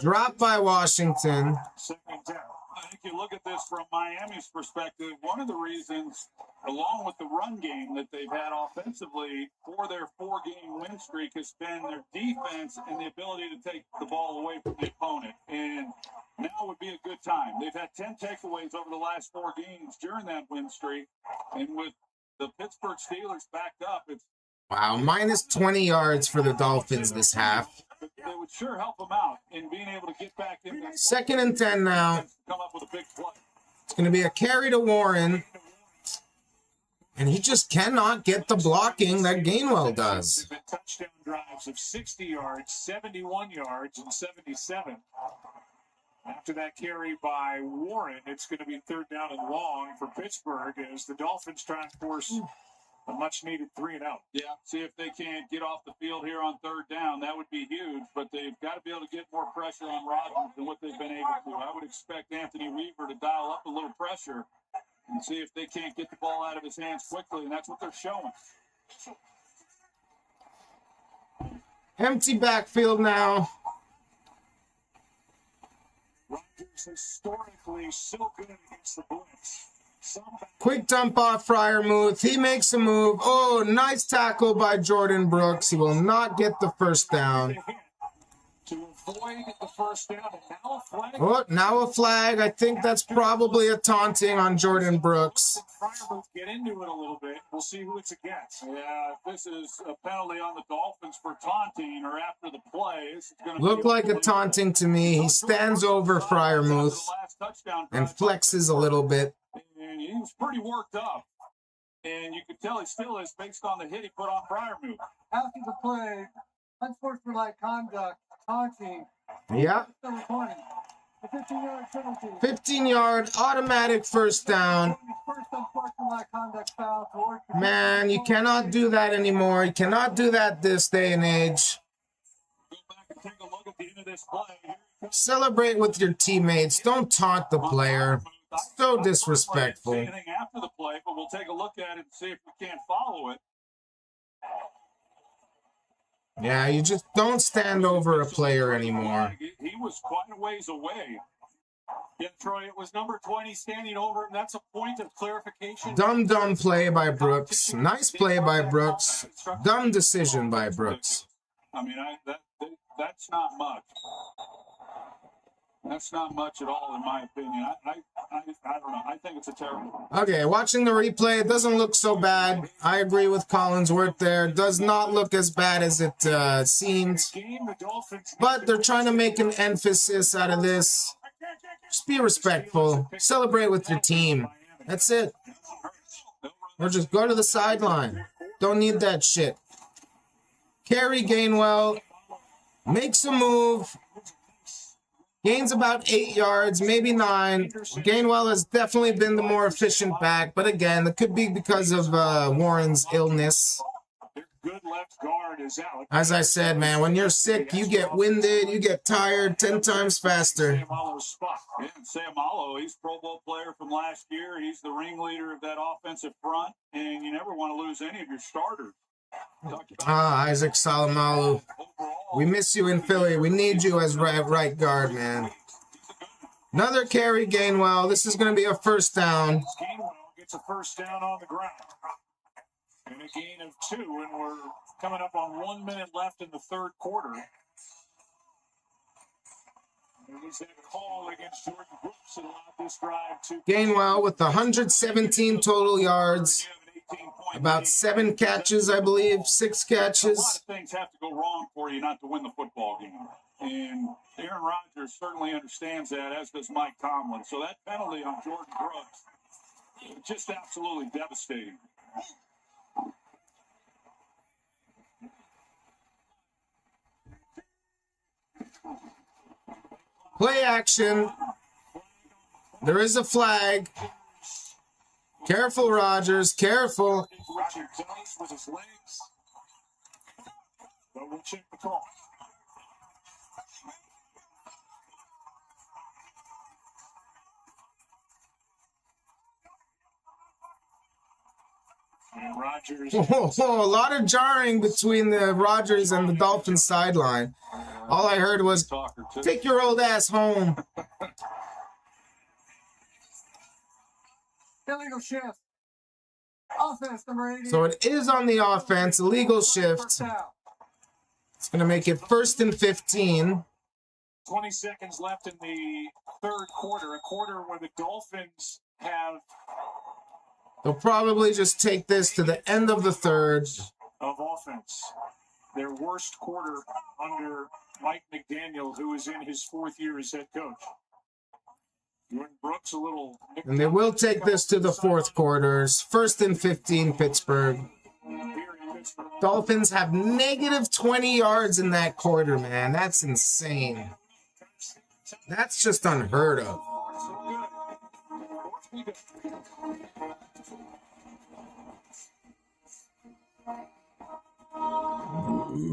Dropped by Washington. Second down. I think you look at this from Miami's perspective, one of the reasons, along with the run game that they've had offensively for their 4-game win streak, has been their defense and the ability to take the ball away from the opponent. And now would be a good time. They've had 10 takeaways over the last 4 games during that win streak. And with the Pittsburgh Steelers backed up, it's Wow, minus 20 yards for the Dolphins this half. It would sure help them out in being able to get back in that. 2nd and 10 now. Come up with a big play. It's going to be a carry to Warren. And he just cannot get the blocking that Gainwell does. Touchdown drives of 60 yards, 71 yards, and 77. After that carry by Warren, it's going to be 3rd down and long for Pittsburgh as the Dolphins try and force a much-needed 3-and-out. Yeah, see if they can't get off the field here on 3rd down. That would be huge, but they've got to be able to get more pressure on Rodgers than what they've been able to. I would expect Anthony Weaver to dial up a little pressure and see if they can't get the ball out of his hands quickly, and that's what they're showing. Empty backfield now. Rodgers historically so good against the blitz. Quick dump off Freiermuth. He makes a move. Oh, nice tackle by Jordan Brooks. He will not get the first down. To avoid the first down, and now a flag. Oh, now a flag. I think that's probably a taunting on Jordan Brooks. Freiermuth get into it a little bit. We'll see who it's against. Yeah, if this is a penalty on the Dolphins for taunting or after the play, this is going to Look like a taunting to me. He stands over Freiermuth and flexes a little bit. And he was pretty worked up. And you could tell he still is based on the hit he put on Freiermuth. After the play, unsportsmanlike conduct, taunting. Yeah. 15-yard penalty. 15-yard automatic first down. First unsportsmanlike conduct foul. Man, you cannot do that anymore. You cannot do that this day and age. Go back and take a look at the end of this play. Celebrate with your teammates. Don't taunt the player. So disrespectful. Anything after the play, but we'll take a look at it and see if we can't follow it. Yeah, you just don't stand over a player anymore. He was quite a ways away. Yeah, Troy, it was number 20 standing over him. That's a point of clarification. Dumb play by Brooks. Nice play by Brooks. Dumb decision by Brooks. I mean, that's not much. That's not much at all, in my opinion. I don't know. I think it's a terrible. Okay, watching the replay, it doesn't look so bad. I agree with Collinsworth there. It does not look as bad as it seems. But they're trying to make an emphasis out of this. Just be respectful. Celebrate with your team. That's it. Or just go to the sideline. Don't need that shit. Carry Gainwell. Makes a move. Gains about 8 yards, maybe 9. Gainwell has definitely been the more efficient back, but again, it could be because of Warren's illness. Good left guard is out. As I said, man, when you're sick, you get winded, you get tired 10 times faster. Yeah, Sayamalo, he's Pro Bowl player from last year. He's the ringleader of that offensive front, and you never want to lose any of your starters. Isaac Salamalu. We miss you in Philly. We need you as right guard, man. Another carry, Gainwell. This is going to be a first down. Gainwell gets a first down on the ground. And a gain of 2, and we're coming up on 1 minute left in the third quarter. There's that call against Jordan Brooks and allowed this drive to Gainwell with 117 total yards. About 7 catches, I believe. 6 catches. A lot of things have to go wrong for you not to win the football game. And Aaron Rodgers certainly understands that, as does Mike Tomlin. So that penalty on Jordan Brooks, just absolutely devastating. Play action. There is a flag. Careful, Rodgers. Careful. Roger Jones with his legs. But we'll check the call. And Rodgers. A lot of jarring between the Rodgers and the Dolphins sideline. All I heard was, take your old ass home. Illegal shift. Offense number 80. So it is on the offense. Illegal shift. It's going to make it 1st and 15. 20 seconds left in the third quarter. A quarter where the Dolphins have They'll probably just take this to the end of the third. of offense. Their worst quarter under Mike McDaniel, who is in his 4th year as head coach. Jordan Brooks a little. And they will take this to the fourth quarters. 1st and 15, Pittsburgh. Dolphins have negative 20 yards in that quarter, man. That's insane. That's just unheard of.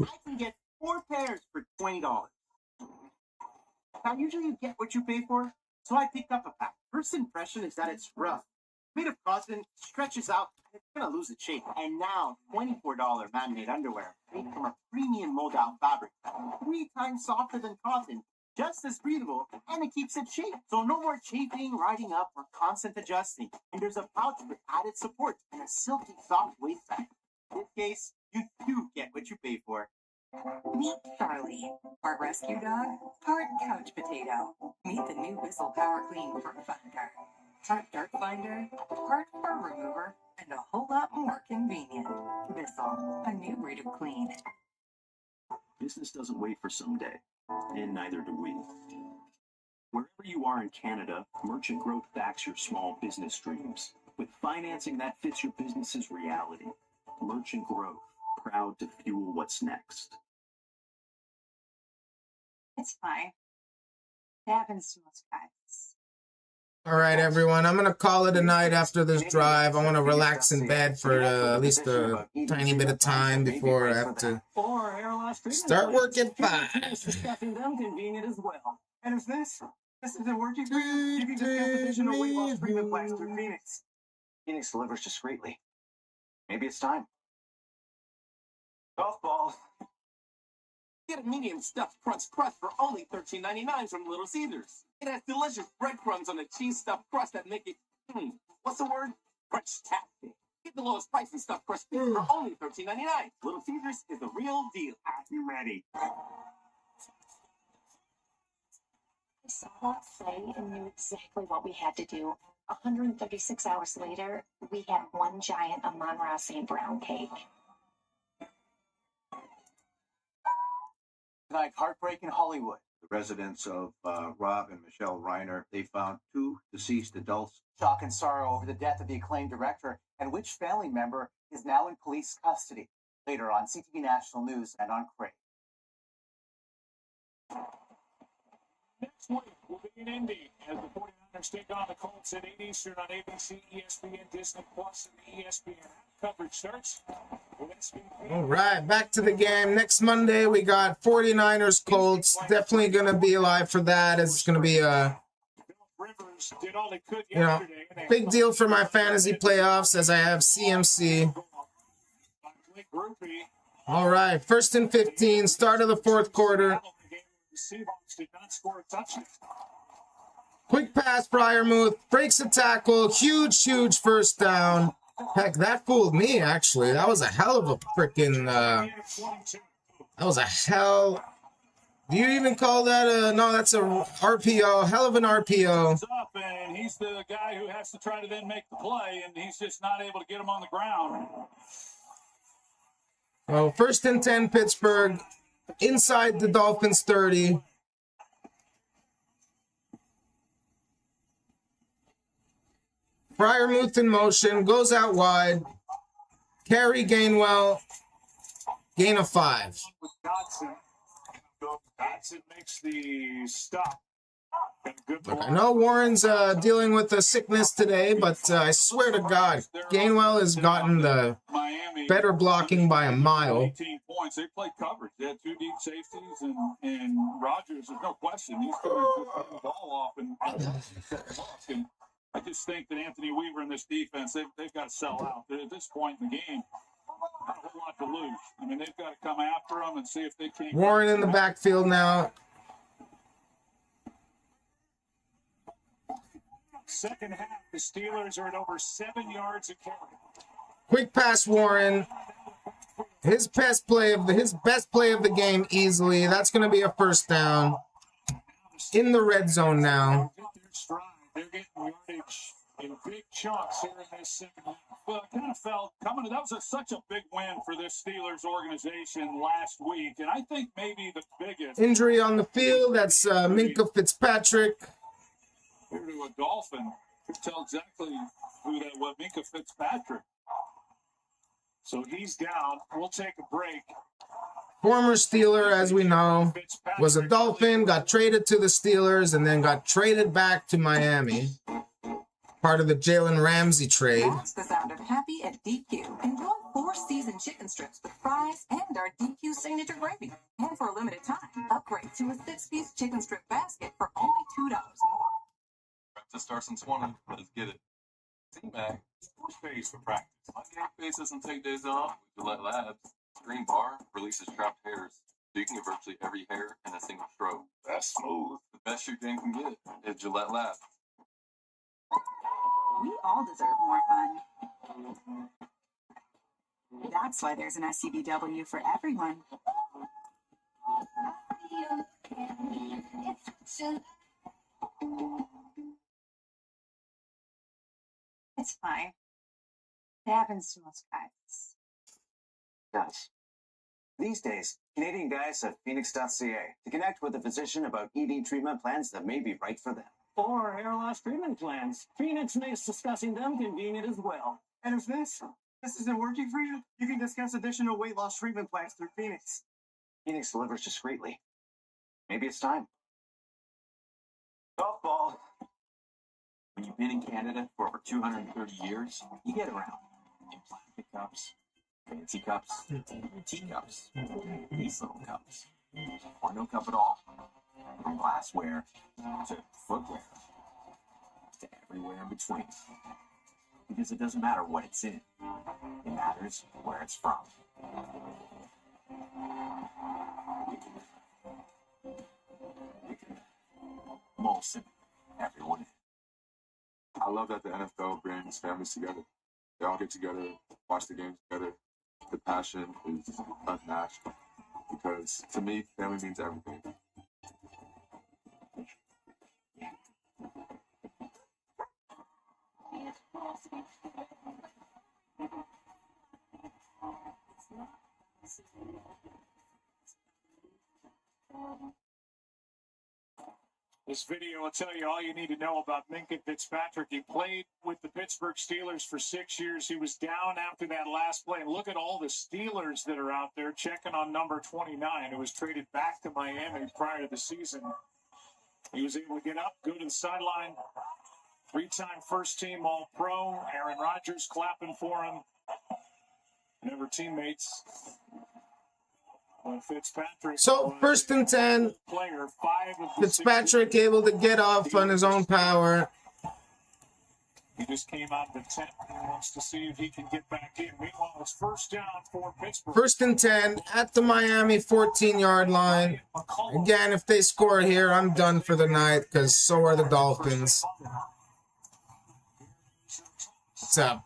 I can get 4 pairs for $20. Now, usually you get what you pay for, so I picked up a pack. First impression is that it's rough. Made of cotton, stretches out, and it's gonna lose its shape. And now, $24 man-made underwear, made from a premium mold-out fabric, 3 times softer than cotton, just as breathable, and it keeps its shape. So no more chafing, riding up, or constant adjusting. And there's a pouch with added support and a silky soft waistband. In this case, you do get what you pay for. Meet Charlie, part rescue dog, part couch potato. Meet the new Whistle Power Clean Fur Finder. Part dirt finder, part fur remover, and a whole lot more convenient. Whistle, a new breed of clean. Business doesn't wait for someday, and neither do we. Wherever you are in Canada, Merchant Growth backs your small business dreams with financing that fits your business's reality. Merchant Growth, proud to fuel what's next. It's fine. It happens to most guys. All right, everyone. I'm going to call it a night after this drive. I want to relax in bed for at least a tiny bit of time before I have to start work at 5. Discussing them convenient as well. And if this isn't working for you, you can just get the additional weight loss treatment plans through Phoenix. Phoenix delivers discreetly. Maybe it's time. Golf ball. Get a medium stuffed crust for only $13.99 from Little Caesars. It has delicious breadcrumbs on a cheese stuffed crust that make it, what's the word? Crunch-tastic. Get the lowest price in stuffed crust for only $13.99. Little Caesars is the real deal. Are you ready? I saw that site and knew exactly what we had to do. 136 hours later, we had one giant Amon-Ra St. Brown cake. Like Heartbreak in Hollywood. The residents of Rob and Michelle Reiner, they found 2 deceased adults. Shock and sorrow over the death of the acclaimed director and which family member is now in police custody. Later on CTV National News and on Crave. Next week, we'll be in Indy as the 49ers take on the Colts at 8 Eastern on ABC, ESPN, Disney Plus, and ESPN. Coverage starts with SVP. All right, back to the game. Next Monday, we got 49ers Colts. Definitely going to be alive for that. It's going to be a big deal for my fantasy playoffs as I have CMC. All right, 1st and 15, start of the fourth quarter. Quick pass, Fryermuth breaks a tackle. Huge first down. Heck, that fooled me, actually. That was a hell of a freaking, that was a hell. Do you even call that a, no, that's a RPO. Hell of an RPO. Up, and he's the guy who has to try to then make the play, and he's just not able to get him on the ground. Oh, 1st and 10, Pittsburgh. inside the Dolphins 30. Fryermuth in motion, goes out wide. Carry Gainwell, gain of 5. With Dotson. Dotson makes the stop. Look, I know Warren's dealing with a sickness today, but I swear to God, Gainwell has gotten the better blocking by a mile. 18 points. They played coverage. They had 2 deep safeties, and Rodgers, there's no question, he's going to put the ball off. And I just think that Anthony Weaver and this defense, they've got to sell out. At this point in the game, not a whole lot to lose. I mean, they've got to come after them and see if they can. Warren in the backfield now. Second half, the Steelers are at over 7 yards a carry. Quick pass, Warren. His best play of the game easily. That's going to be a first down. In the red zone now. They're getting yardage in big chunks here in this second half. Well, I kind of felt coming. That was such a big win for this Steelers organization last week, and I think maybe the biggest Injury on the field. That's Minkah Fitzpatrick. Here to a Dolphin. Could tell exactly who that was. Minkah Fitzpatrick. So he's down. We'll take a break. Former Steeler, as we know, was a Dolphin, got traded to the Steelers, and then got traded back to Miami. Part of the Jalen Ramsey trade. That's the sound of happy at DQ. Enjoy 4 seasoned chicken strips with fries and our DQ signature gravy. And for a limited time, upgrade to a 6-piece chicken strip basket for only $2 more. Practice starts in 20. Let's get it. T-Mac, push phase for practice. My game phase doesn't take days off. Gillette Labs. Green bar releases trapped hairs, so you can get virtually every hair in a single stroke. That's smooth. The best your game can get is Gillette Labs. We all deserve more fun. That's why there's an SCBW for everyone. It's fine. It happens to most guys. Guys. These days, Canadian guys have Phoenix.ca to connect with a physician about ED treatment plans that may be right for them. Or hair loss treatment plans. Phoenix makes discussing them convenient as well. And if this isn't working for you, you can discuss additional weight loss treatment plans through Phoenix. Phoenix delivers discreetly. Maybe it's time. Golf ball. When you've been in Canada for over 230 years, you get around in plastic cups, fancy cups, teacups, these little cups, or no cup at all. From glassware to footwear to everywhere in between. Because it doesn't matter what it's in, it matters where it's from. Molson, everyone. I love that the NFL brings families together. They all get together, watch the games together. The passion is unmatched because to me, family means everything. This video will tell you all you need to know about Minkah Fitzpatrick. He played with the Pittsburgh Steelers for 6 years. He was down after that last play. And look at all the Steelers that are out there checking on number 29, who was traded back to Miami prior to the season. He was able to get up, go to the sideline. 3-time first-team All-Pro. Aaron Rodgers clapping for him. Never teammates. Fitzpatrick. So, first and 10. Fitzpatrick able to get off on his own power. He just came out of the tent and wants to see if he can get back in. Meanwhile, it's first down for Pittsburgh. First and 10 at the Miami 14-yard line. Again, if they score here, I'm done for the night because so are the Dolphins. What's up?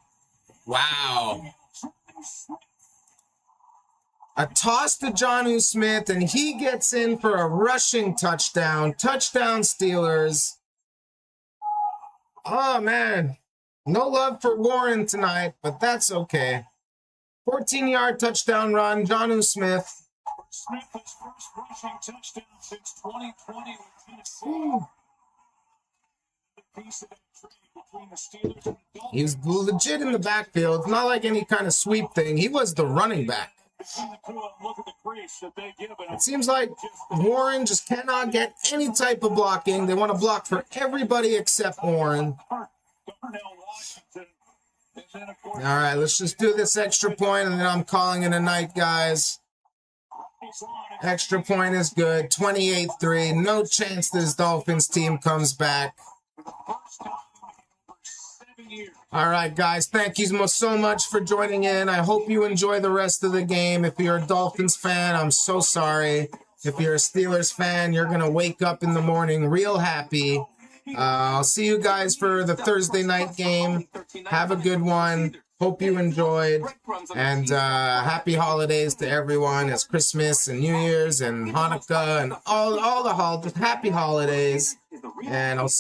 Wow. A toss to Jonnu Smith, and he gets in for a rushing touchdown. Touchdown, Steelers. Oh, man. No love for Warren tonight, but that's okay. 14-yard touchdown run, Jonnu Smith. Smith, his first rushing touchdown since 2020 with Tennessee. The piece of that trade between the Steelers and the Dolphins. He was legit in the backfield. It's not like any kind of sweep thing. He was the running back. It seems like Warren just cannot get any type of blocking. They want to block for everybody except Warren. All right, let's just do this extra point, and then I'm calling it a night, guys. Extra point is good. 28-3. No chance this Dolphins team comes back. All right, guys. Thank you so much for joining in. I hope you enjoy the rest of the game. If you're a Dolphins fan, I'm so sorry. If you're a Steelers fan, you're going to wake up in the morning real happy. I'll see you guys for the Thursday night game. Have a good one. Hope you enjoyed. And happy holidays to everyone. It's Christmas and New Year's and Hanukkah and all the holidays. Happy holidays. And I'll